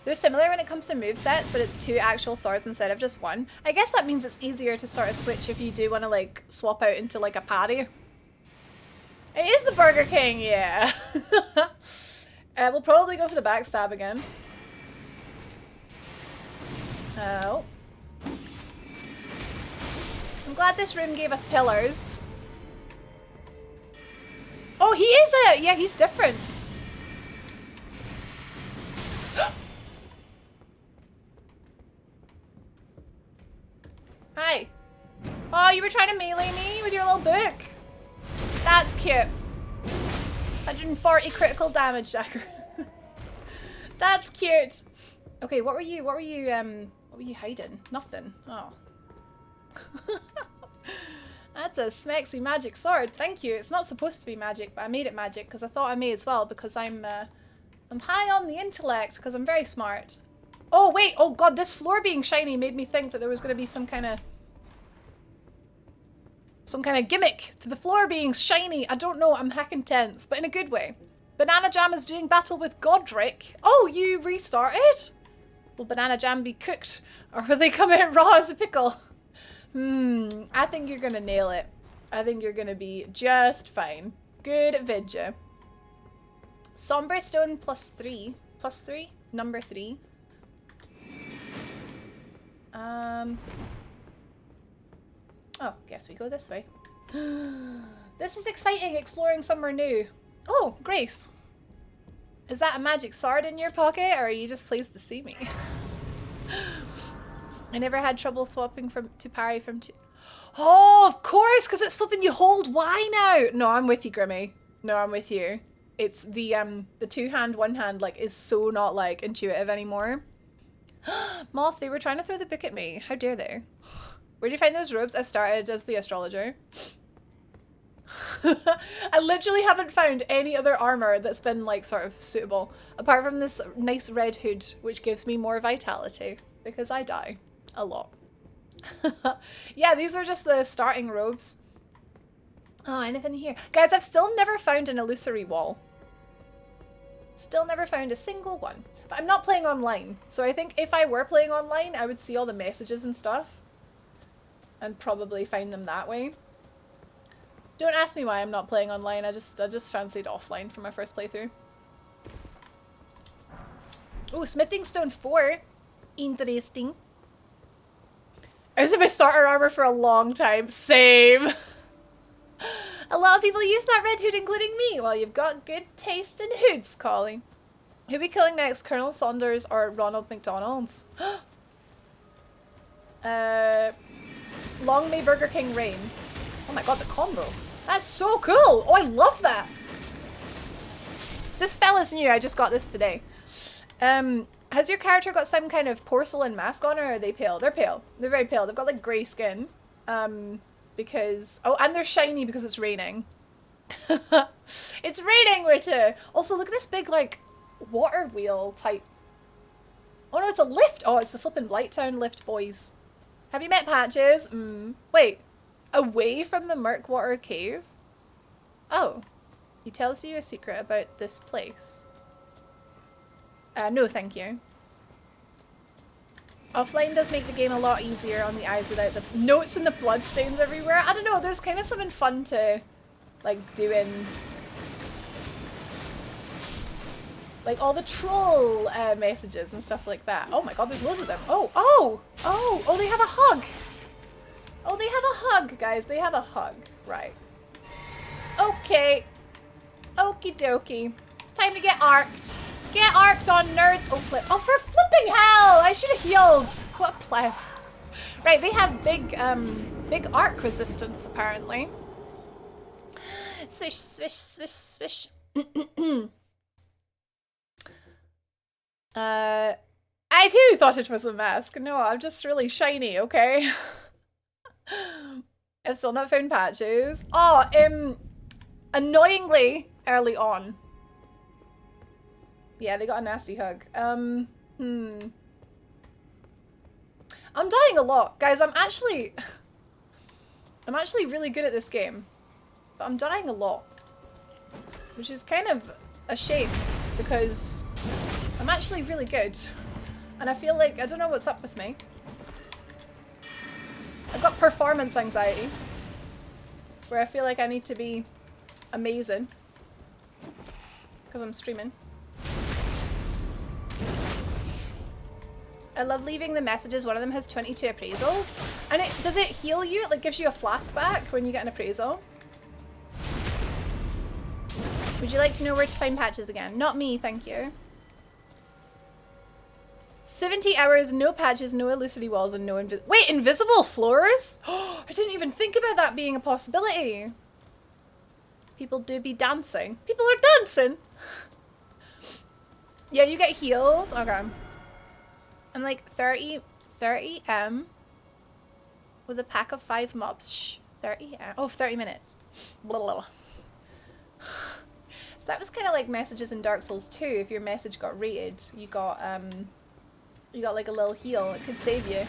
They're similar when it comes to movesets, but it's 2 actual swords instead of just 1. I guess that means it's easier to sort of switch if you do want to like swap out into like a parry. It is the Burger King, yeah. We'll probably go for the backstab again. Oh. I'm glad this room gave us pillars. Oh, he is a... Yeah, he's different. Hi. Oh, you were trying to melee me with your little book. That's cute. 140 critical damage, Dagger. That's cute. Okay, what were you hiding? Nothing. Oh. That's a smexy magic sword. Thank you. It's not supposed to be magic, but I made it magic because I thought I may as well because I'm high on the intellect because I'm very smart. Oh wait, oh god, this floor being shiny made me think that there was going to be some kind of gimmick to the floor being shiny. I don't know, I'm hacking tense, but in a good way. Banana Jam is doing battle with Godric. Oh, you restarted? Will Banana Jam be cooked or will they come out raw as a pickle? I think you're gonna nail it. I think you're gonna be just fine. Good vidya. Somber Stone +3. +3? Number 3. Oh, guess we go this way. This is exciting, exploring somewhere new. Oh, Grace. Is that a magic sword in your pocket, or are you just pleased to see me? I never had trouble swapping to parry from two. Oh, of course, because it's flipping you hold Y now. No, I'm with you, Grimmy. No, I'm with you. It's the 2-hand, 1-hand, like, is so not, like, intuitive anymore. Moth, they were trying to throw the book at me. How dare they? Where do you find those robes? I started as the astrologer. I literally haven't found any other armor that's been, like, sort of suitable. Apart from this nice red hood, which gives me more vitality. Because I die. A lot. Yeah, these are just the starting robes. Oh, anything here? Guys, I've still never found an illusory wall. Still never found a single one. But I'm not playing online. So I think if I were playing online, I would see all the messages and stuff. And probably find them that way. Don't ask me why I'm not playing online. I just fancied offline for my first playthrough. Oh, Smithing Stone 4. Interesting. I was in my starter armor for a long time. Same. A lot of people use that red hood, including me. Well, you've got good taste in hoods, Collie. Who'll be killing next, Colonel Saunders or Ronald McDonald's? Long may Burger King reign. Oh my god, the combo. That's so cool. Oh, I love that. This spell is new. I just got this today. Has your character got some kind of porcelain mask on, or are they pale? They're pale. They're very pale. They've got like grey skin. Because... Oh, and they're shiny because it's raining. It's raining, Witte! Also, look at this big, like, water wheel type. Oh no, it's a lift! Oh, it's the flippin' Blighttown Lift, boys. Have you met Patches? Wait. Away from the Murkwater Cave? Oh. He tells you a secret about this place. No, thank you. Offline does make the game a lot easier on the eyes without the notes and the bloodstains everywhere. I don't know, there's kind of something fun to, like, doing... Like, all the troll messages and stuff like that. Oh my god, there's loads of them. Oh, they have a hug! Oh, they have a hug, guys. They have a hug. Right. Okay. Okie dokie. It's time to get arced. Get arced on nerds. Oh, flip. Oh, for flipping hell! I should have healed. What a pleb. Right, they have big arc resistance, apparently. Swish, swish, swish, swish. I too thought it was a mask. No, I'm just really shiny, okay? I've still not found Patches. Oh, annoyingly early on. Yeah, they got a nasty hug. I'm dying a lot. Guys, I'm actually really good at this game. But I'm dying a lot. Which is kind of a shame because I'm actually really good. And I feel like I don't know what's up with me. I've got performance anxiety. Where I feel like I need to be amazing. Because I'm streaming. I love leaving the messages. One of them has 22 appraisals. And does it heal you? It like gives you a flask back when you get an appraisal. Would you like to know where to find patches again? Not me, thank you. 70 hours, no patches, no illusory walls, and no wait, invisible floors? I didn't even think about that being a possibility. People do be dancing. People are dancing! Yeah, you get healed. Okay. I'm like 30 with a pack of 5 mobs. Shh, 30 oh, 30 minutes. Blah, blah, blah. So that was kind of like messages in Dark Souls 2. If your message got rated, you got like a little heal. It could save you.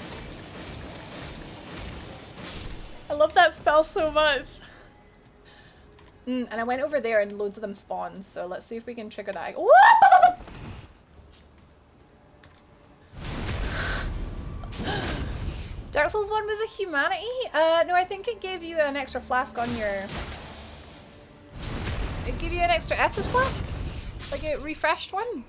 I love that spell so much. And I went over there and loads of them spawned. So let's see if we can trigger that. Dark Souls 1 was a humanity? No, I think it gave you an extra flask on your... It gave you an extra Estus flask? Like a refreshed one?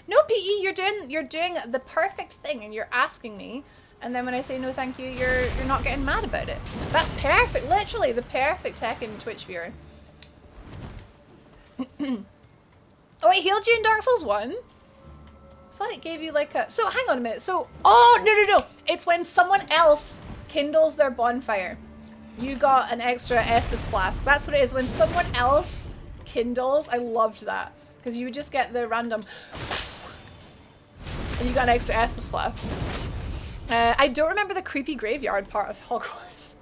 No, PE, you're doing the perfect thing and you're asking me. And then when I say no thank you, you're not getting mad about it. That's perfect. Literally the perfect Tekken Twitch viewer. Oh, it healed you in Dark Souls 1? I thought it gave you like a... So, hang on a minute. So, oh, no. It's when someone else kindles their bonfire. You got an extra Estus flask. That's what it is. When someone else kindles, I loved that. Because you would just get the random... And you got an extra Estus flask. I don't remember the creepy graveyard part of Hogwarts.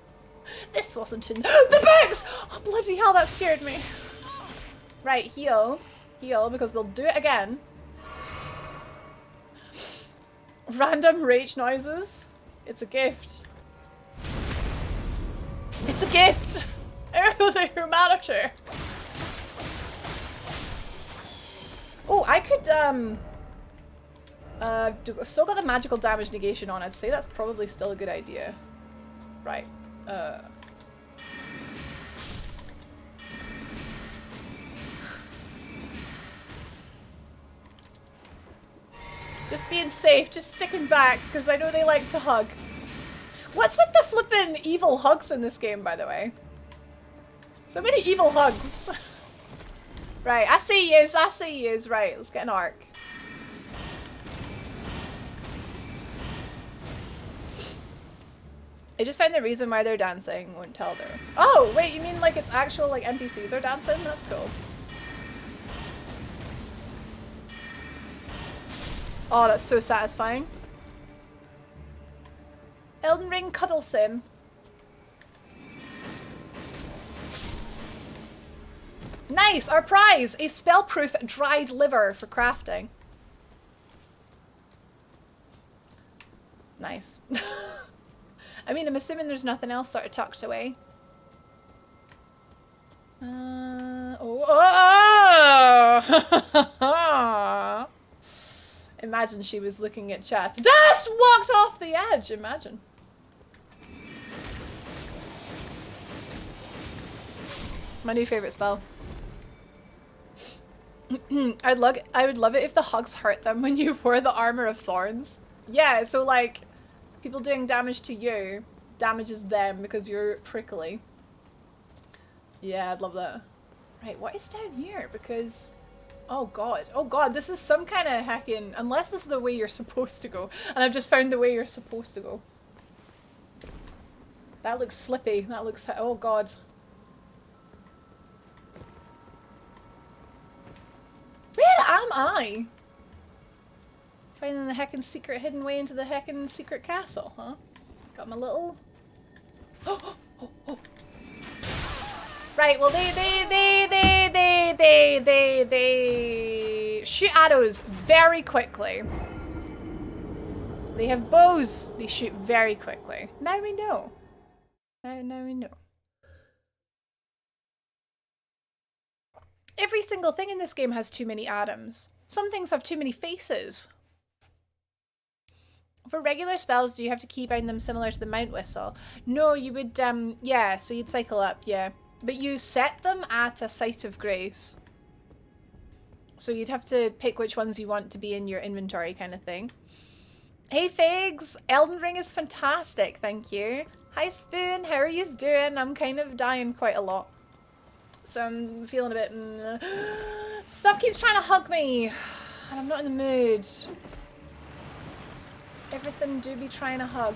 This wasn't in... The bugs! Oh, bloody hell, that scared me. Right, heal. Heal, because they'll do it again. Random rage noises. It's a gift. It's a gift! Oh, the humanity! Oh, I could, still got the magical damage negation on. I'd say that's probably still a good idea. Right. Just being safe, just sticking back, because I know they like to hug. What's with the flippin' evil hugs in this game, by the way? So many evil hugs. Right, I see yous, I see yous. Right, let's get an arc. I just found the reason why they're dancing. Won't tell though. Oh, wait, you mean like it's actual like NPCs are dancing? That's cool. Oh, that's so satisfying. Elden Ring Cuddle Sim. Nice! Our prize! A spell-proof dried liver for crafting. Nice. I mean, I'm assuming there's nothing else sort of tucked away. Imagine she was looking at chat. Just walked off the edge, imagine. My new favorite spell. I would love it if the hugs hurt them when you wore the armor of thorns. Yeah, so like people doing damage to you damages them because you're prickly. Yeah, I'd love that. Right, what is down here? Because oh god, this is some kind of hacking, unless this is the way you're supposed to go. And I've just found the way you're supposed to go. That looks slippy. That looks, oh god. Where am I? Finding the heckin' secret hidden way into the heckin' secret castle, huh? Got my little... Oh. Right, well they shoot arrows very quickly. They have bows. They shoot very quickly. Now we know. Now we know. Every single thing in this game has too many atoms. Some things have too many faces. For regular spells, do you have to keybind them similar to the Mount Whistle? No, you would, yeah, so you'd cycle up, yeah. But you set them at a site of grace. So you'd have to pick which ones you want to be in your inventory kind of thing. Hey Figs! Elden Ring is fantastic, thank you. Hi Spoon, how are you doing? I'm kind of dying quite a lot. So I'm feeling a bit... Stuff keeps trying to hug me. And I'm not in the mood. Everything do be trying to hug.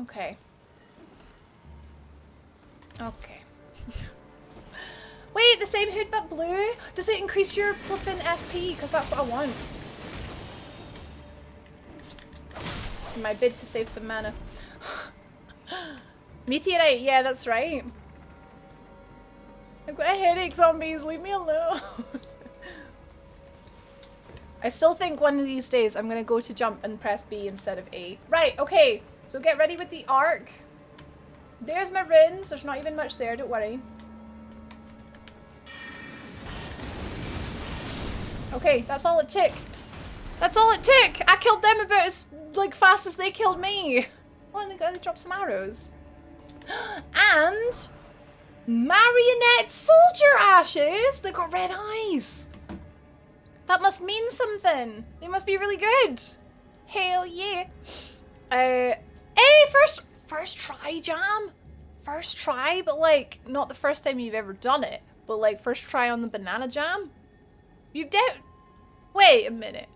Okay. Okay. Wait, the same hood but blue? Does it increase your flippin' FP? Because that's what I want. In my bid to save some mana. Meteorite, yeah, that's right. I've got a headache, zombies. Leave me alone. I still think one of these days I'm going to go to jump and press B instead of A. Right, okay. So get ready with the arc. There's my runes. There's not even much there, don't worry. Okay, that's all it took. That's all it took! I killed them about as like fast as they killed me. Oh, and they dropped some arrows. And marionette soldier ashes! They've got red eyes! That must mean something! They must be really good! Hell yeah! Hey, first try, Jam! First try, but like, not the first time you've ever done it, but like, first try on the banana jam? You don't... Wait a minute.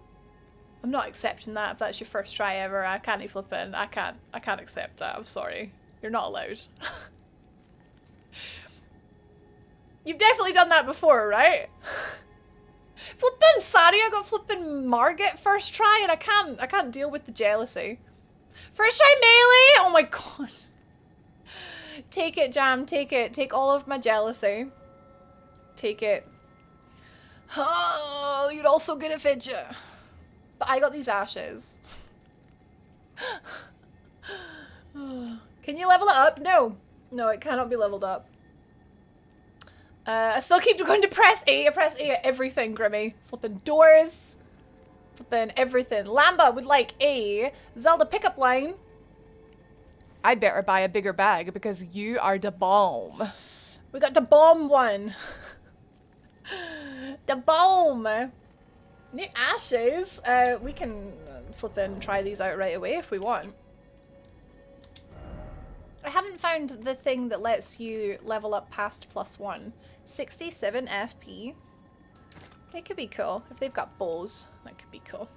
I'm not accepting that if that's your first try ever. I can't even flip in. I can't accept that. I'm sorry. You're not allowed. You've definitely done that before, right? Flippin' sorry, I got flippin' Margit first try and I can't deal with the jealousy. First try melee! Oh my god. Take it, Jam, take it. Take all of my jealousy. Take it. Oh, you're all so good at fidget. But I got these ashes. Can you level it up? No. No, it cannot be leveled up. I still keep going to press A. I press A at everything, Grimmy. Flipping doors. Flipping everything. Lamba would like A. Zelda pickup line. I'd better buy a bigger bag because you are the bomb. We got the bomb one. The bomb. New ashes. We can flip and try these out right away if we want. I haven't found the thing that lets you level up past +1. 67 FP. They could be cool. If they've got bows, that could be cool.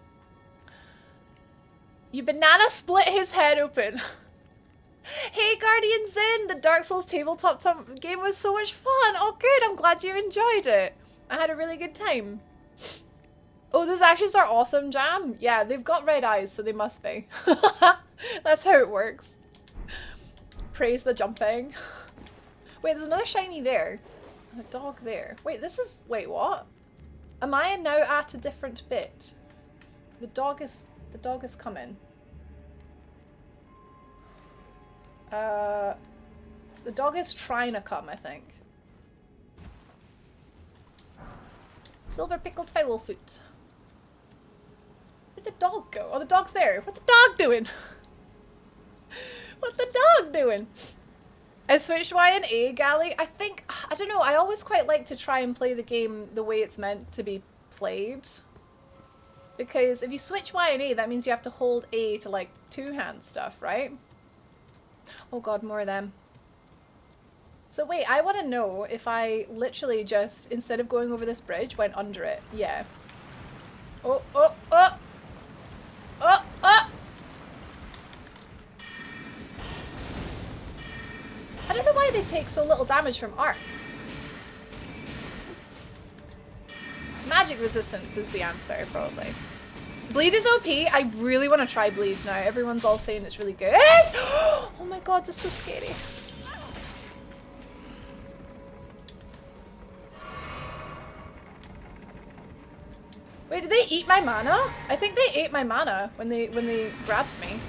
You banana split his head open. Hey Guardian Zen! The Dark Souls tabletop game was so much fun! Oh good, I'm glad you enjoyed it. I had a really good time. Oh, those ashes are awesome, Jam. Yeah, they've got red eyes, so they must be. That's how it works. Praise the jumping. Wait, there's another shiny there. And a dog there. Wait, this is... Wait, what? Am I now at a different bit? The dog is coming. The dog is trying to come, I think. Silver pickled fowl foot. Where'd the dog go? Oh, the dog's there. What's the dog doing? What's the dog doing? I switched Y and A, Gally. I think, I don't know, I always quite like to try and play the game the way it's meant to be played. Because if you switch Y and A, that means you have to hold A to like two-hand stuff, right? Oh god, more of them. So wait, I want to know if I literally just, instead of going over this bridge, went under it. Yeah. Oh, oh, oh! Oh, oh! I don't know why they take so little damage from arc. Magic resistance is the answer, probably. Bleed is OP. I really want to try Bleed now. Everyone's all saying it's really good. Oh my god, that's so scary. Wait, did they eat my mana? I think they ate my mana when they grabbed me.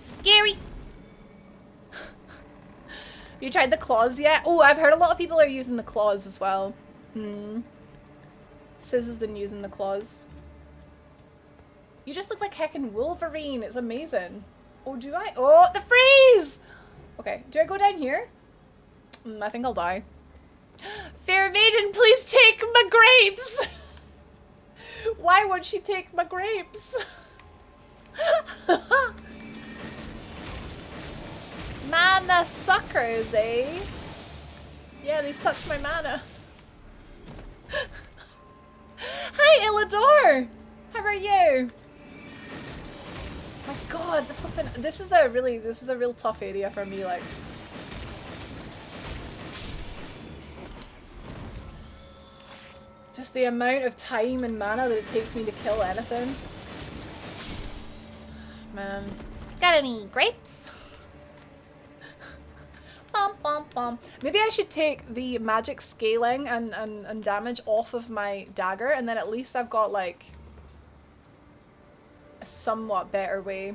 Scary. You tried the claws yet? Oh, I've heard a lot of people are using the claws as well. Sis has been using the claws. You just look like heckin' Wolverine. It's amazing. Oh, do I? Oh, the freeze! Okay, do I go down here? I think I'll die. Fair maiden, please take my grapes! Why would she take my grapes? Mana suckers, eh? Yeah, they sucked my mana. Hi, Illidor! How are you? My god, the flippin', this is a real tough area for me, like. Just the amount of time and mana that it takes me to kill anything. Man. Got any grapes? Bum, bum, bum. Maybe I should take the magic scaling and damage off of my dagger, and then at least I've got like a somewhat better way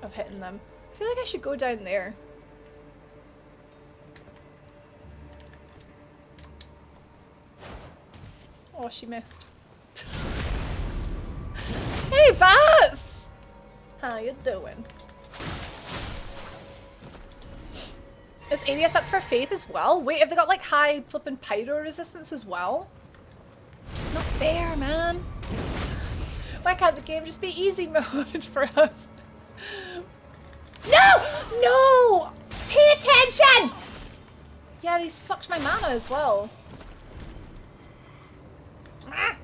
of hitting them. I feel like I should go down there. Oh, she missed. Hey, Bats! How you doing? Is ADS up for faith as well? Wait, have they got like high flippin' pyro resistance as well? It's not fair, man. Why can't the game just be easy mode for us? No! No! Pay attention! Yeah, they sucked my mana as well. Ah.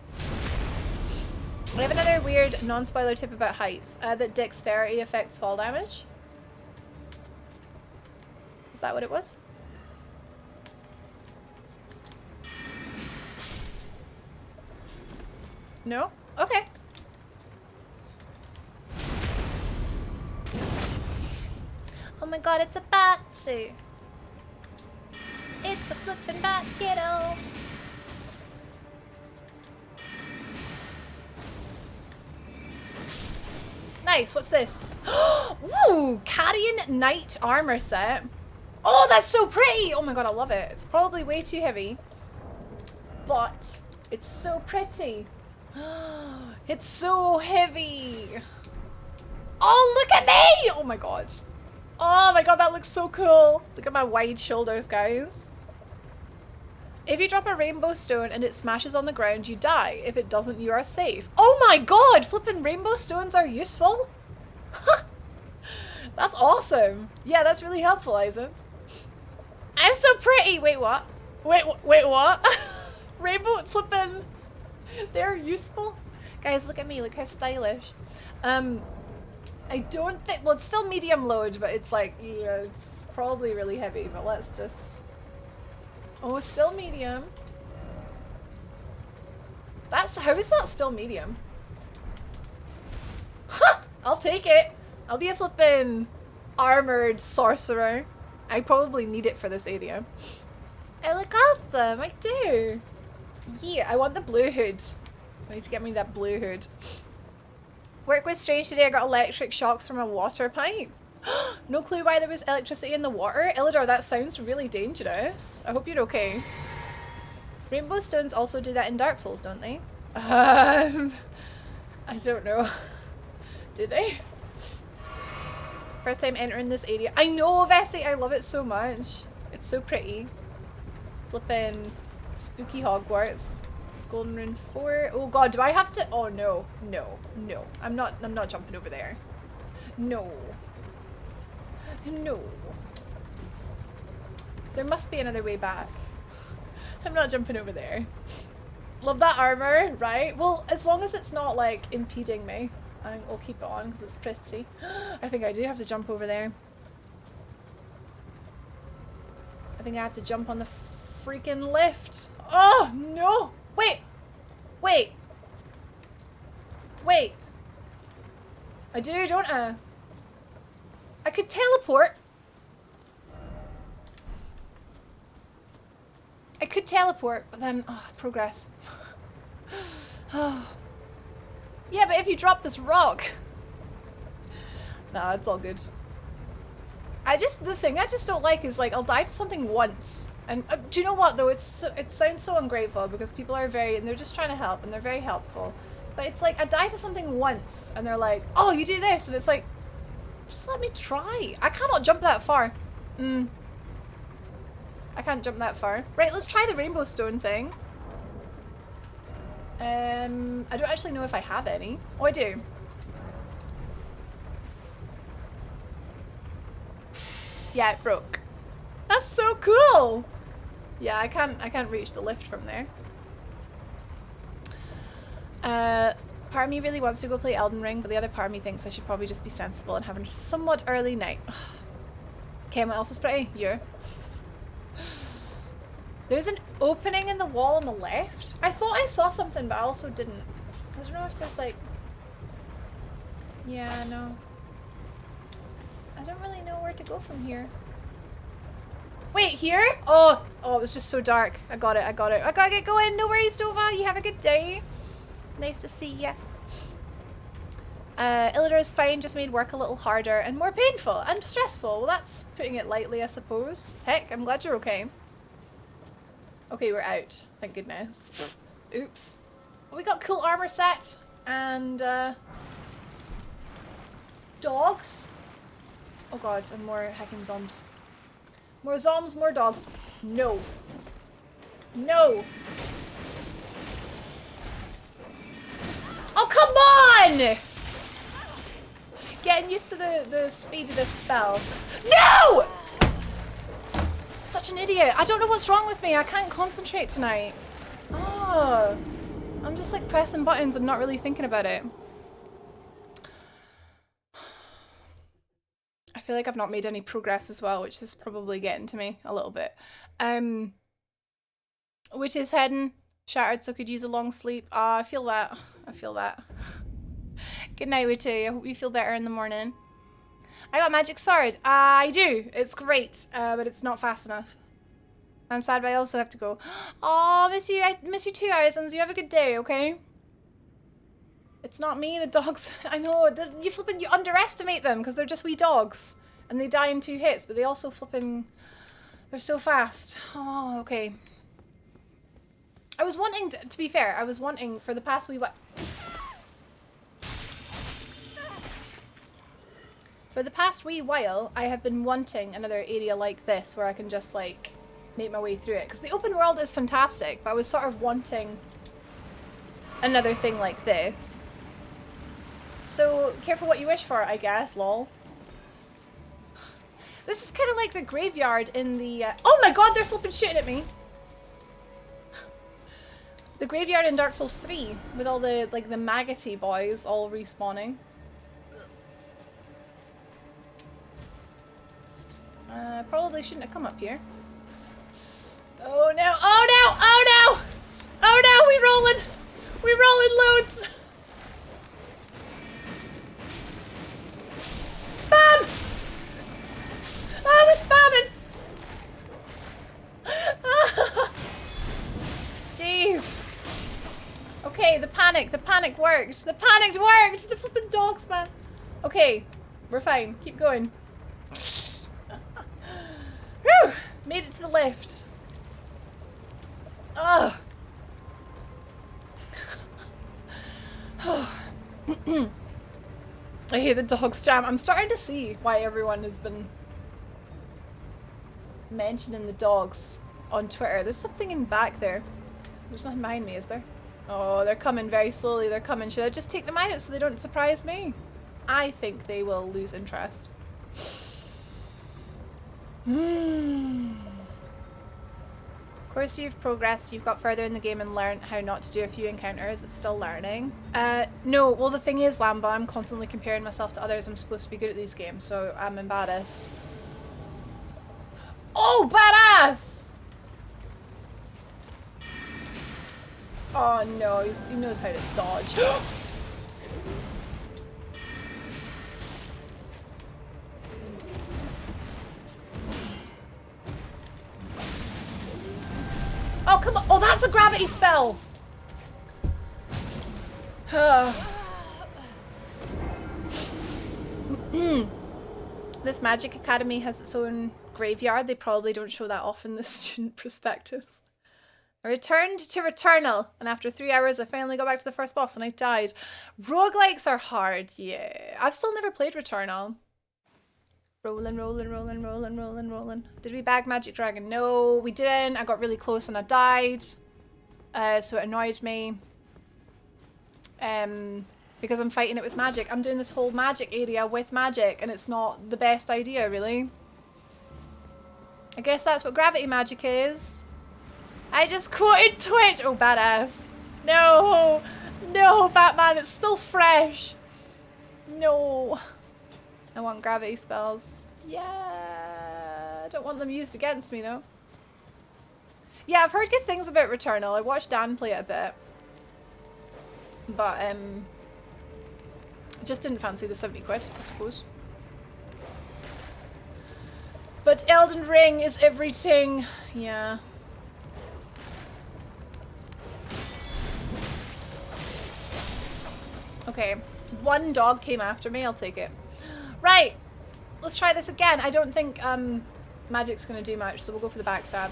I have another weird non-spoiler tip about heights. That dexterity affects fall damage. Is that what it was? No? Okay. Oh my god, it's a Batsu. It's a flippin' bat, kiddo. Nice, what's this? Ooh, Carrion Knight armor set. Oh, that's so pretty! Oh my god, I love it. It's probably way too heavy, but it's so pretty. It's so heavy. Oh, look at me! Oh my god. Oh my god, that looks so cool. Look at my wide shoulders, guys. If you drop a rainbow stone and it smashes on the ground, you die. If it doesn't, you are safe. Oh my god, flipping rainbow stones are useful? That's awesome. Yeah, that's really helpful, Isaac. I'm so pretty. Wait, what? Wait, what? Rainbow flipping. They're useful. Guys, look at me. Look how stylish. I don't think, well, it's still medium load, but it's like, yeah, it's probably really heavy, but let's just, oh, it's still medium. That's, how is that still medium? Ha! I'll take it. I'll be a flippin' armored sorcerer. I probably need it for this area. I look awesome, I do. Yeah, I want the blue hood. I need to get me that blue hood. Work was strange today. I got electric shocks from a water pipe. No clue why there was electricity in the water. Illidor, that sounds really dangerous. I hope you're okay. Rainbow stones also do that in Dark Souls, don't they? I don't know. Do they? First time entering this area. I know, Vessi, I love it so much. It's so pretty. Flippin' spooky Hogwarts. Golden Rune 4. Oh god, do I have to? Oh no, no, no. I'm not jumping over there. No. No. There must be another way back. I'm not jumping over there. Love that armor, right? Well, as long as it's not like impeding me, I'll keep it on because it's pretty. I think I do have to jump over there. I think I have to jump on the freaking lift. Oh no! Wait! Wait! Wait! I do, don't I? I could teleport. I could teleport, but then, progress. Oh. Yeah, but if you drop this rock. Nah, it's all good. The thing I just don't like is like, I'll die to something once. And do you know what though? It sounds so ungrateful because people are and they're just trying to help and they're very helpful. But it's like, I die to something once and they're like, oh, you do this. And it's like, just let me try. I cannot jump that far. I can't jump that far. Right, let's try the rainbow stone thing. I don't actually know if I have any. Oh, I do. Yeah, it broke. That's so cool. Yeah, I can't reach the lift from there. Part of me really wants to go play Elden Ring, but the other part of me thinks I should probably just be sensible and have a somewhat early night. Okay, what else is pretty? You. There's an opening in the wall on the left. I thought I saw something, but I also didn't. I don't know if there's like... Yeah, no. I don't really know where to go from here. Wait, here? Oh, it was just so dark. I got it. I gotta get going. No worries, Nova. You have a good day. Nice to see ya. Illidor's fine, just made work a little harder and more painful and stressful. Well, that's putting it lightly, I suppose. Heck, I'm glad you're okay. Okay, we're out. Thank goodness. Oops. Well, we got cool armor set and dogs. Oh god, and more heckin' zombs. More zombs, more dogs. No. No. Oh, come on! Getting used to the speed of this spell. No! Such an idiot. I don't know what's wrong with me. I can't concentrate tonight. Oh. I'm just like pressing buttons and not really thinking about it. I feel like I've not made any progress as well, which is probably getting to me a little bit. Which is heading shattered, so could use a long sleep. I feel that. I feel that. Good night, Witty. I hope you feel better in the morning. I got a magic sword. I do. It's great, but it's not fast enough. I'm sad, but I also have to go. Oh, miss you. I miss you too, Arizons. You have a good day, okay? It's not me, the dogs. I know. You underestimate them because they're just wee dogs. And they die in 2 hits, but they also they're so fast. Oh, okay. I was wanting, to be fair, I was wanting for the past wee while. For the past wee while, I have been wanting another area like this where I can just like make my way through it. Because the open world is fantastic, but I was sort of wanting another thing like this. So, careful what you wish for, I guess, lol. This is kind of like the graveyard in the... Oh my god, they're flipping shooting at me! The graveyard in Dark Souls 3, with all the, like, the maggoty boys all respawning. Probably shouldn't have come up here. Oh no, oh no, oh no! Oh no, we rolling! We rolling loads! Spam! Oh, we're spamming! Jeez. Okay, the panic worked. The panic worked! The flipping dogs, man. Okay, we're fine. Keep going. Whew! Made it to the lift. Ugh. I hear the dogs jam. I'm starting to see why everyone has been mentioning the dogs on Twitter. There's something in back there. There's nothing behind me, is there? Oh, they're coming very slowly. They're coming. Should I just take them out so they don't surprise me? I think they will lose interest. Of course you've progressed, you've got further in the game and learned how not to do a few encounters. It's still learning. No, well the thing is, Lamba, I'm constantly comparing myself to others. I'm supposed to be good at these games, so I'm embarrassed. Oh, badass! Oh no, he knows how to dodge. That's a gravity spell! This magic academy has its own graveyard. They probably don't show that off in the student prospectus. I returned to Returnal, and after 3 hours I finally got back to the first boss and I died. Roguelikes are hard, yeah. I've still never played Returnal. Rolling, rolling, rolling, rolling, rolling, rolling. Did we bag Magic Dragon? No, we didn't. I got really close and I died. So it annoyed me. Because I'm fighting it with magic. I'm doing this whole magic area with magic and it's not the best idea, really. I guess that's what gravity magic is. I just quoted Twitch. Oh, badass. No. No, Batman, it's still fresh. No. I want gravity spells. Yeah. I don't want them used against me, though. Yeah, I've heard good things about Returnal. I watched Dan play it a bit. But, just didn't fancy the 70 quid, I suppose. But Elden Ring is everything. Yeah. Okay. One dog came after me. I'll take it. Right. Let's try this again. I don't think magic's going to do much, so we'll go for the backstab.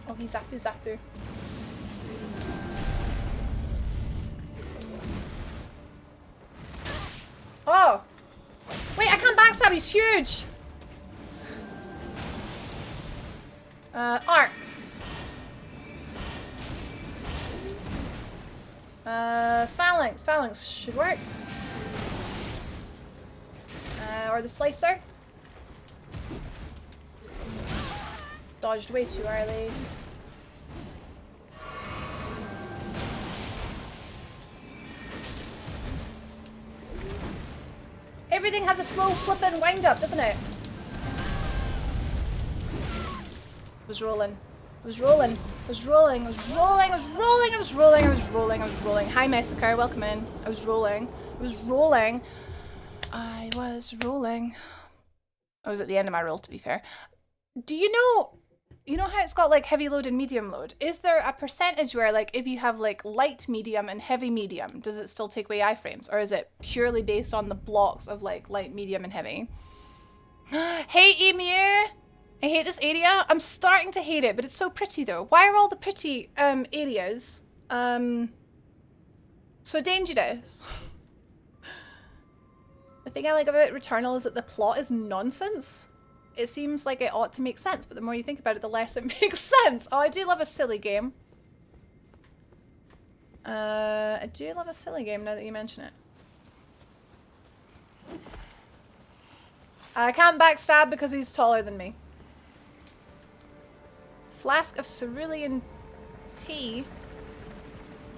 Oh, he zappu zappu. Oh! Wait, I can't backstab, he's huge! Arc. Phalanx. Phalanx should work. Or the slicer. Dodged way too early. Everything has a slow flippin' wind up, doesn't it? It was rolling. It was rolling. It was rolling. It was rolling. It was rolling. It was rolling. It was rolling. I was rolling. Hi, Massacre. Welcome in. I was rolling. It was rolling. I was rolling. I was at the end of my roll, to be fair. Do you know how it's got like heavy load and medium load? Is there a percentage where like if you have like light medium and heavy medium, does it still take away iframes? Or is it purely based on the blocks of like light, medium and heavy? Hey Emu! I hate this area. I'm starting to hate it, but it's so pretty though. Why are all the pretty areas so dangerous? The thing I like about Returnal is that the plot is nonsense. It seems like it ought to make sense, but the more you think about it, the less it makes sense. Oh, I do love a silly game. I do love a silly game now that you mention it. I can't backstab because he's taller than me. Flask of cerulean tea.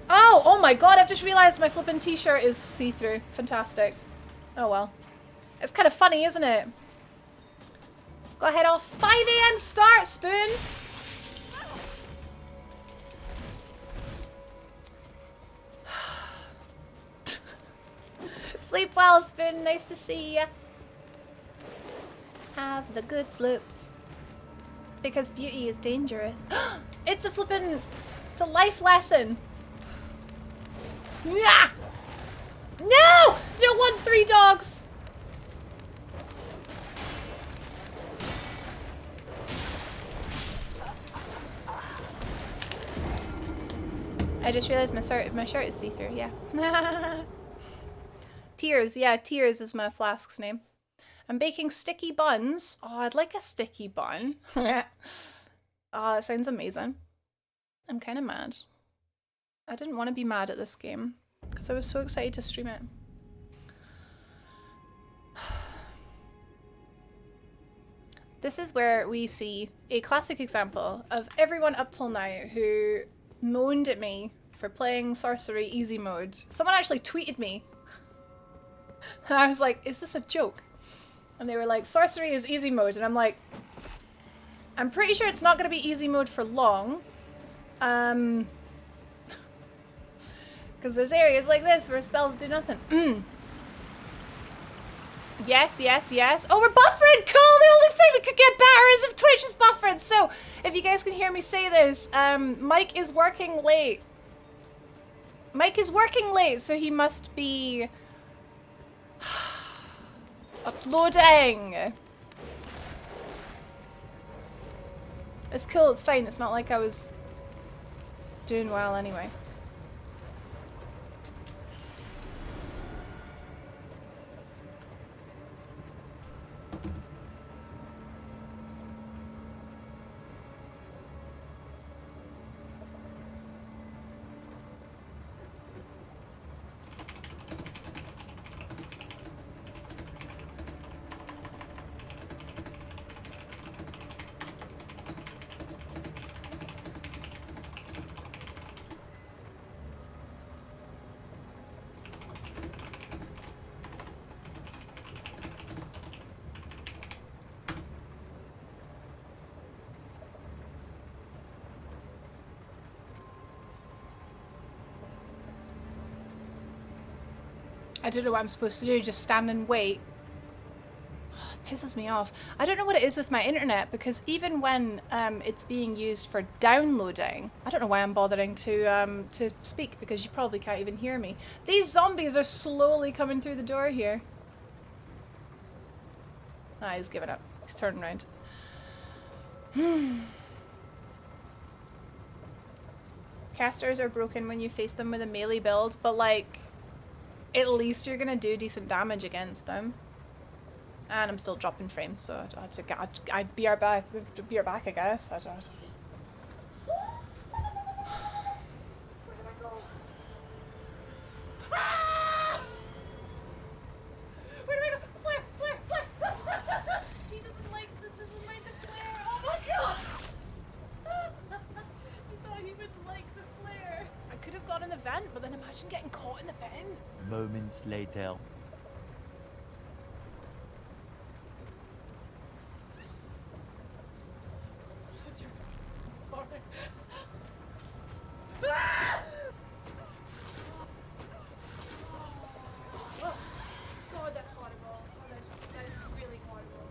Oh my god, I've just realized my flippin' t-shirt is see-through. Fantastic. Oh well. It's kind of funny, isn't it? Go ahead, off 5 AM start, Spoon! Sleep well, Spoon. Nice to see ya. Have the good slopes. Because beauty is dangerous. It's a flippin'... It's a life lesson. Yeah! No! Don't want 3 dogs! I just realized my shirt is see-through, yeah. Tears, yeah, Tears is my flask's name. I'm baking sticky buns. Oh, I'd like a sticky bun. Oh, that sounds amazing. I'm kind of mad. I didn't want to be mad at this game because I was so excited to stream it. This is where we see a classic example of everyone up till now who moaned at me for playing sorcery easy mode. Someone actually tweeted me. And I was like, is this a joke? And they were like, sorcery is easy mode. And I'm like, I'm pretty sure it's not going to be easy mode for long. Because there's areas like this where spells do nothing. Yes, yes, yes. Oh, we're buffering! Cool! The only thing that could get better is if Twitch was buffering. So, if you guys can hear me say this, Mike is working late. Mike is working late, so he must be... uploading. It's cool, it's fine. It's not like I was doing well anyway. I don't know what I'm supposed to do, just stand and wait. It pisses me off. I don't know what it is with my internet, because even when it's being used for downloading, I don't know why I'm bothering to speak, because you probably can't even hear me. These zombies are slowly coming through the door here. Ah, he's given up. He's turning around. Casters are broken when you face them with a melee build, but like... at least you're gonna do decent damage against them. And I'm still dropping frames, so I'd be our back, I guess. I don't. Where did I go? Ah! Where do I go? Flare, flare, flare! He doesn't like the flare. Oh my god! I thought he would like the flare. I could have gone in the vent, but then imagine getting caught in the vent. Moments later. Such a... sorry. Ah! Oh, God, that's horrible. Oh, that is really horrible.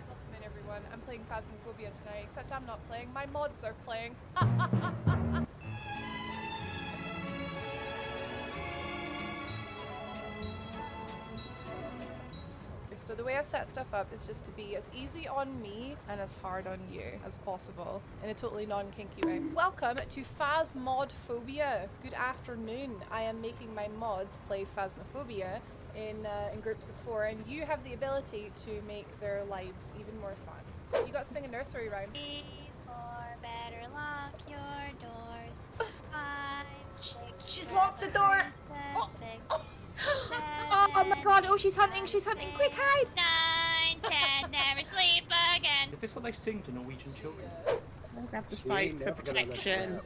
Welcome in, everyone. I'm playing Phasmophobia tonight, except I'm not playing. My mods are playing. So the way I've set stuff up is just to be as easy on me and as hard on you as possible in a totally non-kinky way. Welcome to Phasmophobia. Good afternoon. I am making my mods play Phasmophobia in groups of 4, and you have the ability to make their lives even more fun. You got to sing a nursery rhyme. 3, 4, better lock your doors. 5, 6, She's locked the door. Oh, Oh my god, oh she's hunting, quick hide! 9, 10, never sleep again. Is this what they sing to Norwegian children? I'll grab the soap for protection.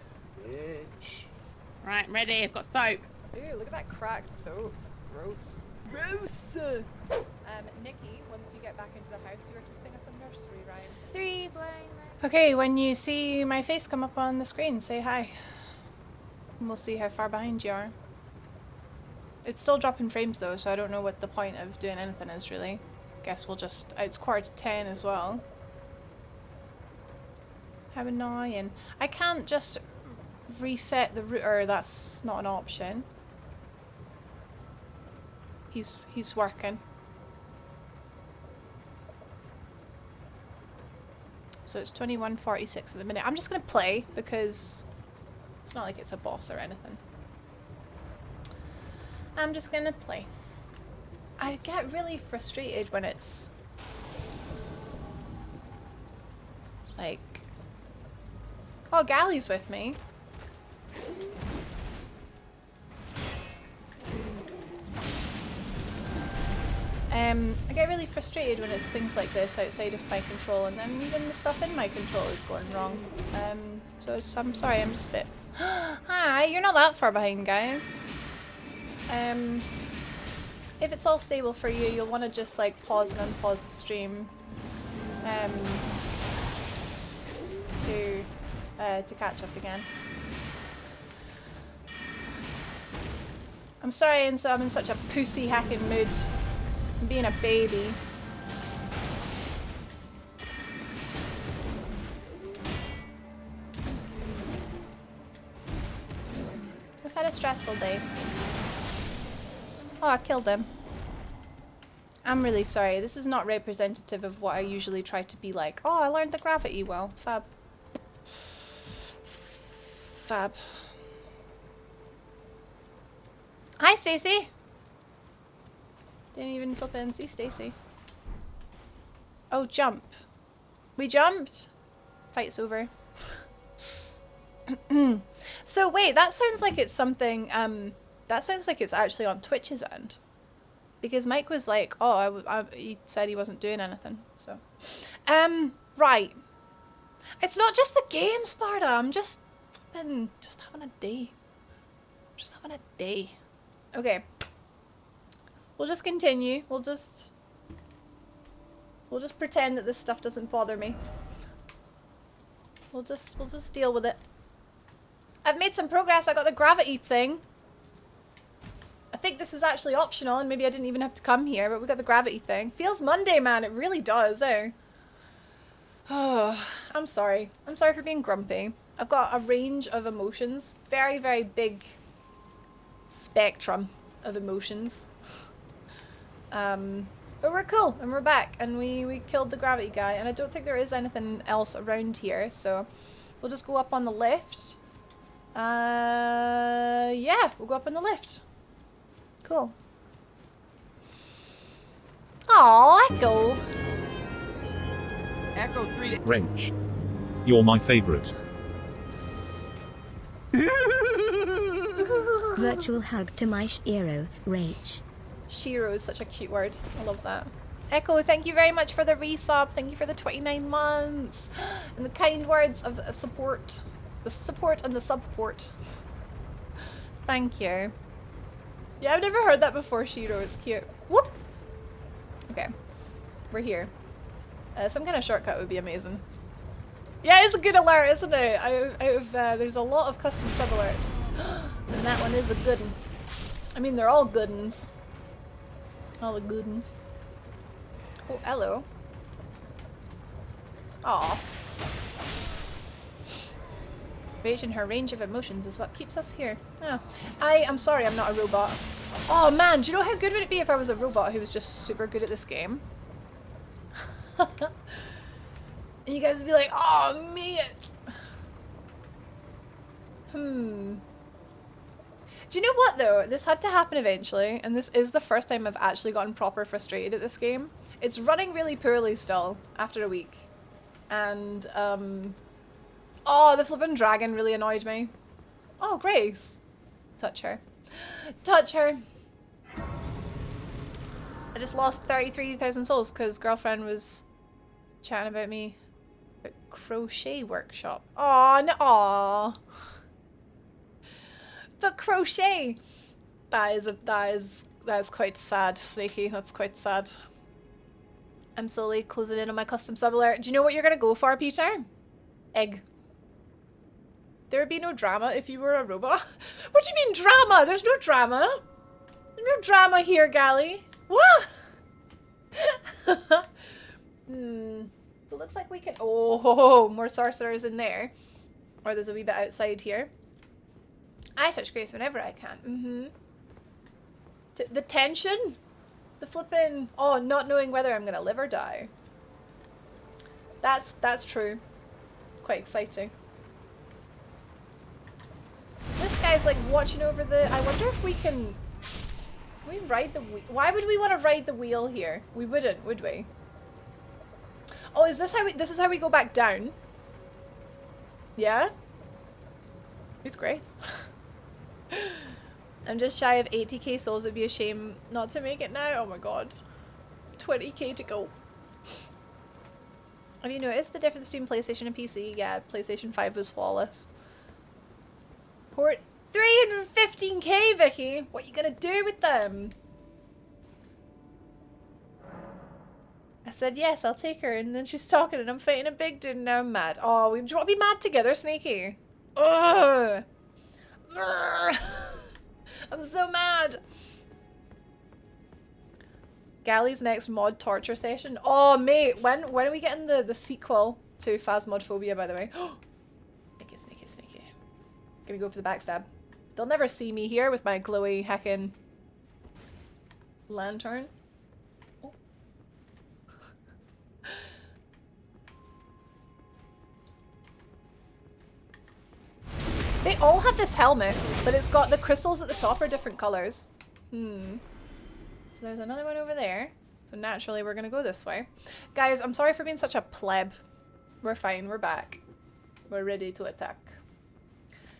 Right, I'm ready, I've got soap. Ew, look at that cracked soap. Gross. Gross! Nikki, once you get back into the house, you are to sing us a nursery rhyme. 3 blind. Okay, when you see my face come up on the screen, say hi. And we'll see how far behind you are. It's still dropping frames though, so I don't know what the point of doing anything is really. Guess we'll just... it's 9:45 as well. How annoying. I can't just reset the router, that's not an option. He's working. So it's 21:46 at the minute. I'm just gonna play because it's not like it's a boss or anything. I'm just gonna play. I get really frustrated when it's like, oh, Galley's with me. I get really frustrated when it's things like this outside of my control, and then even the stuff in my control is going wrong. I'm sorry, I'm just a bit... Hi, you're not that far behind, guys. if it's all stable for you, you'll want to just like pause and unpause the stream to catch up again. I'm sorry, and so I'm in such a pussy hacking mood. I'm being a baby. I've had a stressful day. Oh, I killed him. I'm really sorry. This is not representative of what I usually try to be like. Oh, I learned the gravity well. Fab. Fab. Hi, Stacy. Didn't even flip in and see Stacy. Oh, jump. We jumped. Fight's over. So wait, that sounds like it's something, that sounds like it's actually on Twitch's end. Because Mike was like, oh, he said he wasn't doing anything, so. Right. It's not just the game, Sparta, I'm just having a day. Just having a day. Okay. We'll just continue. We'll just pretend that this stuff doesn't bother me. We'll just deal with it. I've made some progress. I got the gravity thing. I think this was actually optional and maybe I didn't even have to come here, but we got the gravity thing. Feels Monday, man. It really does, eh? Oh, I'm sorry. I'm sorry for being grumpy. I've got a range of emotions. Very, very big spectrum of emotions. But we're cool and we're back and we killed the gravity guy and I don't think there is anything else around here, so we'll just go up on the lift. Yeah, we'll go up on the lift. Cool. Aw, Echo. Echo 3 Wrench. You're my favorite. Virtual hug to my Shiro, Rach. Shiro is such a cute word. I love that. Echo, thank you very much for the resub. Thank you for the 29 months. And the kind words of support. The support and the subport. Thank you. Yeah, I've never heard that before, Shiro. It's cute. Whoop! Okay. We're here. Some kind of shortcut would be amazing. Yeah, it's a good alert, isn't it? There's a lot of custom sub alerts. And that one is a good one. I mean, they're all good ones. All the good ones. Oh, hello. Aw. Rage her range of emotions is what keeps us here. Oh. I'm sorry, I'm not a robot. Oh man, do you know how good would it be if I was a robot who was just super good at this game? And you guys would be like, oh, mate. Do you know what though? This had to happen eventually, and this is the first time I've actually gotten proper frustrated at this game. It's running really poorly still after a week. And, oh, the flippin' dragon really annoyed me. Oh, Grace. Touch her. Touch her. I just lost 33,000 souls because girlfriend was chatting about me at crochet workshop. Aw, no, aw. But crochet. That is quite sad, Snaky. That's quite sad. I'm slowly closing in on my custom sub alert. Do you know what you're gonna go for, Peter? Egg. There would be no drama if you were a robot. What do you mean drama? There's no drama. There's no drama here, Gally. What? So it looks like we can... Oh, more sorcerers in there. Or there's a wee bit outside here. I touch Grace whenever I can. The tension? The flippin'... Oh, not knowing whether I'm gonna live or die. That's true. It's quite exciting. This guy's like watching over the... I wonder if we can... we ride the wheel? Why would we want to ride the wheel here? We wouldn't, would we? Oh, is this how we... This is how we go back down? Yeah? Who's Grace? I'm just shy of 80k souls. It'd be a shame not to make it now. Oh my god. 20k to go. Have you noticed the difference between PlayStation and PC? Yeah, PlayStation 5 was flawless. Port 315k, Vicky! What are you gonna do with them? I said, yes, I'll take her. And then she's talking and I'm fighting a big dude and now I'm mad. Oh, do you want to be mad together, Sneaky? Ugh. I'm so mad. Galley's next mod torture session. Oh, mate, when are we getting the sequel to Phasmophobia, by the way? Sneaky, sneaky, sneaky. Gonna go for the backstab. They'll never see me here with my glowy heckin' lantern. Oh. They all have this helmet, but it's got the crystals at the top are different colors. So there's another one over there. So naturally we're gonna go this way. Guys, I'm sorry for being such a pleb. We're fine, we're back. We're ready to attack.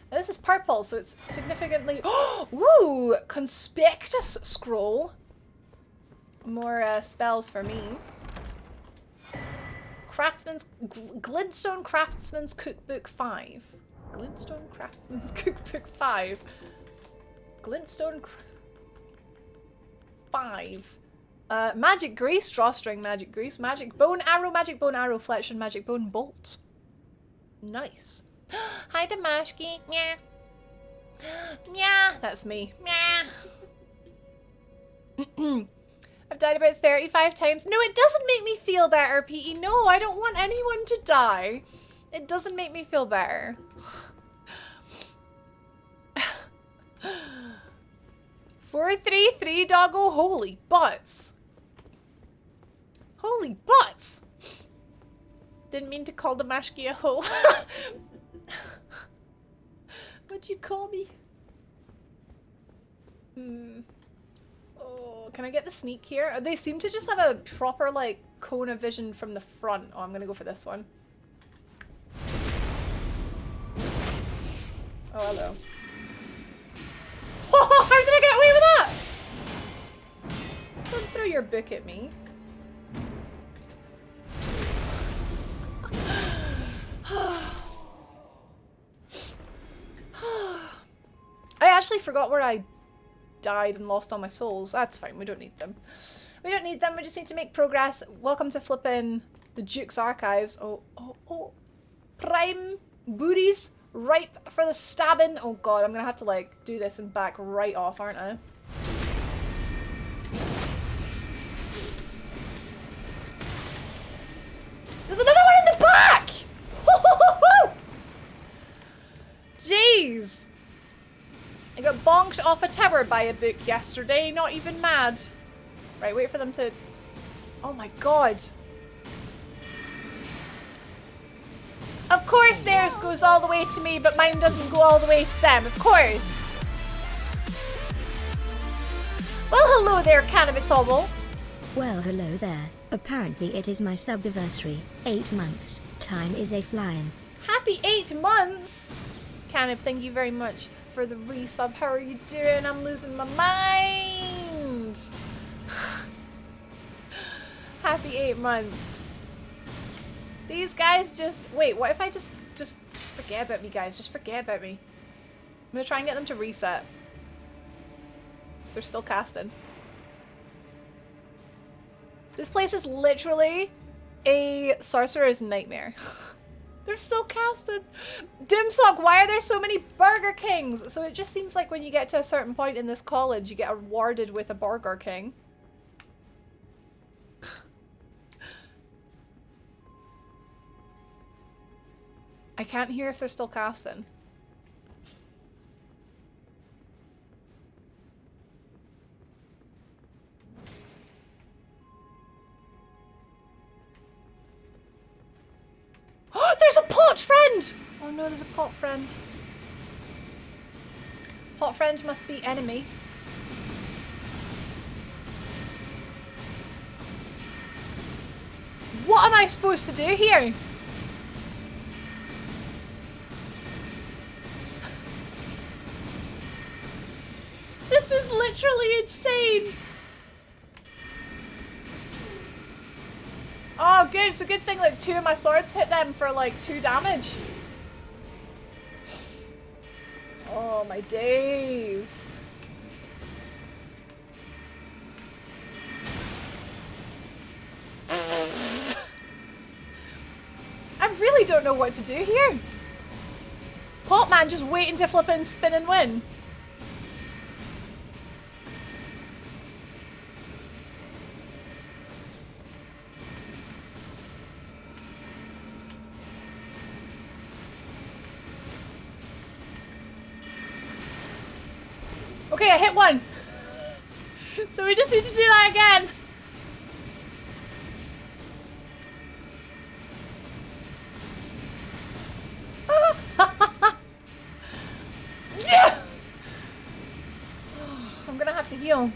Now, this is purple, so it's significantly... Woo! Conspicuous scroll. More spells for me. Glintstone Craftsman's Cookbook 5. Glintstone Craftsman's Cookbook 5. Glintstone 5. Magic Grease, Drawstring Magic Grease, Magic Bone Arrow, Fletch, Magic Bone Bolt. Nice. Hi, Damashki. Yeah. Yeah, that's me. Yeah. I've died about 35 times. No, it doesn't make me feel better, Petey. No, I don't want anyone to die. It doesn't make me feel better. 433 doggo. Holy butts. Holy butts. Didn't mean to call the Mashki a hoe. What'd you call me? Oh, can I get the sneak here? They seem to just have a proper, like, cone of vision from the front. Oh, I'm gonna go for this one. Oh, hello. Oh, how did I get away with that? Don't throw your book at me. I actually forgot where I died and lost all my souls. That's fine, we don't need them. We don't need them, we just need to make progress. Welcome to flipping the Duke's Archives. Oh. Prime booties ripe for the stabbing. Oh god, I'm gonna have to like do this and back right off, aren't I? There's another one in the back! Jeez! I got bonked off a tower by a book yesterday, not even mad. Right, wait for them to... Oh my god. Of course theirs goes all the way to me, but mine doesn't go all the way to them, of course. Well, hello there, Cannabithobble. Well, hello there. Apparently it is my subdiversary. 8 months. Time is a flying. Happy 8 months! Cannab, thank you very much for the resub. How are you doing? I'm losing my mind. Happy 8 months. These guys just... Wait, what if I just forget about me, guys? Just forget about me. I'm gonna try and get them to reset. They're still casting. This place is literally a sorcerer's nightmare. They're still casting. Doomsock, why are there so many Burger Kings? So it just seems like when you get to a certain point in this college, you get awarded with a Burger King. I can't hear if they're still casting. Oh, there's a pot friend! Oh no, there's a pot friend. Pot friend must be enemy. What am I supposed to do here? This is literally insane. Oh good, it's a good thing like 2 of my swords hit them for like 2 damage. Oh my days. don't know what to do here. Pot man just waiting to flip and spin and win. Okay, I hit one. So we just need to do that again. Yeah! I'm gonna have to heal.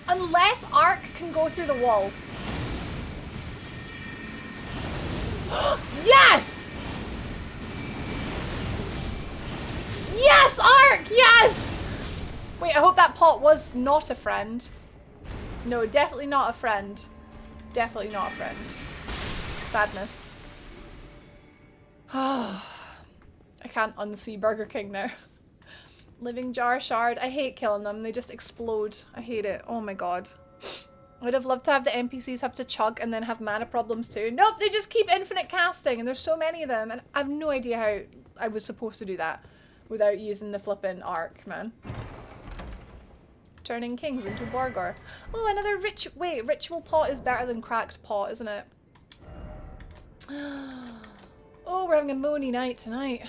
Unless Ark can go through the wall. Yes! Yes, Ark! Yes! Wait, I hope that pot was not a friend. No, definitely not a friend. Definitely not a friend. Sadness. I can't unsee Burger King now. Living jar shard. I hate killing them. They just explode. I hate it. Oh my god. I would have loved to have the NPCs have to chug and then have mana problems too. Nope, they just keep infinite casting and there's so many of them and I have no idea how I was supposed to do that without using the flippin' Arc, man. Turning kings into Borgor. Oh, another ritual pot is better than cracked pot, isn't it? Oh, we're having a moany night tonight.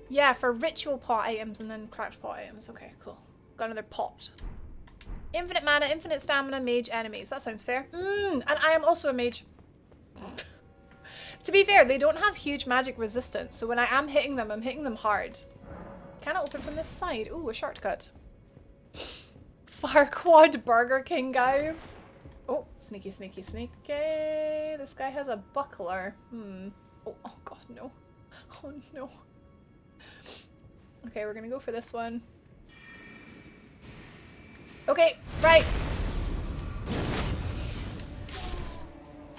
Yeah, for ritual pot items and then cracked pot items. Okay, cool. Got another pot. Infinite mana, infinite stamina, mage enemies. That sounds fair. And I am also a mage. To be fair, they don't have huge magic resistance, so when I am hitting them, I'm hitting them hard. Can I open from this side? Ooh, a shortcut. Farquad Burger King, guys. Oh, sneaky, sneaky, sneaky. This guy has a buckler. Oh god, no. Oh no. Okay, we're gonna go for this one. Okay, right.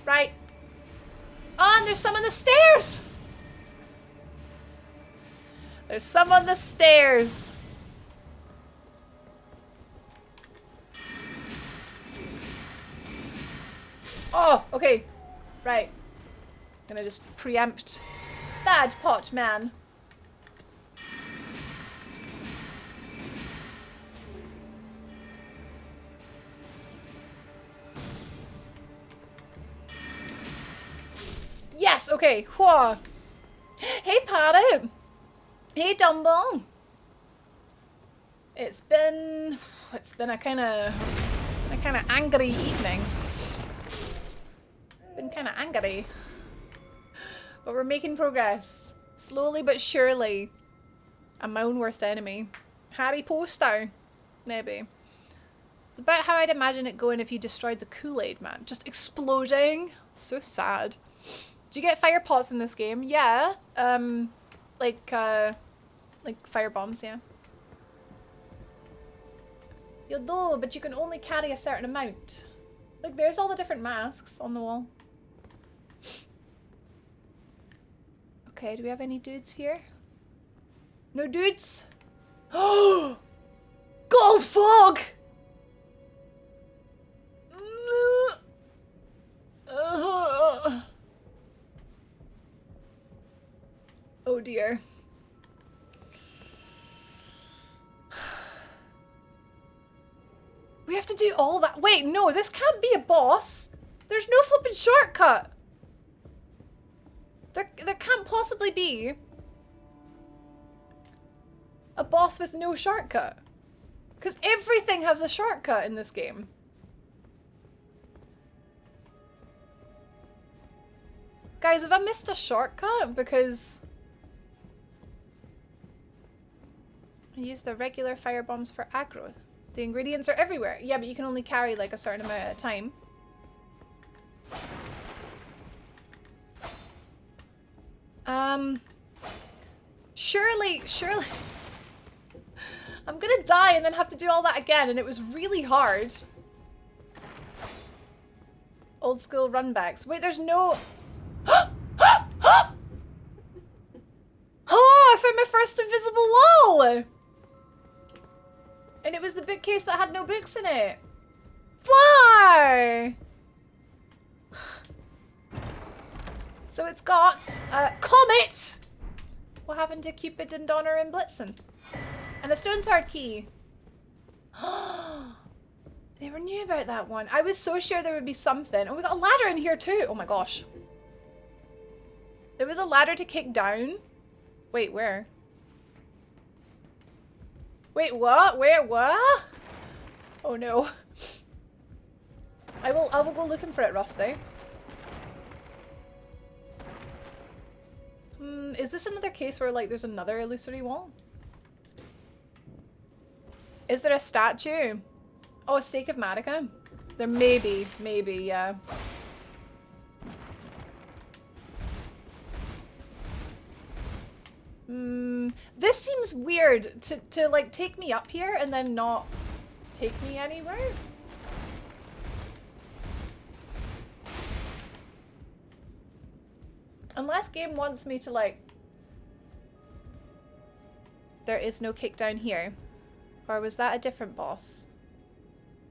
Right. Oh, and there's some on the stairs! There's some on the stairs. Oh, okay. Right. Gonna just preempt. Bad pot, man. Yes, okay. Whoa. Hey, Parrot. Hey, Dumbo. It's been a kind of angry evening. Been kind of angry. But we're making progress. Slowly but surely. I'm my own worst enemy. Harry Potter. Maybe. It's about how I'd imagine it going if you destroyed the Kool-Aid man. Just exploding. So sad. Do you get fire pots in this game? Yeah. Like fire bombs, yeah. You do, but you can only carry a certain amount. Look, there's all the different masks on the wall. Okay, do we have any dudes here? No dudes? Oh! Gold fog! Oh dear. We have to do all that. Wait, no, this can't be a boss. There's no flipping shortcut. There can't possibly be a boss with no shortcut. Because everything has a shortcut in this game. Guys, have I missed a shortcut? Because I use the regular fire bombs for aggro. The ingredients are everywhere. Yeah, but you can only carry like a certain amount at a time. Surely. I'm gonna die and then have to do all that again, and it was really hard. Old school runbacks. Wait, there's no... Oh, I found my first invisible wall! And it was the bookcase that had no books in it. are! So it's got a comet! What happened to Cupid and Donner and Blitzen? And a stone sword key. Never knew about that one. I was so sure there would be something. Oh, we got a ladder in here too. Oh my gosh. There was a ladder to kick down. Wait, where? Wait, what? Where, what? Oh no. I will go looking for it, Rusty. Is this another case where, like, there's another illusory wall? Is there a statue? Oh, a stake of Matica? There may be, yeah. This seems weird to like take me up here and then not take me anywhere. Unless game wants me to like... There is no kick down here. Or was that a different boss?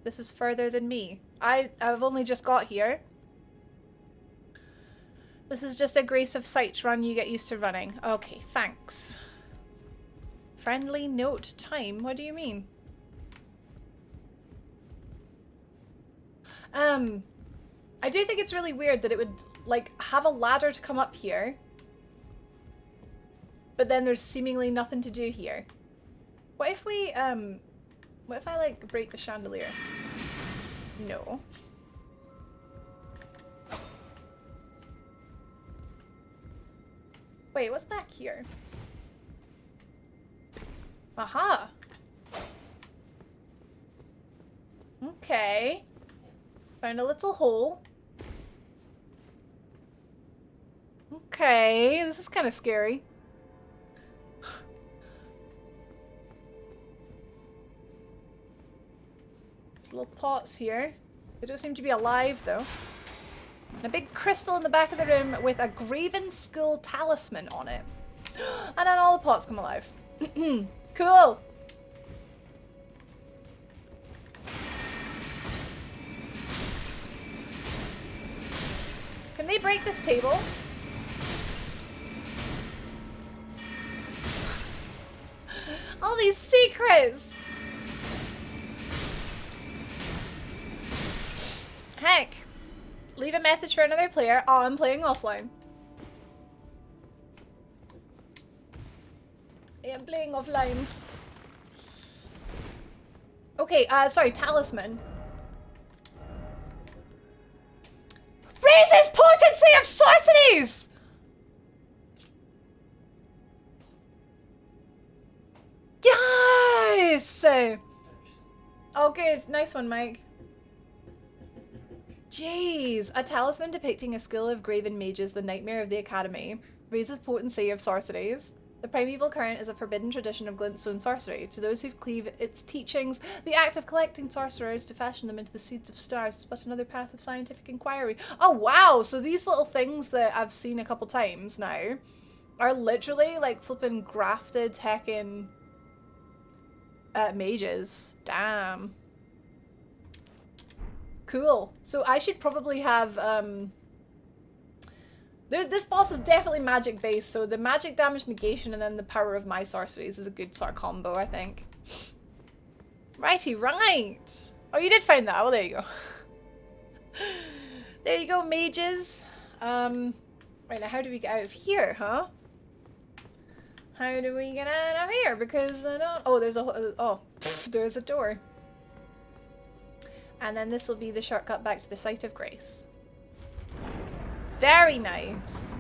This is further than me. I've only just got here. This is just a Grace of Sight run you get used to running. Okay, thanks. Friendly note time? What do you mean? I do think it's really weird that it would, like, have a ladder to come up here. But then there's seemingly nothing to do here. What if we, what if I, like, break the chandelier? No. Wait, what's back here? Aha! Okay. Found a little hole. Okay, this is kind of scary. There's little pots here. They don't seem to be alive though. And a big crystal in the back of the room with a Graven Skull talisman on it. And then all the pots come alive. Cool! Can they break this table? All these secrets! Heck. Leave a message for another player. Oh, I'm playing offline. Yeah, I'm playing offline. Okay, sorry, talisman. Raises potency of sorceries! Yes! Oh, good. Nice one, Mike. Jeez. A talisman depicting a school of graven mages, the nightmare of the academy, raises potency of sorceries. The primeval current is a forbidden tradition of glintstone sorcery. To those who cleave its teachings, the act of collecting sorcerers to fashion them into the seeds of stars is but another path of scientific inquiry. Oh wow, so these little things that I've seen a couple times now are literally like flipping grafted heckin' mages. Damn. Cool. So I should probably have this boss is definitely magic based, so the magic damage negation and then the power of my sorceries is a good sort of combo, I think. Righty, right. Oh, you did find that. Well, there you go. There you go, mages. Right, now how do we get out of here, huh? How do we get out of here? Because I don't... Oh, there's a... Oh, there's a door. And then this will be the shortcut back to the Site of Grace. Very nice.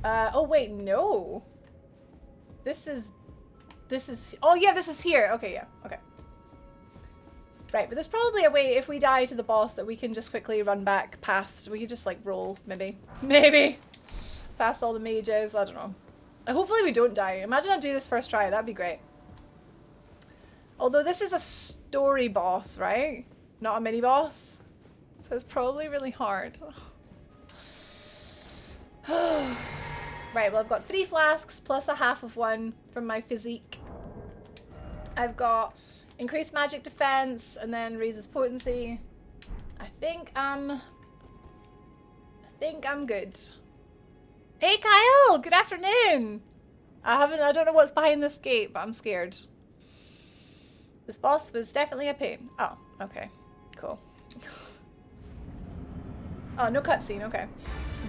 Oh wait, no. This is... Oh yeah, this is here. Okay, yeah, okay. Right, but there's probably a way if we die to the boss that we can just quickly run back past. We could just like roll, maybe. Maybe. Past all the mages, I don't know. Hopefully we don't die. Imagine I do this first try, that'd be great. Although this is a story boss, right? Not a mini boss. So it's probably really hard. Right, well I've got 3 flasks plus a half of one from my physique. I've got Increase magic defense and then raises potency. I think I'm good. Hey Kyle, good afternoon. I don't know what's behind this gate, but I'm scared. This boss was definitely a pain. Oh, okay. Cool. Oh, no cutscene, okay.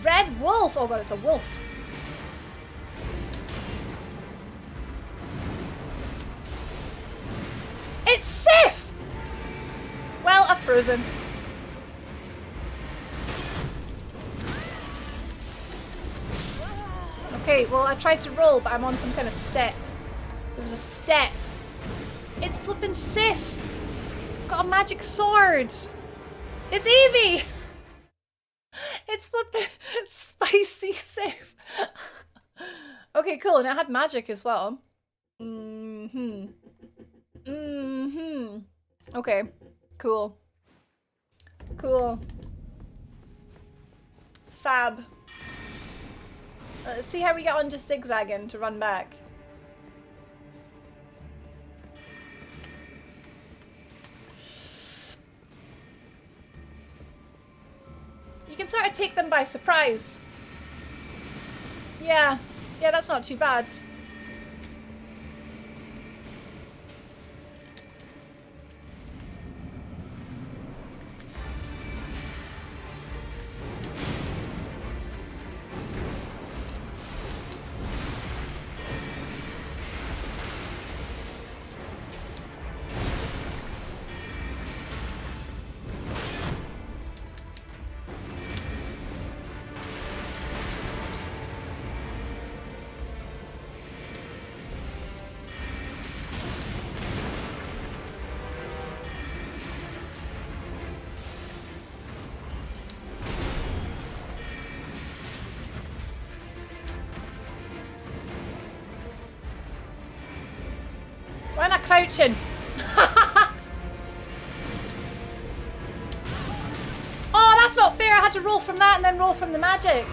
Red wolf! Oh god, it's a wolf. It's Sif! Well, I've frozen. Okay, well I tried to roll, but I'm on some kind of step. There was a step. It's flippin' Sif! It's got a magic sword! It's Evie! It's flippin' spicy Sif! Okay, cool, and it had magic as well. Okay, cool. Cool. Fab. Let's see how we get on just zigzagging to run back. You can sort of take them by surprise. Yeah, that's not too bad. Why am I crouching? Oh, that's not fair. I had to roll from that and then roll from the magic.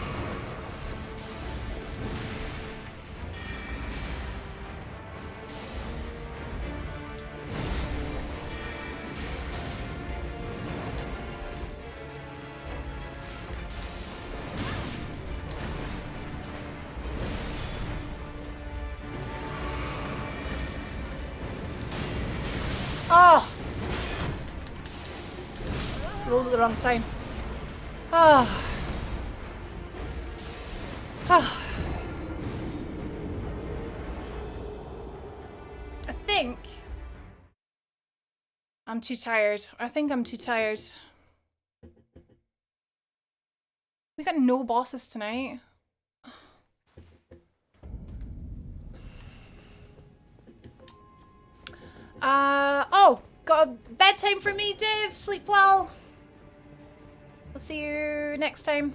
Oh! Rolled at the wrong time. Oh. Oh. I think I'm too tired. I think I'm too tired. We got no bosses tonight. Oh, got a bedtime for me, Dave. Sleep well. We'll see you next time.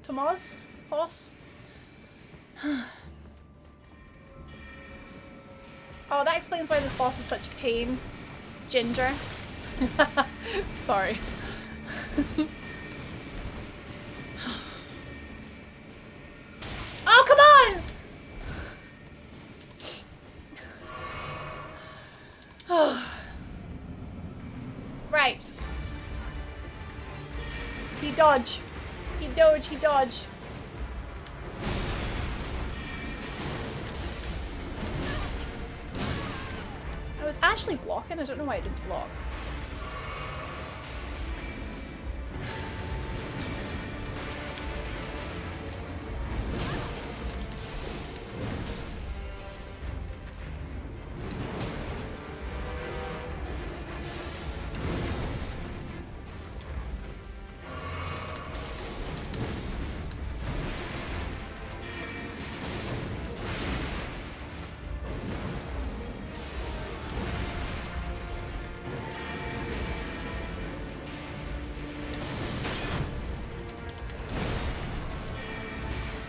Tomas? Boss? Oh, that explains why this boss is such a pain. It's Ginger. Sorry. Oh, come on! Right. He dodge. He dodge, he dodge. I was actually blocking. I don't know why I didn't block.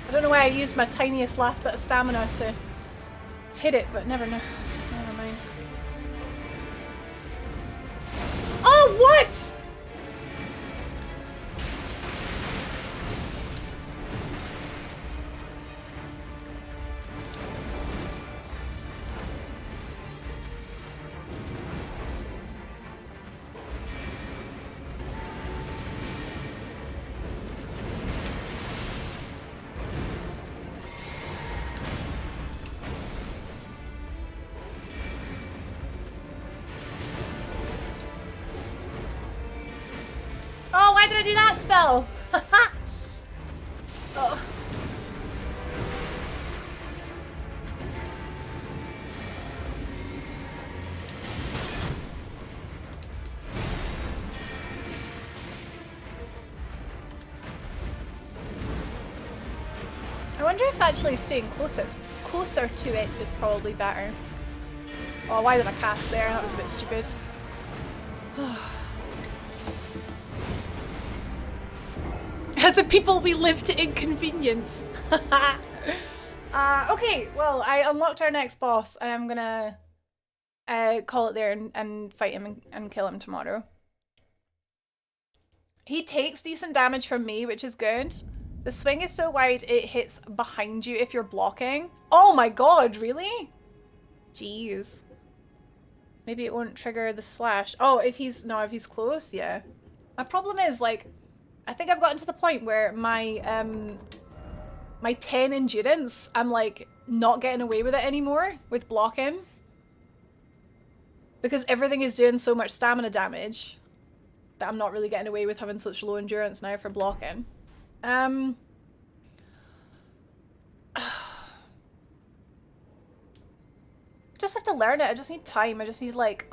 I don't know why I used my tiniest last bit of stamina to hit it, but never mind. Oh, what? I do that spell? Oh. I wonder if actually staying closer to it is probably better. Oh, why did I cast there? That was a bit stupid. As a people, we live to inconvenience. Okay, well, I unlocked our next boss, and I'm gonna call it there and fight him and kill him tomorrow. He takes decent damage from me, which is good. The swing is so wide, it hits behind you if you're blocking. Oh my god, really? Jeez. Maybe it won't trigger the slash. Oh, if he's close, yeah. My problem is, like, I think I've gotten to the point where my 10 endurance, I'm like not getting away with it anymore with blocking. Because everything is doing so much stamina damage that I'm not really getting away with having such low endurance now for blocking. Just have to learn it. I just need time. I just need like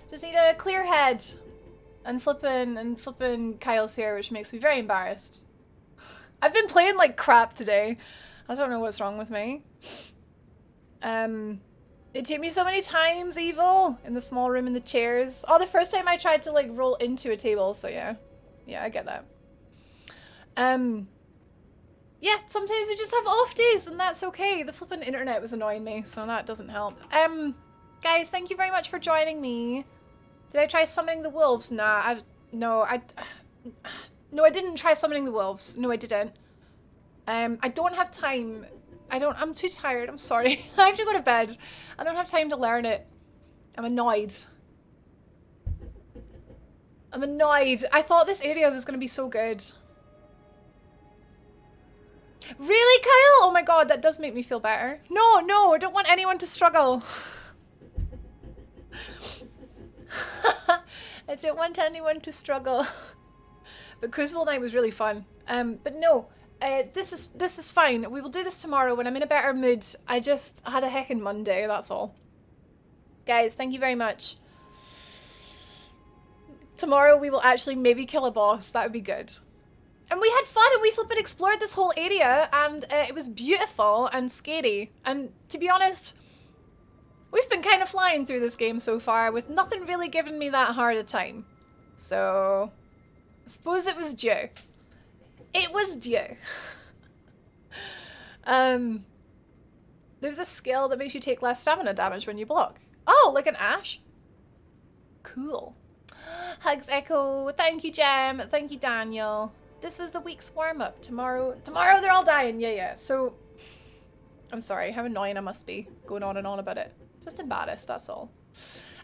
just need a clear head. And flipping Kyle's here, which makes me very embarrassed. I've been playing like crap today. I don't know what's wrong with me. It took me so many times, Evil, in the small room in the chairs. Oh, the first time I tried to like roll into a table, so yeah. Yeah, I get that. Yeah, sometimes we just have off days and that's okay. The flipping internet was annoying me, so that doesn't help. Guys, thank you very much for joining me. Did I try summoning the wolves? Nah, no, I didn't try summoning the wolves. No, I didn't. I don't have time. I'm too tired. I'm sorry. I have to go to bed. I don't have time to learn it. I'm annoyed. I'm annoyed. I thought this area was going to be so good. Really, Kyle? Oh my god, that does make me feel better. No, I don't want anyone to struggle. I don't want anyone to struggle. But Crucible Night was really fun. But no, this is fine. We will do this tomorrow when I'm in a better mood. I just had a heckin' Monday, that's all. Guys, thank you very much. Tomorrow we will actually maybe kill a boss. That would be good. And we had fun and we flippin' explored this whole area and it was beautiful and scary. And to be honest, we've been kind of flying through this game so far with nothing really giving me that hard a time. So, I suppose it was due. It was due. There's a skill that makes you take less stamina damage when you block. Oh, like an ash? Cool. Hugs Echo. Thank you, Jem. Thank you, Daniel. This was the week's warm-up. Tomorrow they're all dying. Yeah. So, I'm sorry. How annoying I must be going on and on about it. Just embarrassed, that's all.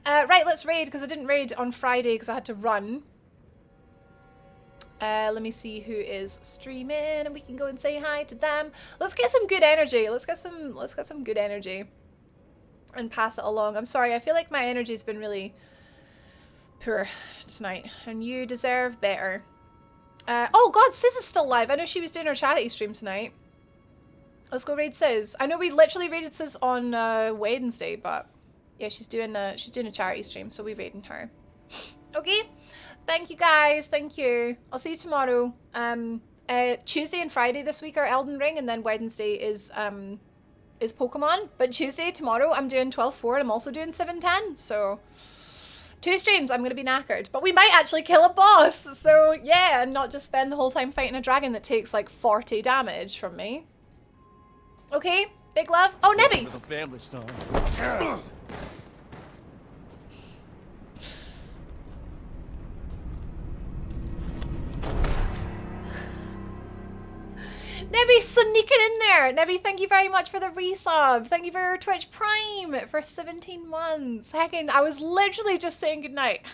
Right, let's raid, because I didn't raid on Friday because I had to run. Let me see who is streaming and we can go and say hi to them. Let's get some good energy. Let's get some good energy and pass it along. I'm sorry, I feel like my energy's been really poor tonight and you deserve better. Oh god, Sis is still live. I know she was doing her charity stream tonight. Let's go raid Sis. I know we literally raided Sis on Wednesday, but yeah, she's doing a charity stream, so we're raiding her. Okay, thank you guys. Thank you. I'll see you tomorrow. Tuesday and Friday this week are Elden Ring, and then Wednesday is Pokemon. But Tuesday, tomorrow, I'm doing 12-4 and I'm also doing 7-10. So 2 streams, I'm gonna be knackered. But we might actually kill a boss. So yeah, and not just spend the whole time fighting a dragon that takes like 40 damage from me. Okay, big love. Oh, Nebby! For the family, son. Nebby sneaking in there. Nebby, thank you very much for the resub. Thank you for your Twitch Prime for 17 months. Heckin', I was literally just saying goodnight.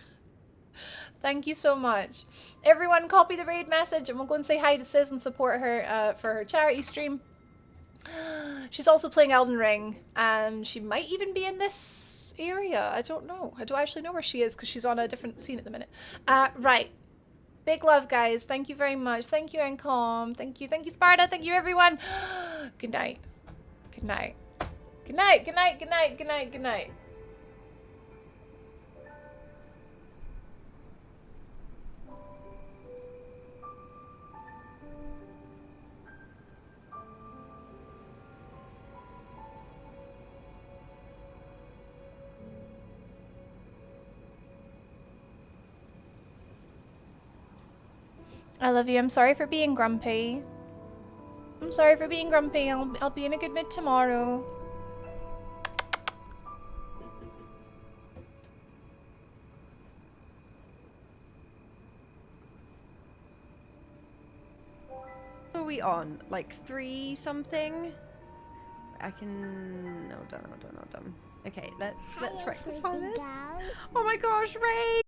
Thank you so much. Everyone copy the raid message and we'll go and say hi to Sis and support her for her charity stream. She's also playing Elden Ring and she might even be in this area. I don't know. I don't actually know where she is because she's on a different scene at the minute. Right. Big love, guys. Thank you very much. Thank you, Encom. Thank you. Thank you, Sparta. Thank you, everyone. Good night. Good night. Good night. Good night. Good night. Good night. Good night. I love you. I'm sorry for being grumpy. I'm sorry for being grumpy. I'll be in a good mood tomorrow. What are we on? Like 3 something? I can... No, done. Okay, let's rectify this. Oh my gosh, Ray!